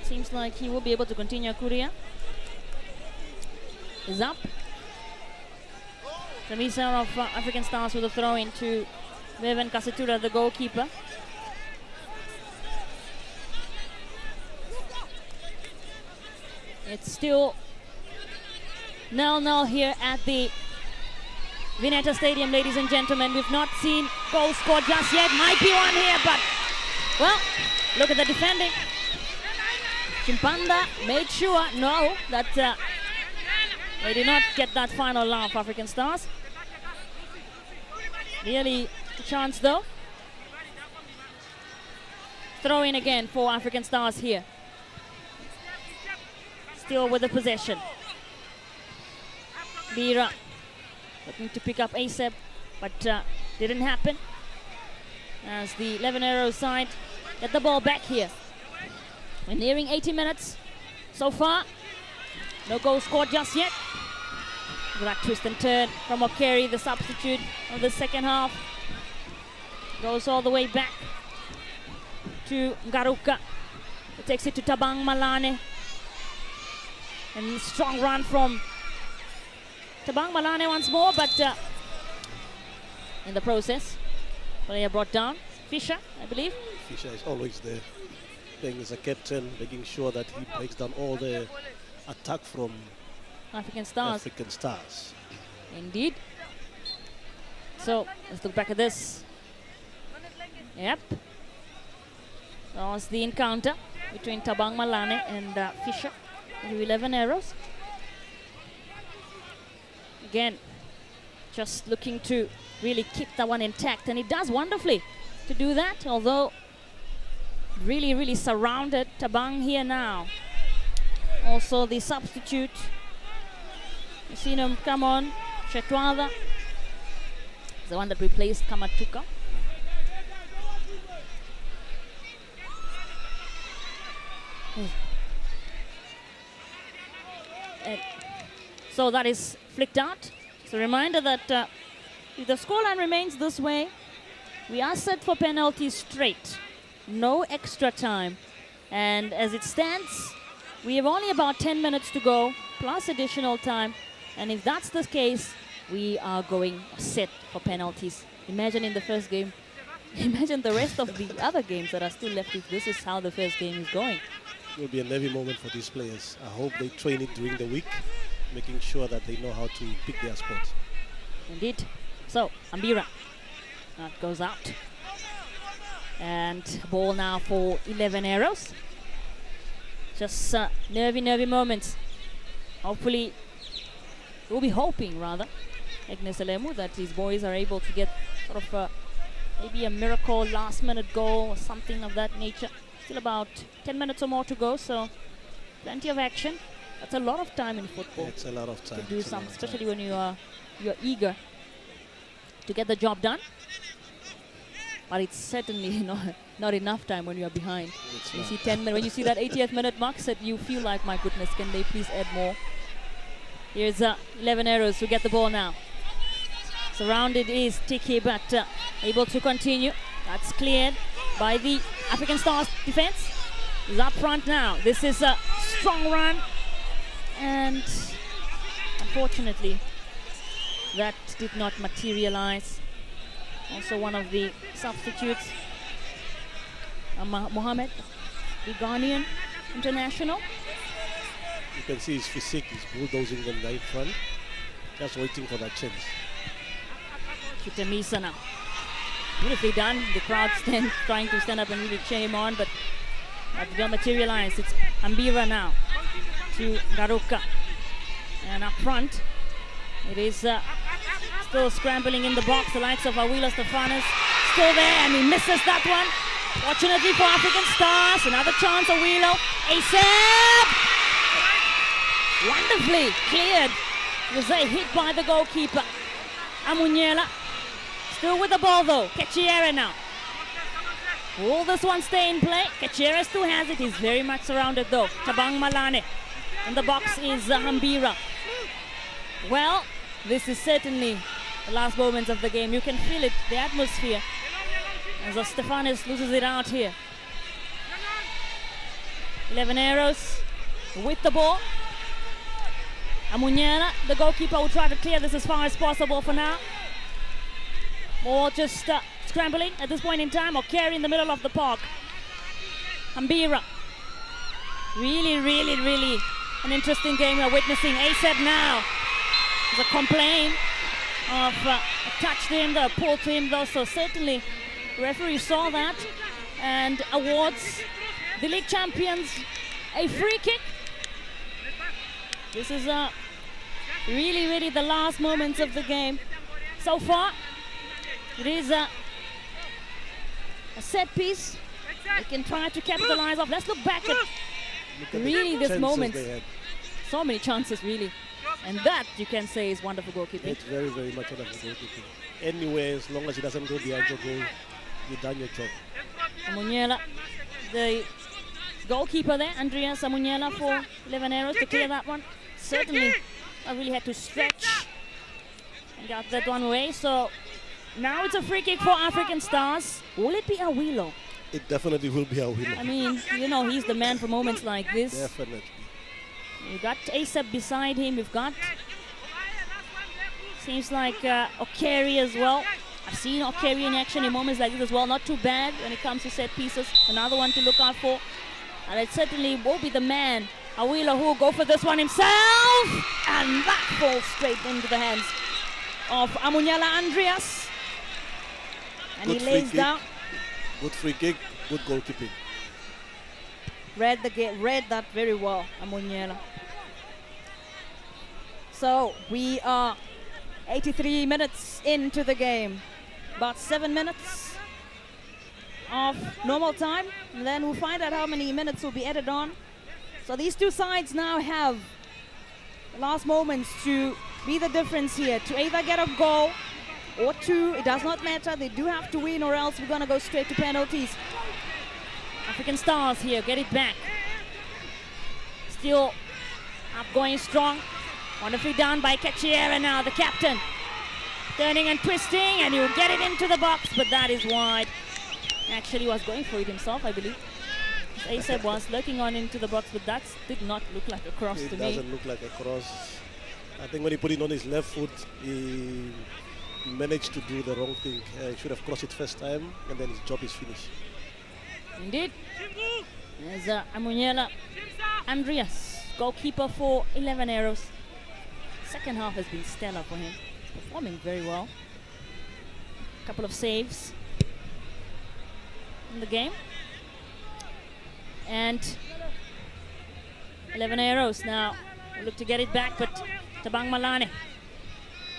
seems like he will be able to continue. Korea is up. The missile of African Stars with a throw in to Bevan Kasitura, the goalkeeper. It's still 0-0 here at the Vineta Stadium, ladies and gentlemen. We've not seen goals scored just yet. Might be one here, but, well, look at the defending. Chimpanda made sure, no, that they did not get that final laugh, African Stars. Really a chance, though. Throw in again for African Stars here. Still with the possession. Bira looking to pick up ASAP, but didn't happen. As the 11 Arrows side get the ball back here. We're nearing 80 minutes so far. No goal scored just yet. That twist and turn from Okeri, the substitute of the second half. Goes all the way back to Garuka. It takes it to Tabang Malane. And strong run from Tabang Malane once more, but in the process, player brought down. Fisher, I believe. Fisher is always there, playing as a captain, making sure that he breaks down all the attack from African Stars. African Stars. Indeed. So let's look back at this. Yep. That was the encounter between Tabang Malane and Fisher. 11 Arrows. Again, just looking to really keep that one intact, and it does wonderfully to do that, although really surrounded Tabang here now. Also the substitute, you've seen him come on, Shetwada, the one that replaced Kamatuka. So that is flicked out. It's a reminder that if the scoreline remains this way, we are set for penalties straight. No extra time. And as it stands, we have only about 10 minutes to go, plus additional time. And if that's the case, we are going set for penalties. Imagine in the first game. Imagine the rest of the other games that are still left if this is how the first game is going. It will be a heavy moment for these players. I hope they train it during the week, making sure that they know how to pick their spots. Indeed. So, Ambira. That goes out. And ball now for 11 Arrows. Just nervy moments. Hopefully, we'll be hoping rather, Agnes Elemu, that these boys are able to get sort of maybe a miracle last minute goal or something of that nature. Still about 10 minutes or more to go, so plenty of action. That's a lot of time in football. It's a lot of time to do some, especially when you're eager to get the job done. but it's certainly not enough time when you are behind. It's You not. see 10 minutes, when you see that 80th minute mark, you feel like, my goodness, can they please add more? Here's 11 Arrows who get the ball now. Surrounded is Tiki, but able to continue. That's cleared by the African Stars defense. He's up front now. This is a strong run, and unfortunately that did not materialize. Also one of the substitutes, Mohammed, the Ghanaian international. You can see his physique, he's bulldozing them right front, just waiting for that chance. Chitamisa now. Beautifully done. The crowd trying to stand up and really cheer him on, but that did not materialize. It's Ambira now to Garuka. And up front, it is still scrambling in the box. The likes of Awilo Stefanos still there, and he misses that one. Fortunately for African Stars, another chance, Awilo. ASAP! Wonderfully cleared. It was a hit by the goalkeeper. Amunyela still with the ball though. Kechiere now. Will this one stay in play? Kechiere still has it. He's very much surrounded though. Tabang Malane. In the box is Hambira. Well, this is certainly the last moments of the game. You can feel it, the atmosphere, as Stefanos loses it out here. 11 Arrows with the ball. Amunyela, the goalkeeper, will try to clear this as far as possible for now. Or just scrambling at this point in time, or carry in the middle of the park. Hambira. Really, really, really an interesting game we're witnessing. ASAP now. There's a complaint of a touch to him, the pull to him though, so certainly the referee saw that and awards the league champions a free kick. This is really, really the last moments of the game. So far, it is a set piece. They can try to capitalize off. Let's look back at really this moment. So many chances, really. And that, you can say, is wonderful goalkeeping. It's very, very much wonderful goalkeeping. Anyway, as long as it doesn't go behind your goal, you've done your job. Amunyela, the goalkeeper there, Andreas Amunyela for 11 Arrows to clear that one. Certainly, I really had to stretch and got that one away. So now it's a free kick for African Stars. Will it be Awilo? It definitely will be Awilo. I mean, you know, he's the man for moments like this. Definitely. We've got ASAP beside him. We've got, seems like Okeri as well. I've seen Okeri in action in moments like this as well. Not too bad when it comes to set pieces. Another one to look out for. And it certainly will be the man, Awilo, who will go for this one himself. And that falls straight into the hands of Amunyela Andreas. And Good he lays free down. kick. Good free kick, good goalkeeping. Read that very well, Amunyela. So we are 83 minutes into the game. About 7 minutes of normal time. And then we'll find out how many minutes will be added on. So these two sides now have the last moments to be the difference here. To either get a goal or two, it does not matter. They do have to win, or else we're going to go straight to penalties. African Stars here, get it back. Still up going strong. Wonderfully done by Kechiere now, the captain. Turning and twisting, and he'll get it into the box, but that is wide. Actually was going for it himself, I believe. ASAP was looking on into the box, but that did not look like a cross to me. It doesn't look like a cross. I think when he put it on his left foot, he managed to do the wrong thing. He should have crossed it first time, and then his job is finished. Indeed. There's Amunyela Andreas, goalkeeper for 11 Arrows. Second half has been stellar for him. He's performing very well. A couple of saves in the game. And 11 Arrows now look to get it back, but Tabang Malane,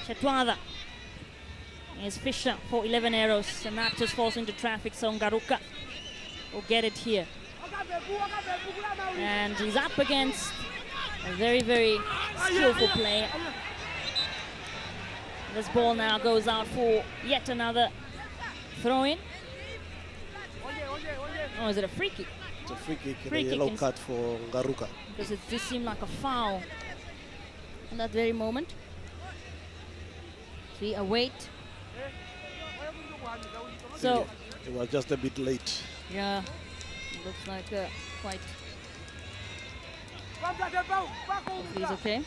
Chetwada. Here's Fisher for 11 Arrows, and that just falls into traffic, so Ngaruka will get it here. And he's up against a very, very skillful player. This ball now goes out for yet another throw-in. Oh, is it a free kick? It's a free kick and Free a kick yellow in- card for Ngaruka. Because it just seemed like a foul in that very moment. We await. So, It was just a bit late. yeah, it looks like quite. Hopefully he's okay.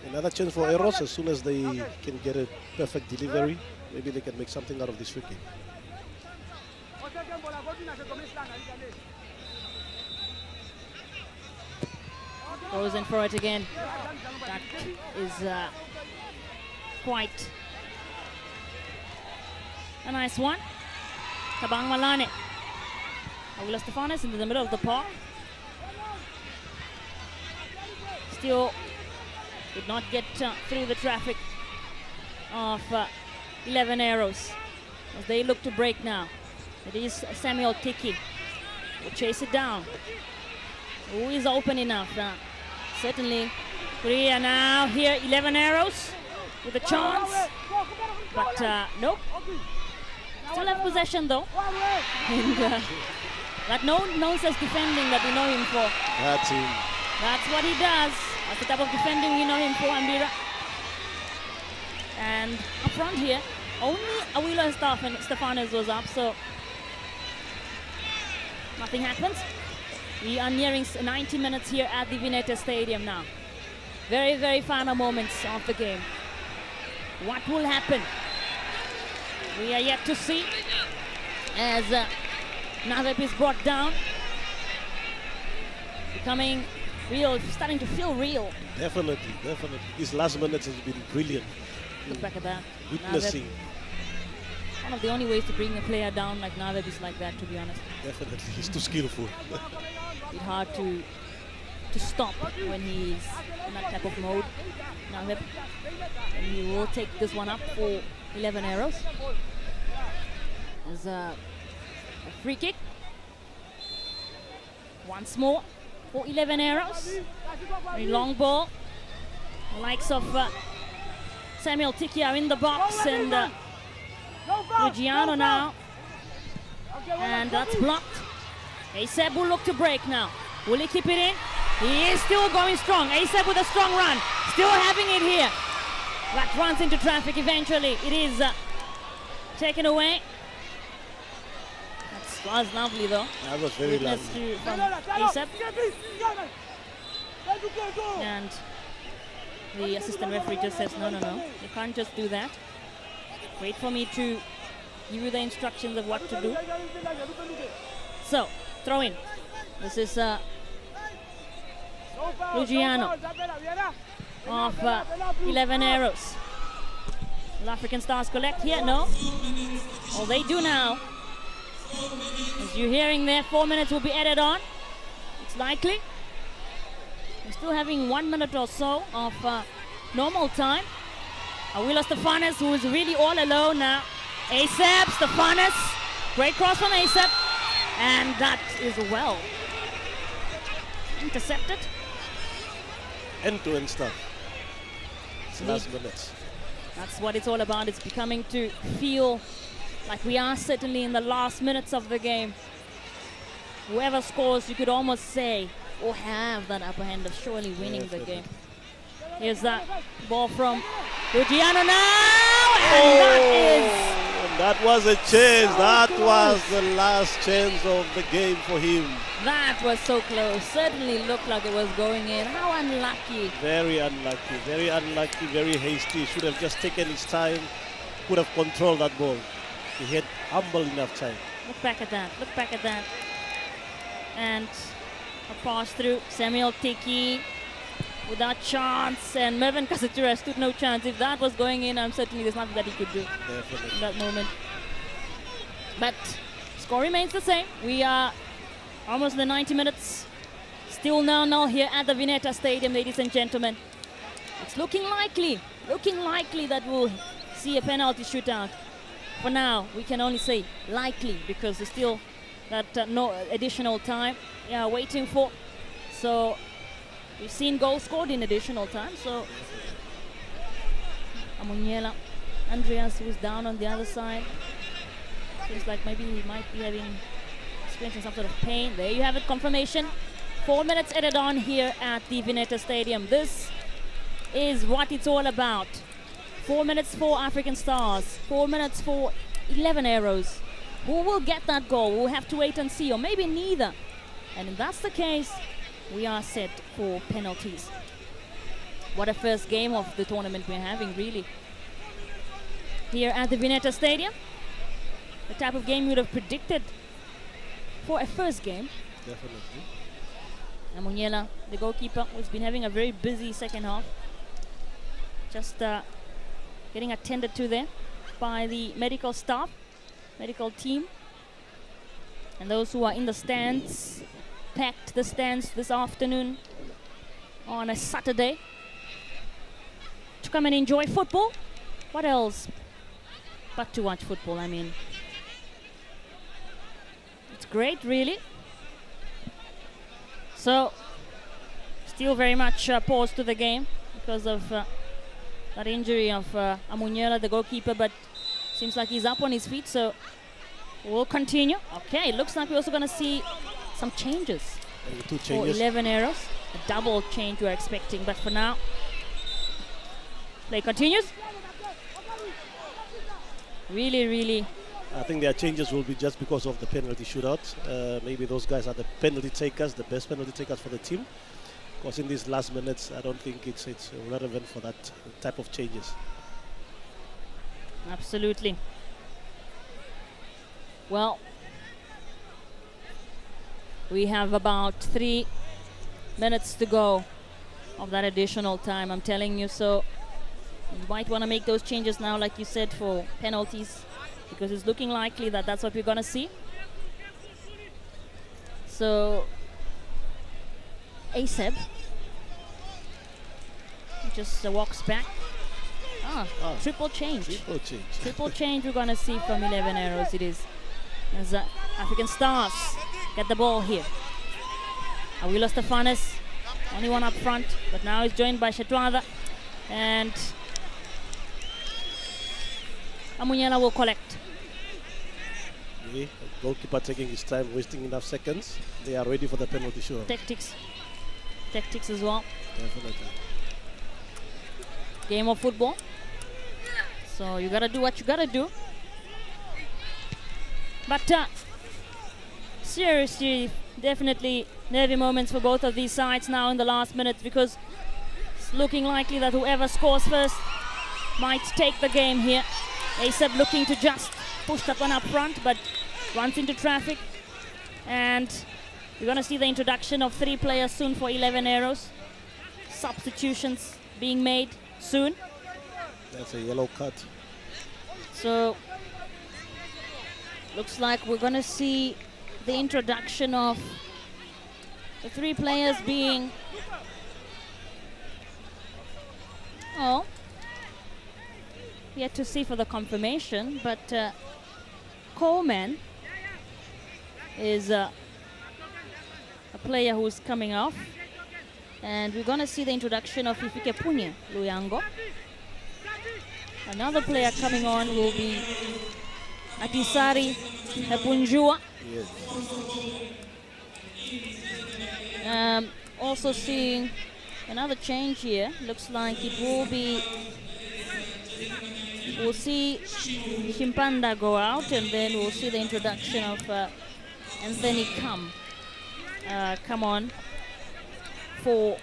Another chance for Eros as soon as they can get a perfect delivery. Maybe they can make something out of this free kick. Goes in for it again. That is quite a nice one. Tabang Malane. Aula Stefanes into the middle of the park. Still did not get through the traffic of 11 Arrows as they look to break now. It is Samuel Tiki. Will chase it down. Who is open enough? Certainly Korea now here, 11 Arrows with a chance. But nope. Still have possession though. And that no-nonsense defending that we know him for. That's him. That's what he does. That's the type of defending we know him for, Ambira. And up front here, only Awila and Stefanes was up, so nothing happens. We are nearing 90 minutes here at the Vineta Stadium now. Very, very final moments of the game. What will happen? We are yet to see as Navep is brought down. Becoming real, starting to feel real. Definitely, definitely. These last minutes has been brilliant. Look back at that. Witnessing. Navep, one of the only ways to bring a player down like Navep is like that, to be honest. Definitely, he's too skillful. It's hard to stop when he's in that type of mode. Navep, and he will take this one up for 11 Arrows. There's a free kick. Once more for 11 Arrows. Very long ball. The likes of Samuel Tiki are in the box, and Luciano now. And that's blocked. ASAP will look to break now. Will he keep it in? He is still going strong. ASAP with a strong run. Still having it here. That runs into traffic eventually. It is taken away. That was lovely though. That was very lovely. From ASAP. And the assistant referee just says, no, you can't just do that. Wait for me to give you the instructions of what to do. So, throw in. This is Luciano of 11 Arrows. Will African Stars collect here? No. All they do now, as you're hearing there, 4 minutes will be added on. It's likely. We're still having 1 minute or so of normal time. Awila Stefanes, who is really all alone now. ASAP, Stefanes. Great cross from ASAP. And that is well intercepted. End-to-end stuff. It's the last minutes. That's what it's all about. It's becoming to feel like we are certainly in the last minutes of the game. Whoever scores, you could almost say, or have that upper hand of surely winning the game. Here's that ball from Luciano now, and that was a chance. That was the last chance of the game for him. That was so close. Certainly looked like it was going in. How unlucky. Very unlucky, very hasty. Should have just taken his time. Could have controlled that ball. He had humble enough time. Look back at that. Look back at that. And a pass through Samuel Tiki without chance, and Mervin Kasatura stood no chance. If that was going in, certainly there's nothing that he could do in that moment. But score remains the same. We are almost in the 90 minutes. Still 0-0 here at the Vineta Stadium, ladies and gentlemen. It's looking likely that we'll see a penalty shootout. For now, we can only say likely because there's still that no additional time waiting for. So we've seen goals scored in additional time. So Amunyela, Andreas, who's down on the other side, seems like maybe he might be having experiencing some sort of pain. There you have it, confirmation. 4 minutes added on here at the Vineta Stadium. This is what it's all about. 4 minutes for African Stars, 4 minutes for 11 Arrows. Who will get that goal? We'll have to wait and see, or maybe neither. And if that's the case, we are set for penalties. What a first game of the tournament we're having, really. Here at the Vineta Stadium, the type of game you would have predicted for a first game. Definitely. Amunyela, the goalkeeper, who's been having a very busy second half. Just getting attended to there by the medical staff, medical team. And those who are in the stands, packed the stands this afternoon on a Saturday to come and enjoy football. What else but to watch football? I mean, it's great, really. So, still very much paused to the game because of that injury of Amunyela, the goalkeeper, but seems like he's up on his feet, so we'll continue. Okay, looks like we're also going to see some changes. Two changes. For 11 Arrows. A double change we're expecting, but for now, play continues. Really, really. I think their changes will be just because of the penalty shootout. Maybe those guys are the penalty takers, the best penalty takers for the team. Because in these last minutes, I don't think it's relevant for that type of changes. Absolutely. Well, we have about 3 minutes to go of that additional time, I'm telling you. So you might want to make those changes now, like you said, for penalties, because it's looking likely that that's what we're going to see. So ASEB just walks back. Triple change. Triple change. Triple change we're going to see from 11 Arrows. It is as African Stars get the ball here. Awilo Stefanes, only one up front, but now he's joined by Shetwada, and Amunyela will collect. The goalkeeper taking his time, wasting enough seconds. They are ready for the penalty shootout. Tactics as well. Definitely. Game of football. So you gotta do what you gotta do. But seriously, definitely nervy moments for both of these sides now in the last minute, because it's looking likely that whoever scores first might take the game here. ASEB looking to just push that one up front, but runs into traffic. And we're gonna see the introduction of 3 players soon for 11 Arrows. Substitutions being made soon. That's a yellow card. So looks like we're gonna see the introduction of the 3 players being yet to see for the confirmation, but Coleman is a player who's coming off, and we're gonna see the introduction of Ifike Punye Luyango. Another player coming on will be Atisari Punjua. Yes. Also seeing another change here. Looks like it will be, we'll see Shimpanda go out, and then we'll see the introduction of Anthony come on for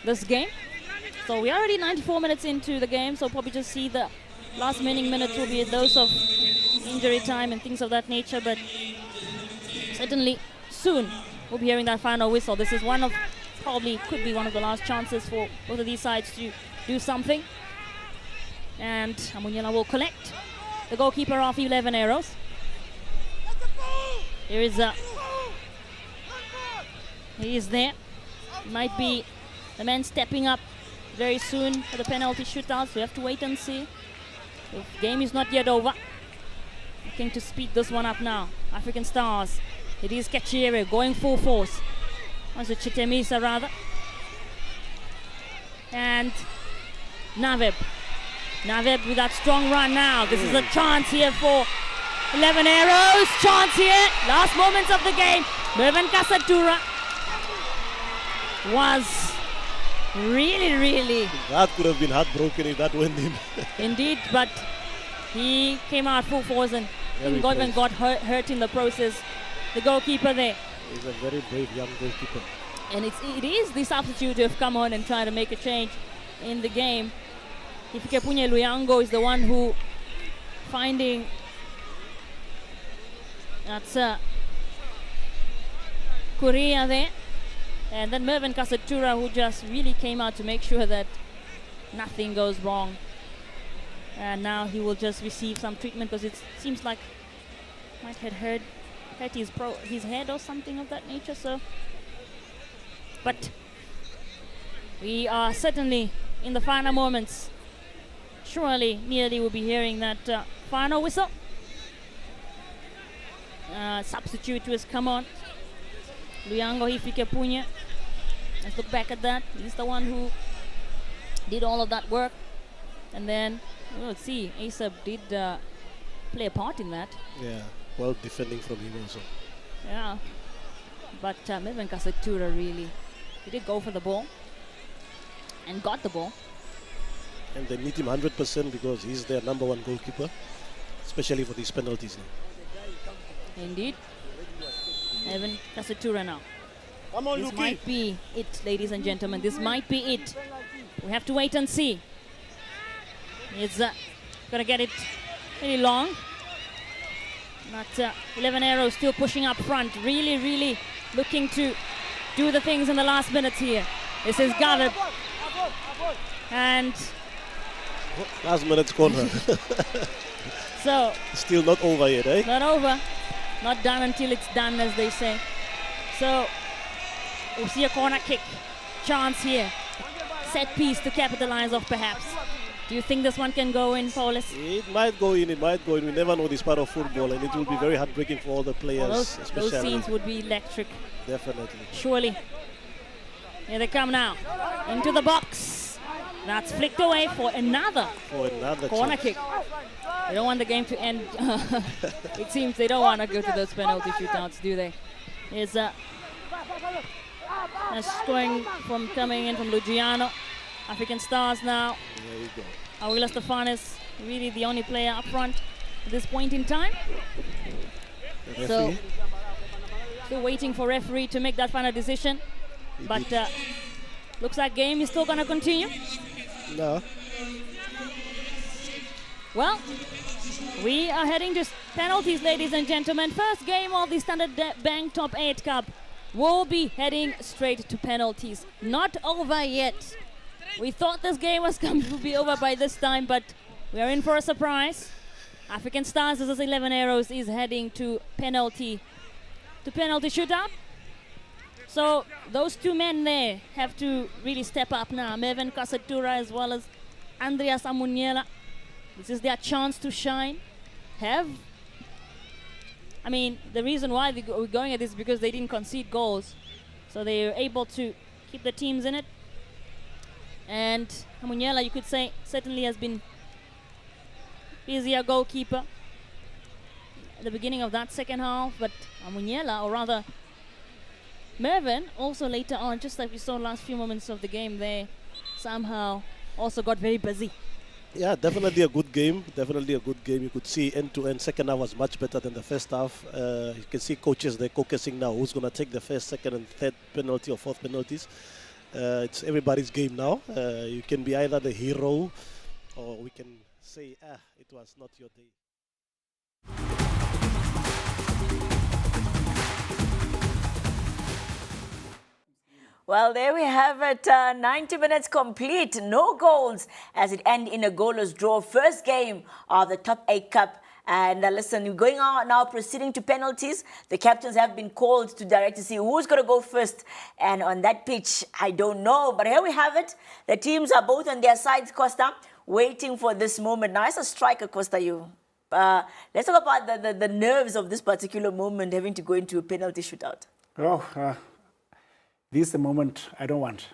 this game. So we're already 94 minutes into the game, so probably just see the last minutes will be those of injury time and things of that nature, but certainly soon we'll be hearing that final whistle. This is could be one of the last chances for both of these sides to do something. And Amunyela will collect. The goalkeeper of 11 Arrows. Here is he is there. Might be the man stepping up very soon for the penalty shootouts. We have to wait and see. The game is not yet over. Looking to speed this one up now. African Stars. It is Kachire going full force. Was it Chitemisa rather? And Naveb with that strong run now. This is a chance here for 11 arrows, chance here, last moments of the game. Mervin Kasatura was really... That could have been heartbroken if that went in. Indeed, but he came out full force and even got hurt in the process. The goalkeeper there. He's a very brave young goalkeeper. And it is the substitute who have come on and try to make a change in the game. Ifikepunye Luyango is the one who finding that's Korea there. And then Mervin Kasatura, who just really came out to make sure that nothing goes wrong. And now he will just receive some treatment because it seems like might have hurt his head or something of that nature. So, but we are certainly in the final moments. Surely, nearly we'll be hearing that final whistle. Substitute has come on. Luyango Hifikepunye. Let's look back at that. He's the one who did all of that work. And then, let's see, Asap did play a part in that. Yeah, well defending from him also. Yeah. But Mervin Kasatura really, he did go for the ball and got the ball. And they need him 100% because he's their number one goalkeeper, especially for these penalties now. Indeed. Mervin Kasatura now. Come on, This might be it, ladies and gentlemen. This might be it. We have to wait and see. He's gonna get it really long. But 11 arrows still pushing up front. Really looking to do the things in the last minutes here. This is gathered. And last minute's corner. so Still not over yet, eh? not over. Not done until it's done, as they say. So we'll see a corner kick. Chance here. Set piece to capitalize off perhaps. Do you think this one can go in, Paulus? It might go in, it might go in. We never know this part of football, and it will be very heartbreaking for all the players. Well, those scenes would be electric. Definitely. Surely. Here they come now. Into the box. That's flicked away for another corner kick. They don't want the game to end. It seems they don't want to go to those penalty shootouts, do they? Here's a scoring from coming in from Lugiano. African Stars now. There you go. Awila Stefanis, really the only player up front at this point in time. So, still waiting for referee to make that final decision. But looks like game is still going to continue. No. Well, we are heading to penalties, ladies and gentlemen. First game of the Standard Bank Top 8 Cup will be heading straight to penalties. Not over yet. We thought this game was going to be over by this time, but we are in for a surprise. African Stars, this is 11 arrows, is heading to penalty shootout. So those two men there have to really step up now. Mervin Kasatura as well as Andreas Amuniela. This is their chance to shine. The reason why we're going at this is because they didn't concede goals. So they were able to keep the teams in it. And Amuniela, you could say, certainly has been busier goalkeeper at the beginning of that second half. But Amuniela, or rather Mervin, also later on, just like we saw last few moments of the game there, somehow also got very busy. Yeah, definitely a good game. Definitely a good game. You could see end-to-end. Second half was much better than the first half. You can see coaches, they're focusing now. Who's going to take the first, second, and third penalty or fourth penalties? It's everybody's game now. You can be either the hero, or we can say, it was not your day. Well, there we have it. 90 minutes complete. No goals as it ended in a goalless draw. First game of the Top 8 Cup. And listen, we're going on now, proceeding to penalties. The captains have been called to direct to see who's going to go first. And on that pitch, I don't know. But here we have it. The teams are both on their sides, Costa, waiting for this moment. Now, as a striker, Costa, let's talk about the nerves of this particular moment, having to go into a penalty shootout. This is the moment I don't want.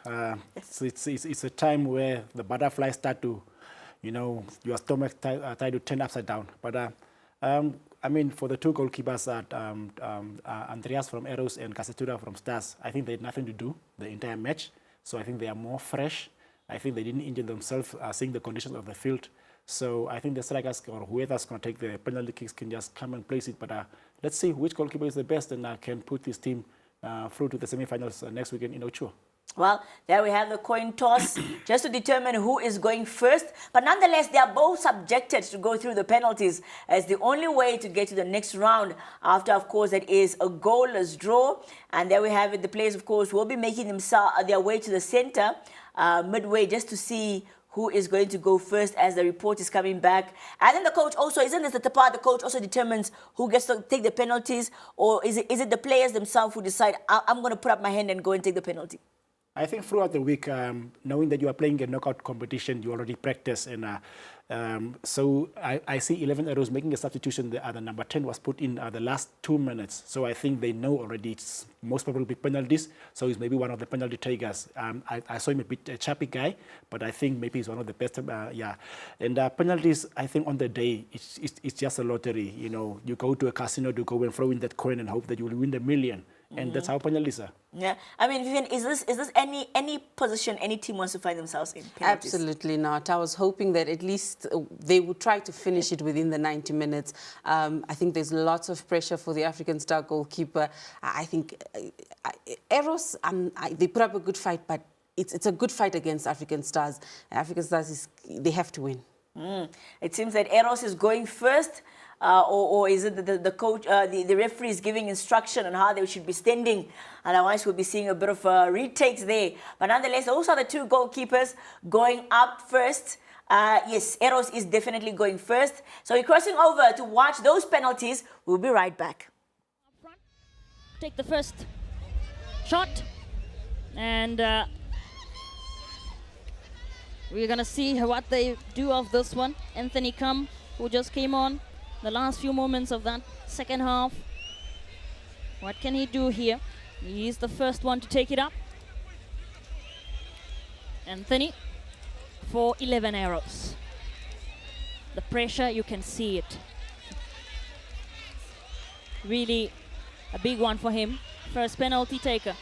It's a time where the butterflies start to, your stomach try to turn upside down. But I mean, for the two goalkeepers, Andreas from Arrows and Casatura from Stars, I think they had nothing to do the entire match. So I think they are more fresh. I think they didn't injure themselves seeing the conditions of the field. So I think the strikers or whoever's going to take the penalty kicks can just come and place it. But let's see which goalkeeper is the best and can put this team through to the semi-finals next weekend in Ocho. Well, there we have the coin toss just to determine who is going first. But nonetheless, they are both subjected to go through the penalties as the only way to get to the next round. After, of course, that is a goalless draw. And there we have it. The players, of course, will be making their way to the center midway just to see who is going to go first as the report is coming back. And then the coach also, isn't this the part the coach also determines who gets to take the penalties? Or is it the players themselves who decide, I'm going to put up my hand and go and take the penalty? I think throughout the week, knowing that you are playing a knockout competition, you already practice. And so I see 11 Arrows making a substitution. The number 10 was put in the last 2 minutes. So I think they know already it's most probably penalties. So he's maybe one of the penalty takers. I saw him a bit a choppy guy, but I think maybe he's one of the best. Yeah. And penalties, I think on the day, it's just a lottery. You know, you go to a casino to go and throw in that coin and hope that you will win the million. And that's how penalties are. Yeah, I mean, Vivian, is this any position any team wants to find themselves in? Penalties? Absolutely not. I was hoping that at least they would try to finish it within the 90 minutes. I think there's lots of pressure for the African star goalkeeper. I think Eros, they put up a good fight, but it's a good fight against African stars. African stars, they have to win. It seems that Eros is going first. Or is it the coach, the referee is giving instruction on how they should be standing? And otherwise we'll be seeing a bit of retakes there. But nonetheless, those are the two goalkeepers going up first. Yes, Eros is definitely going first. So we're crossing over to watch those penalties. We'll be right back. Take the first shot. And we're going to see what they do of this one. Anthony Kam, who just came on the last few moments of that second half. What can he do here? He's the first one to take it up. Anthony for 11 Arrows. The pressure, you can see it. Really a big one for him. First penalty taker.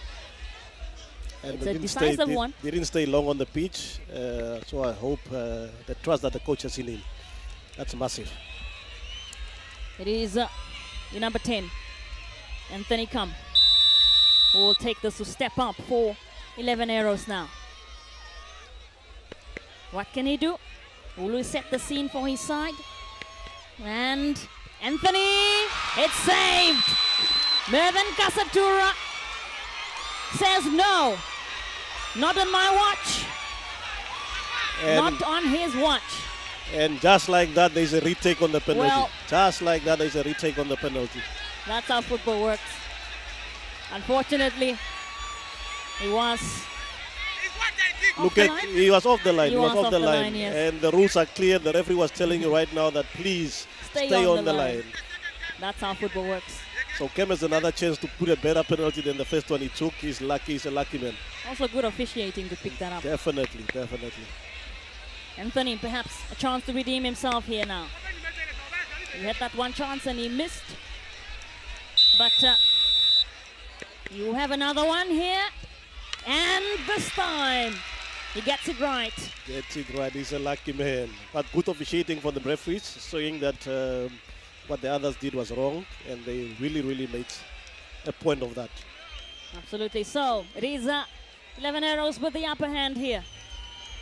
And it's a decisive one. They didn't stay long on the pitch, so I hope the trust that the coach has in him. That's massive. It is the number 10, Anthony Kam, who will take this to step up for 11 Arrows now. What can he do? Will he set the scene for his side? And Anthony, it's saved! Mervyn Casatura says no, not on my watch, not on his watch. And just like that, there's a retake on the penalty. Well, just like that, there's a retake on the penalty. That's how football works. Unfortunately, he was Look at, he was off the line. He was off the line, yes. And the rules are clear. The referee was telling you right now that please stay on the line. That's how football works. So Kem has another chance to put a better penalty than the first one he took. He's lucky. He's a lucky man. Also good officiating to pick that up. Definitely, definitely. Anthony, perhaps a chance to redeem himself here now. He had that one chance and he missed. But you have another one here. And this time, he gets it right. Gets it right. He's a lucky man. But good officiating from the referees, showing that what the others did was wrong. And they really, really made a point of that. Absolutely. So, it is 11 Arrows with the upper hand here.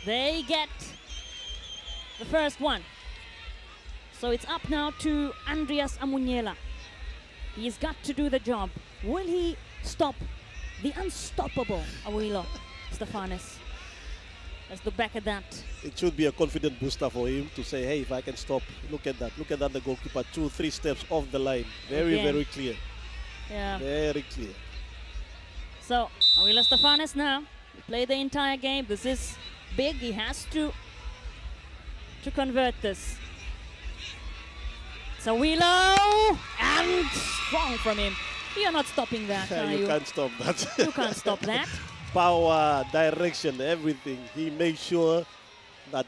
They get the first one. So it's up now to Andreas Amunyela. He's got to do the job. Will he stop the unstoppable Awilo Stefanes? Let's look back at that. It should be a confident booster for him to say, hey, if I can stop, look at that. Look at that, the goalkeeper, 2-3 steps off the line. Very, very clear. Yeah. Very clear. So, Awilo Stefanes now, he played the entire game. This is big. He has to convert this. So Awilo, and strong from him. You're not stopping that, are you? You can't stop that. You can't stop that. Power, direction, everything. He makes sure that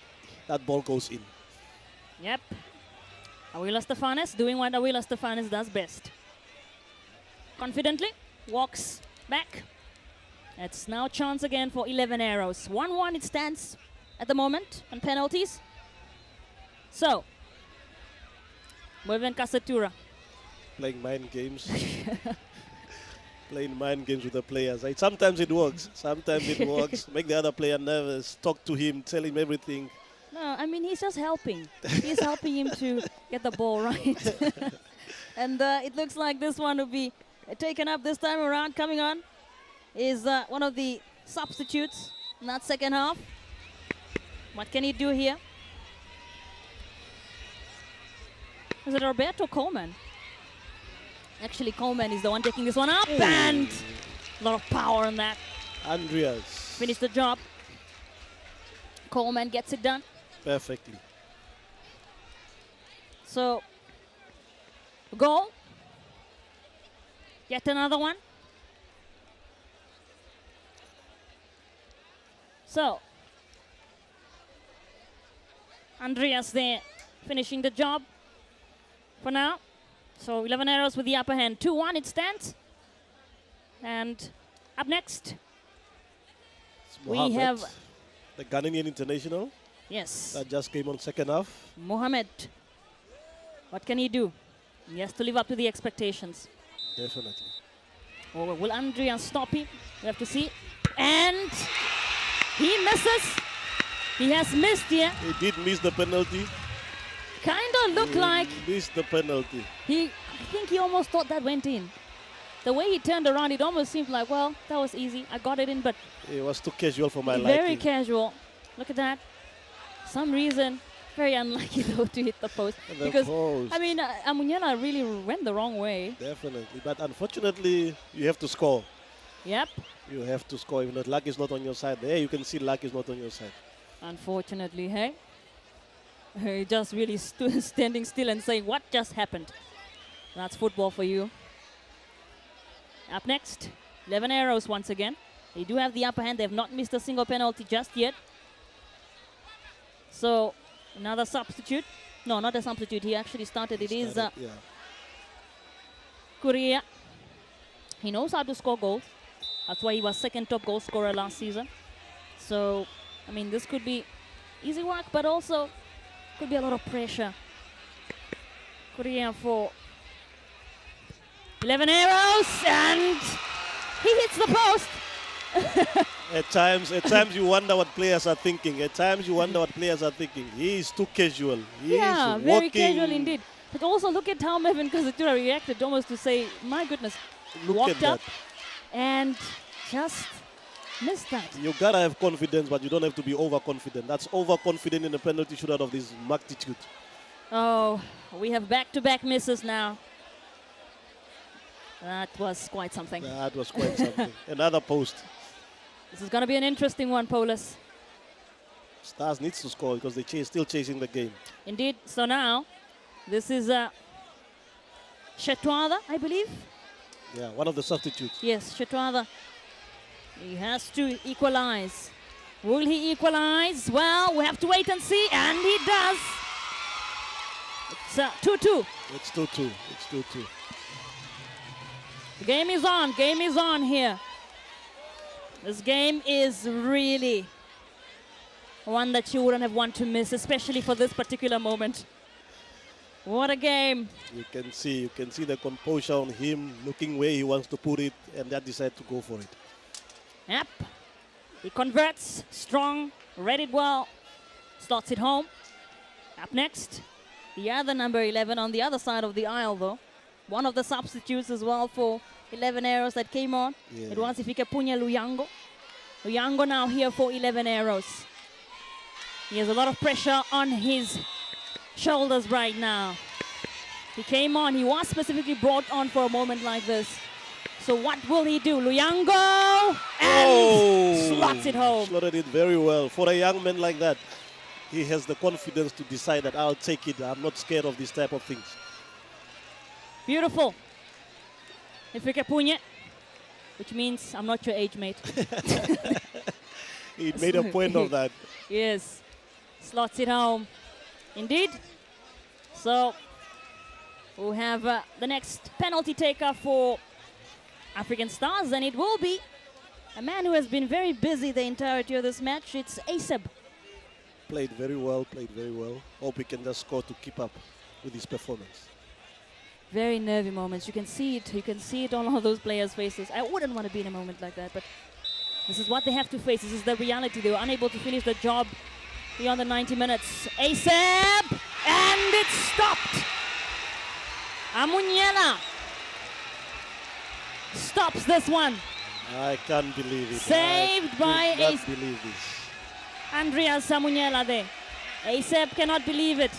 that ball goes in. Yep. Awila Stefanes doing what Awila Stefanes does best. Confidently walks back. It's now chance again for 11 arrows. 1-1 it stands at the moment on penalties. So, Mervin Kasatura. Playing mind games. Playing mind games with the players. Sometimes it works. Sometimes it works. Make the other player nervous. Talk to him. Tell him everything. No, I mean, he's just helping. He's helping him to get the ball right. And it looks like this one will be taken up this time around. Coming on is one of the substitutes in that second half. What can he do here? Is it Roberto Coleman? Actually, Coleman is the one taking this one up. Ooh. And a lot of power on that. Andreas. Finished the job. Coleman gets it done. Perfectly. So, goal. Yet another one. So, Andreas there finishing the job for now. So 11 arrows with the upper hand. 2-1 it stands. And up next, we have the Ghanaian international. Yes. That just came on second half. Mohamed. What can he do? He has to live up to the expectations. Definitely. Or will Andreas stop him? We have to see. And he misses. He has missed here. He did miss the penalty. Kind of looked like missed the penalty. I think he almost thought that went in. The way he turned around, it almost seemed like, well, that was easy. I got it in, but it was too casual for my liking. Very casual. Look at that. Some reason, very unlucky though to hit the post. Post. I mean, Amunyana really went the wrong way. Definitely, but unfortunately, you have to score. Yep. You have to score. Even though luck is not on your side. There, you can see luck is not on your side. Unfortunately, hey. He just really standing still and saying, what just happened? That's football for you. Up next, 11 arrows once again. They do have the upper hand. They have not missed a single penalty just yet. So, another substitute. No, not a substitute. He actually started. It is Korea. He knows how to score goals. That's why he was second top goal scorer last season. So, I mean, this could be easy work, but also could be a lot of pressure. Korea for 11 arrows, and he hits the post. At times you wonder what players are thinking. At times you wonder what players are thinking. He is too casual. He is very casual indeed. But also look at how Mervin Kasatura reacted, almost to say, my goodness, walked up and just missed that. You gotta have confidence, but you don't have to be overconfident. That's overconfident in the penalty shootout of this magnitude. Oh, we have back-to-back misses now. That was quite something. That was quite something. Another post. This is going to be an interesting one, Paulus. Stars needs to score because they're still chasing the game. Indeed. So now, this is Shetwada, I believe. Yeah, one of the substitutes. Yes, Shetwada. He has to equalize. Will he equalize? Well, we have to wait and see, and he does. It's 2-2. It's 2-2. It's 2-2. The game is on. Game is on here. This game is really one that you wouldn't have wanted to miss, especially for this particular moment. What a game. You can see the composure on him, looking where he wants to put it, and that decide to go for it. Yep. He converts, strong, read it well, slots it home. Up next, the other number 11 on the other side of the aisle, though. One of the substitutes as well for 11 arrows that came on. Yeah. It was Ifikepunye Luyango. Luyango now here for 11 arrows. He has a lot of pressure on his shoulders right now. He came on. He was specifically brought on for a moment like this. So what will he do? Luyango and slots it home. Slotted it very well. For a young man like that, he has the confidence to decide that I'll take it. I'm not scared of this type of things. Beautiful. Ifikepunye, which means I'm not your age mate. He made a point of that. Yes. Slots it home. Indeed. So We'll have the next penalty taker for African Stars, and it will be a man who has been very busy the entirety of this match. It's Aseb. Played very well, played very well. Hope he can just score to keep up with his performance. Very nervy moments. You can see it. You can see it on all those players' faces. I wouldn't want to be in a moment like that, but this is what they have to face. This is the reality. They were unable to finish the job beyond the 90 minutes. Aseb! And it's stopped! Amunyela stops this one. I can't believe it. Saved by I can't believe this. Andreas Amunyela there. Aseb cannot believe it.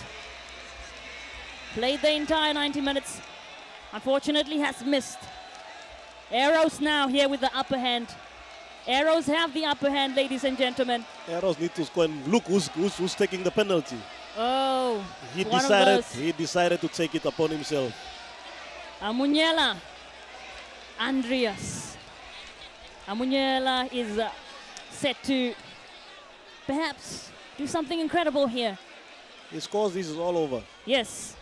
Played the entire 90 minutes. Unfortunately has missed. Arrows now here with the upper hand. Arrows have the upper hand, ladies and gentlemen. Arrows need to score, and look who's taking the penalty. Oh, He decided to take it upon himself. Amunyela. Andreas. Amunyela is set to perhaps do something incredible here. He scores, this is all over. Yes.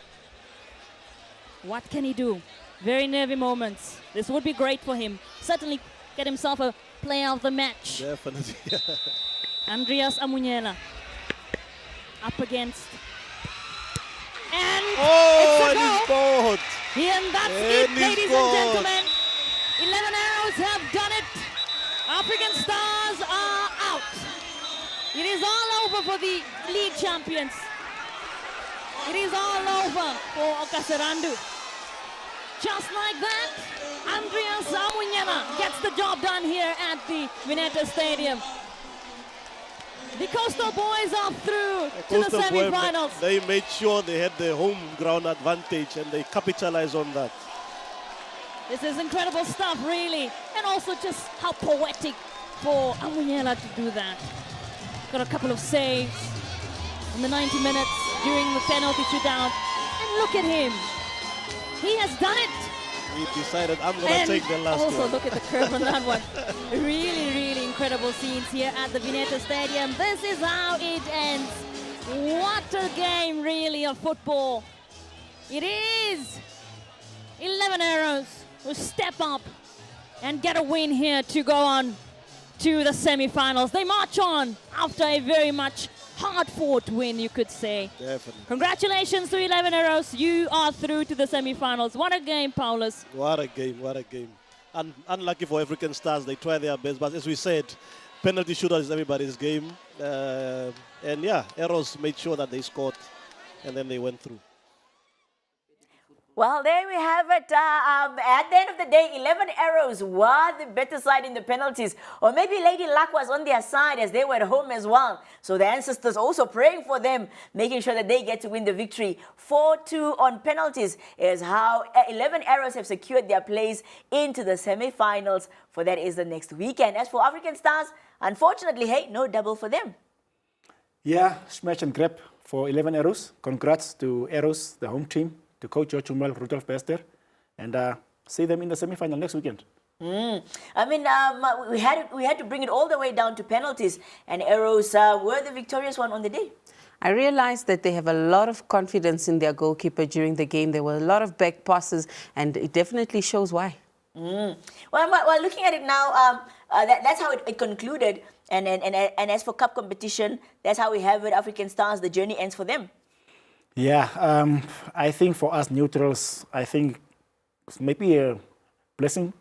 What can he do? Very nervy moments. This would be great for him. Certainly get himself a player of the match. Definitely. Andreas Amunyela. Up against. And Oh, it's a and he goal. scored. And that's And it, he ladies scored. and gentlemen. 11 Arrows have done it. African Stars are out. It is all over for the league champions. It is all over for Okaserandu. Just like that, Andreas Amunyela gets the job done here at the Vineta Stadium. The Coastal Boys are through to the Coastal Boy, semi-finals. they made sure they had the home ground advantage and they capitalized on that. This is incredible stuff, really. And also just how poetic for Amunyela to do that. Got a couple of saves in the 90 minutes during the penalty shootout. And look at him. He has done it. He decided, I'm going to take the last also one. look at the curve on that one. Really, really incredible scenes here at the Vineta Stadium. This is how it ends. What a game, really, of football. It is 11 Arrows who step up and get a win here to go on to the semi-finals. They march on after a very much hard-fought win, you could say. Definitely. Congratulations to 11 Arrows. You are through to the semi-finals. What a game, Paulus. What a game, what a game. Unlucky for African Stars, they try their best, but as we said, penalty shootout is everybody's game. And yeah, Arrows made sure that they scored, and then they went through. Well, there we have it. At the end of the day, 11 Arrows were the better side in the penalties. Or maybe Lady Luck was on their side as they were at home as well. So the ancestors also praying for them, making sure that they get to win the victory. 4-2 on penalties is how 11 Arrows have secured their place into the semi-finals. For that is the next weekend. As for African Stars, unfortunately, hey, no double for them. Yeah, smash and grab for 11 Arrows. Congrats to Arrows, the home team, to coach George Umel, Rudolf Bester, and see them in the semi-final next weekend. I mean, we had to bring it all the way down to penalties, and Arrows were the victorious one on the day. I realized that they have a lot of confidence in their goalkeeper during the game. There were a lot of back passes, and it definitely shows why. Well, looking at it now, that's how it concluded. And as for cup competition, that's how we have it. African Stars, the journey ends for them. Yeah, I think for us neutrals, I think it's maybe a blessing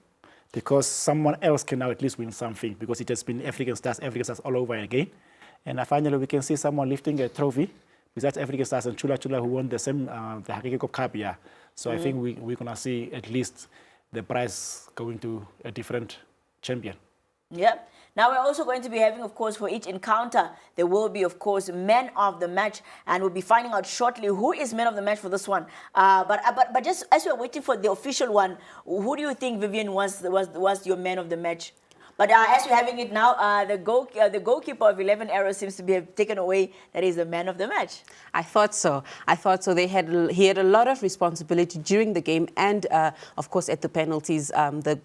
because someone else can now at least win something because it has been African Stars all over again. And finally, we can see someone lifting a trophy besides African Stars and Chula Chula who won the same, the Hakeke Cup, yeah. So I think we're going to see at least the prize going to a different champion. Yeah. Now we're also going to be having, of course, for each encounter, there will be, of course, man of the match, and we'll be finding out shortly who is man of the match for this one. But just as we're waiting for the official one, who do you think, Vivian, was your man of the match? But as we're having it now, the goalkeeper of 11 Arrows seems to be taken away. That is the man of the match. I thought so. He had a lot of responsibility during the game, and of course at the penalties. The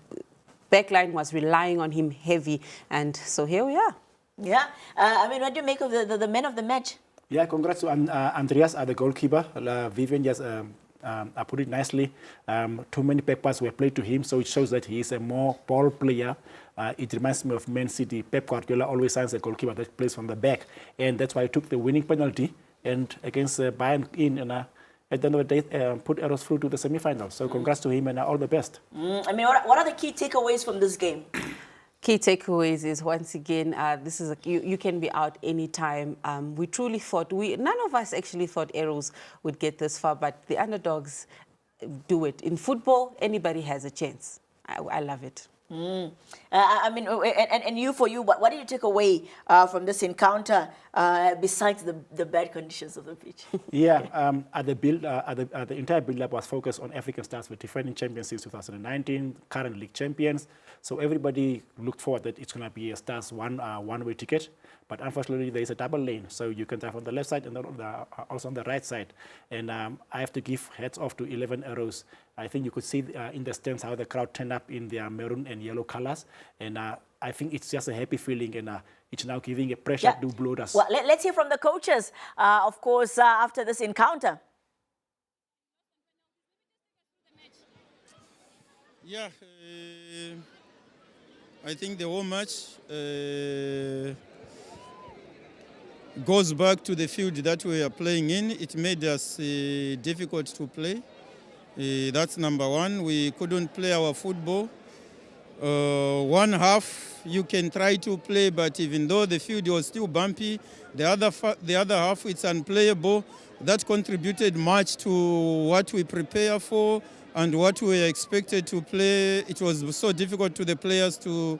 backline was relying on him heavy, and so here we are. Yeah, I mean, what do you make of the man of the match? Yeah, congrats to Andreas, the goalkeeper. Vivian just I put it nicely. Too many back passes were played to him, so it shows that he is a more ball player. It reminds me of Man City. Pep Guardiola always signs a goalkeeper that plays from the back, and that's why he took the winning penalty and against Bayern in, and at the end of the day, put Arrows through to the semi-finals. So congrats to him and all the best. I mean, what are the key takeaways from this game? Key takeaways is, once again, this is you can be out anytime. We truly thought, none of us actually thought Arrows would get this far, but the underdogs do it. In football, anybody has a chance. I love it. I mean, and for you, what did you take away from this encounter besides the bad conditions of the pitch? Yeah, the entire build-up was focused on African Stars with defending champions since 2019, current league champions. So everybody looked forward that it's going to be a Stars one-way ticket. But unfortunately, there is a double lane, so you can drive on the left side and also on the right side. And I have to give hats off to 11 Arrows. I think you could see in the stands how the crowd turned up in their maroon and yellow colors. And I think it's just a happy feeling, and it's now giving a pressure to Blue Dust. Well, let's hear from the coaches, of course, after this encounter. Yeah, I think the whole match goes back to the field that we are playing in. It made us difficult to play. That's number one. We couldn't play our football. One half you can try to play, but even though the field was still bumpy, the other half it's unplayable. That contributed much to what we prepare for and what we expected to play. It was so difficult to the players to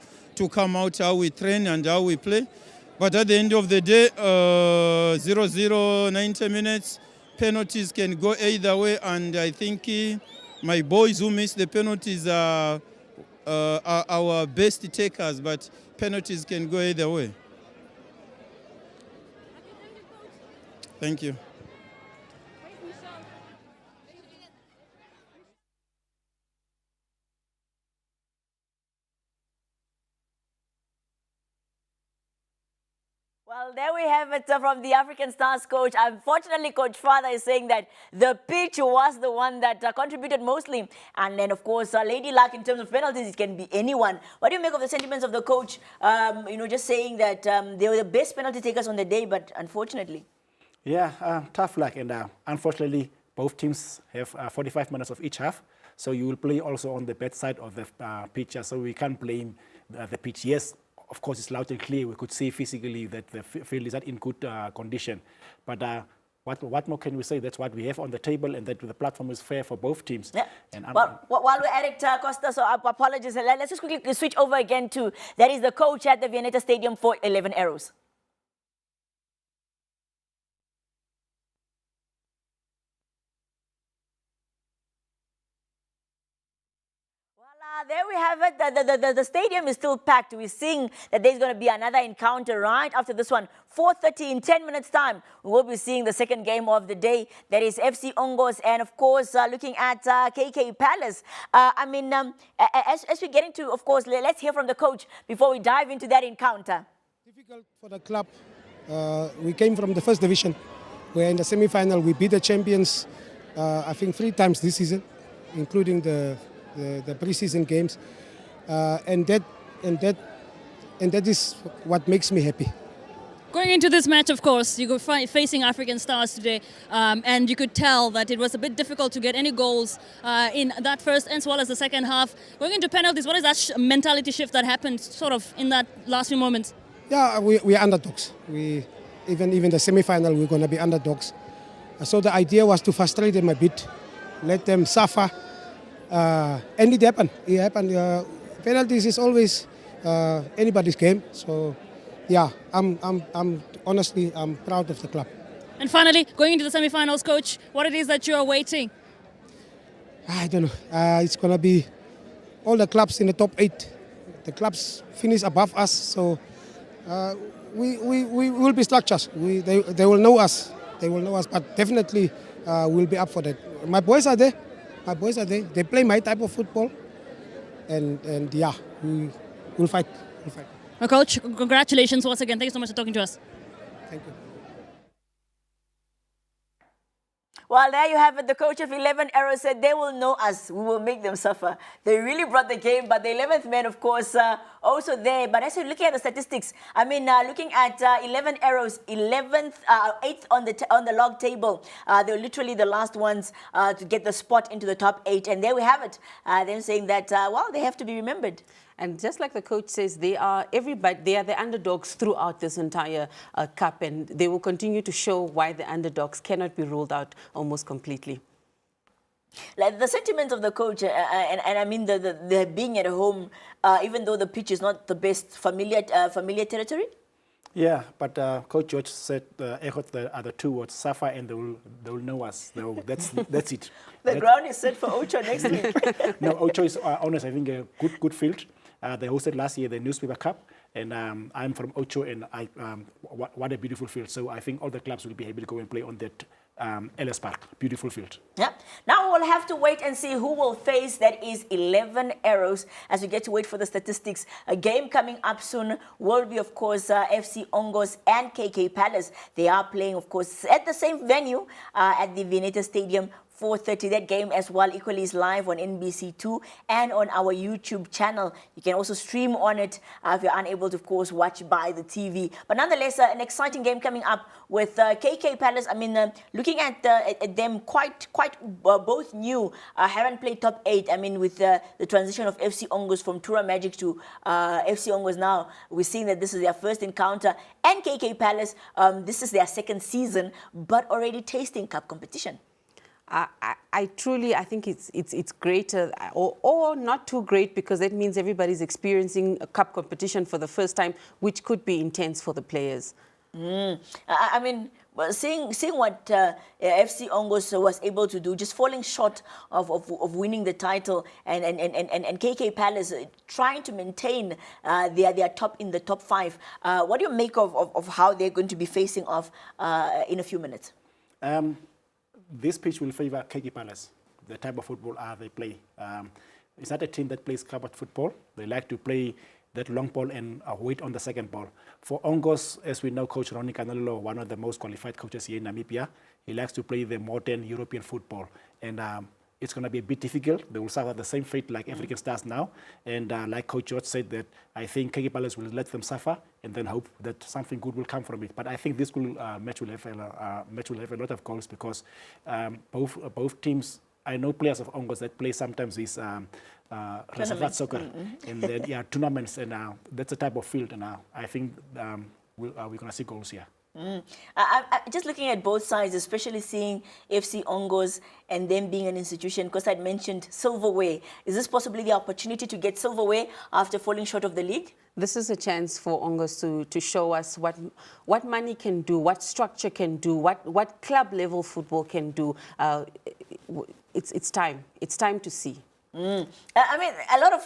come out how we train and how we play. But at the end of the day, 0-0, 90 minutes, penalties can go either way. And I think my boys who missed the penalties are our best takers, but penalties can go either way. Thank you. Well, there we have it from the African Stars coach. Unfortunately, Coach Father is saying that the pitch was the one that contributed mostly. And then, of course, Lady Luck, in terms of penalties, it can be anyone. What do you make of the sentiments of the coach, just saying that they were the best penalty takers on the day, but unfortunately? Yeah, tough luck. And unfortunately, both teams have 45 minutes of each half. So you will play also on the bad side of the pitch. So we can't blame the pitch. Yes, of course, it's loud and clear. We could see physically that the field is not in good condition. But what more can we say? That's what we have on the table, and that the platform is fair for both teams. Yeah. And well, while we're at it, Costa, so apologies. Let's just quickly switch over again to, that is the coach at the Vineta Stadium for 11 Arrows. There we have it. The stadium is still packed. We're seeing that there's going to be another encounter right after this one. 4:30 in 10 minutes time. We will be seeing the second game of the day. That is FC Ongos, and of course looking at KK Palace. As we get into, of course, let's hear from the coach before we dive into that encounter. Difficult for the club. We came from the first division. We're in the semi-final. We beat the champions, I think 3 times this season, including the pre-season games, and that is what makes me happy. Going into this match, of course, you go facing African Stars today, and you could tell that it was a bit difficult to get any goals in that first as well as the second half. Going into penalties, what is that mentality shift that happened sort of in that last few moments? Yeah, we are underdogs. Even the semi-final, we're going to be underdogs. So the idea was to frustrate them a bit, let them suffer. And it happened. Penalties is always anybody's game. So, yeah, I'm honestly proud of the club. And finally, going into the semi-finals, coach, what it is that you are waiting? I don't know. It's gonna be all the clubs in the top 8. The clubs finish above us, so we will be structures. They will know us. They will know us, but definitely we'll be up for that. My boys are there. They play my type of football, and yeah, we'll fight. Well, coach, congratulations once again. Thank you so much for talking to us. Thank you. Well, there you have it. The coach of 11 Arrows said they will know us. We will make them suffer. They really brought the game, but the 11th men, of course, also there. But as you're looking at the statistics, I mean, looking at 11 Arrows, 8th on the log table. They were literally the last ones to get the spot into the top 8. And there we have it. Them saying that, well, they have to be remembered. And just like the coach says, they are the underdogs throughout this entire cup, and they will continue to show why the underdogs cannot be ruled out almost completely. Like the sentiment of the coach, and I mean the being at home, even though the pitch is not the best familiar territory. Yeah, but Coach George said echoed the other two words, suffer, and they will know us. So that's it. The ground is set for Ocho next week. No, Ocho is honest. I think a good field. They hosted last year the Newspaper Cup, and I'm from Ocho, and what a beautiful field. So I think all the clubs will be able to go and play on that Ellis Park. Beautiful field. Yeah. Now we'll have to wait and see who will face that is 11 Arrows as we get to wait for the statistics. A game coming up soon will be, of course, FC Ongos and KK Palace. They are playing, of course, at the same venue at the Vineta Stadium. 4:30. That game as well equally is live on NBC2 and on our YouTube channel. You can also stream on it if you're unable to, of course, watch by the TV. But nonetheless, an exciting game coming up with KK Palace. I mean, looking at them quite both new, haven't played top 8. I mean, with the transition of FC Ongos from Tura Magic to FC Ongos now, we're seeing that this is their first encounter. And KK Palace, this is their second season, but already tasting cup competition. I think it's greater or not too great, because that means everybody's experiencing a cup competition for the first time, which could be intense for the players. I mean, well, seeing what FC Ongos was able to do, just falling short of winning the title, and KK Palace trying to maintain their top in the top 5. What do you make of how they're going to be facing off in a few minutes? This pitch will favor KK Palace, the type of football they play. It's not a team that plays club football. They like to play that long ball and wait on the second ball. For Ongos, as we know, Coach Ronnie Canelo, one of the most qualified coaches here in Namibia, he likes to play the modern European football. And it's going to be a bit difficult. They will suffer the same fate like African Stars now. And like Coach George said, that I think KK Palace will let them suffer and then hope that something good will come from it. But I think this match will have a lot of goals, because both teams, I know players of Ongos that play sometimes these reserve soccer and then tournaments, and that's the type of field. And I think we're going to see goals here. Just looking at both sides, especially seeing FC Ongos and them being an institution, because I'd mentioned silverware. Is this possibly the opportunity to get silverware after falling short of the league? This is a chance for Ongos to show us what money can do, what structure can do, what club level football can do. It's time. It's time to see. I mean, a lot of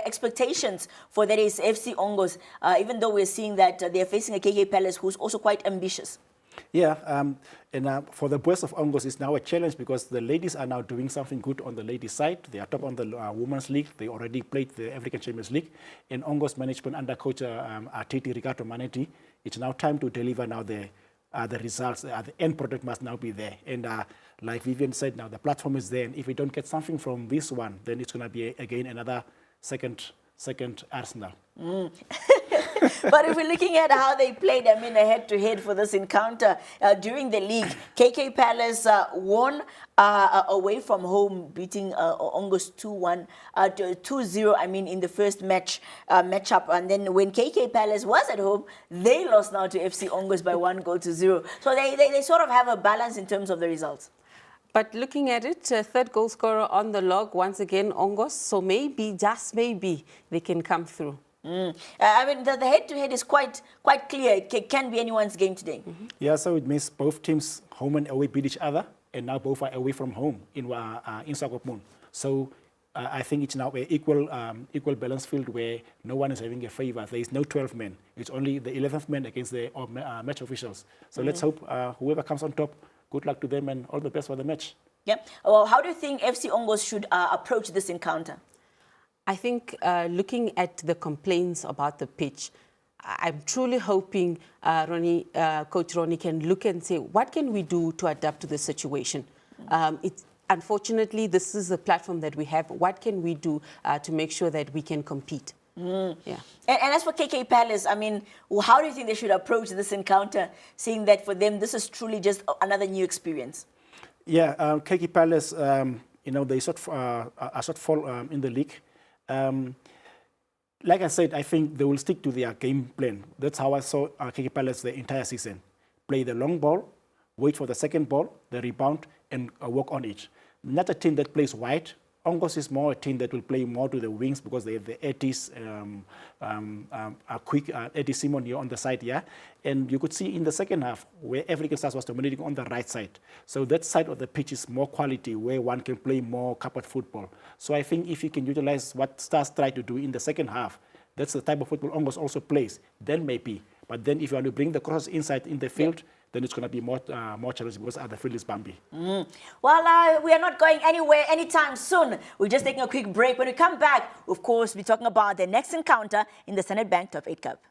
expectations for that is FC Ongos, even though we're seeing that they're facing a KK Palace who's also quite ambitious. Yeah, and for the boys of Ongos, it's now a challenge, because the ladies are now doing something good on the ladies' side. They are top on the Women's League. They already played the African Champions League. And Ongos management under coach Arteti Ricardo Manetti, it's now time to deliver now the results. The end product must now be there. And like Vivian said, now the platform is there. And if we don't get something from this one, then it's going to be, again, another second Arsenal. But if we're looking at how they played, I mean, a head-to-head for this encounter during the league, KK Palace won away from home, beating Ongos 2-0, I mean, in the first matchup. And then when KK Palace was at home, they lost now to FC Ongos by 1-0. So they sort of have a balance in terms of the results. But looking at it, third goal scorer on the log, once again, Ongos. So maybe, just maybe, they can come through. I mean, the head-to-head is quite clear. It can be anyone's game today. Yeah, so it means both teams, home and away, beat each other, and now both are away from home in Swakopmund. So I think it's now an equal balance field where no one is having a favor. There is no 12 men. It's only the 11th man against the match officials. So let's hope whoever comes on top, good luck to them and all the best for the match. Yeah. Well, how do you think FC Ongos should approach this encounter? I think looking at the complaints about the pitch, I'm truly hoping Coach Ronnie can look and say, what can we do to adapt to the situation? Unfortunately, this is the platform that we have. What can we do to make sure that we can compete? Yeah. And as for KK Palace, I mean, how do you think they should approach this encounter, seeing that for them this is truly just another new experience? Yeah, KK Palace, you know, they sort of fall in the league. Like I said, I think they will stick to their game plan. That's how I saw KK Palace the entire season. Play the long ball, wait for the second ball, the rebound, and work on it. Not a team that plays wide. Ongos is more a team that will play more to the wings because they have the Eddie's, a quick Eddie Simon here on the side, yeah? And you could see in the second half where African Stars was dominating on the right side. So that side of the pitch is more quality where one can play more carpet football. So I think if you can utilize what Stars try to do in the second half, that's the type of football Ongos also plays, then maybe. But then if you want to bring the cross inside in the field, then it's going to be more challenging because the field is bumpy. Well, we are not going anywhere anytime soon. We're just taking a quick break. When we come back, of course, we're talking about the next encounter in the Standard Bank Top 8 Cup.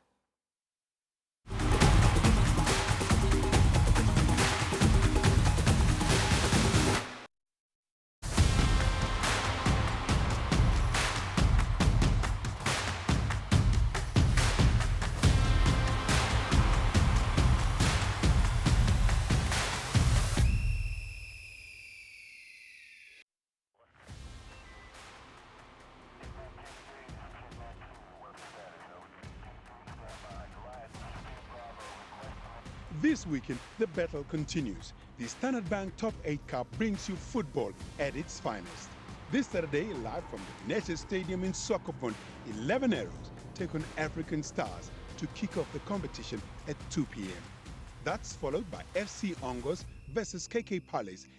This weekend, the battle continues. The Standard Bank Top 8 Cup brings you football at its finest. This Saturday, live from the Vineta Stadium in Swakopmund, 11 Arrows take on African Stars to kick off the competition at 2 p.m. That's followed by FC Ongos versus KK Palace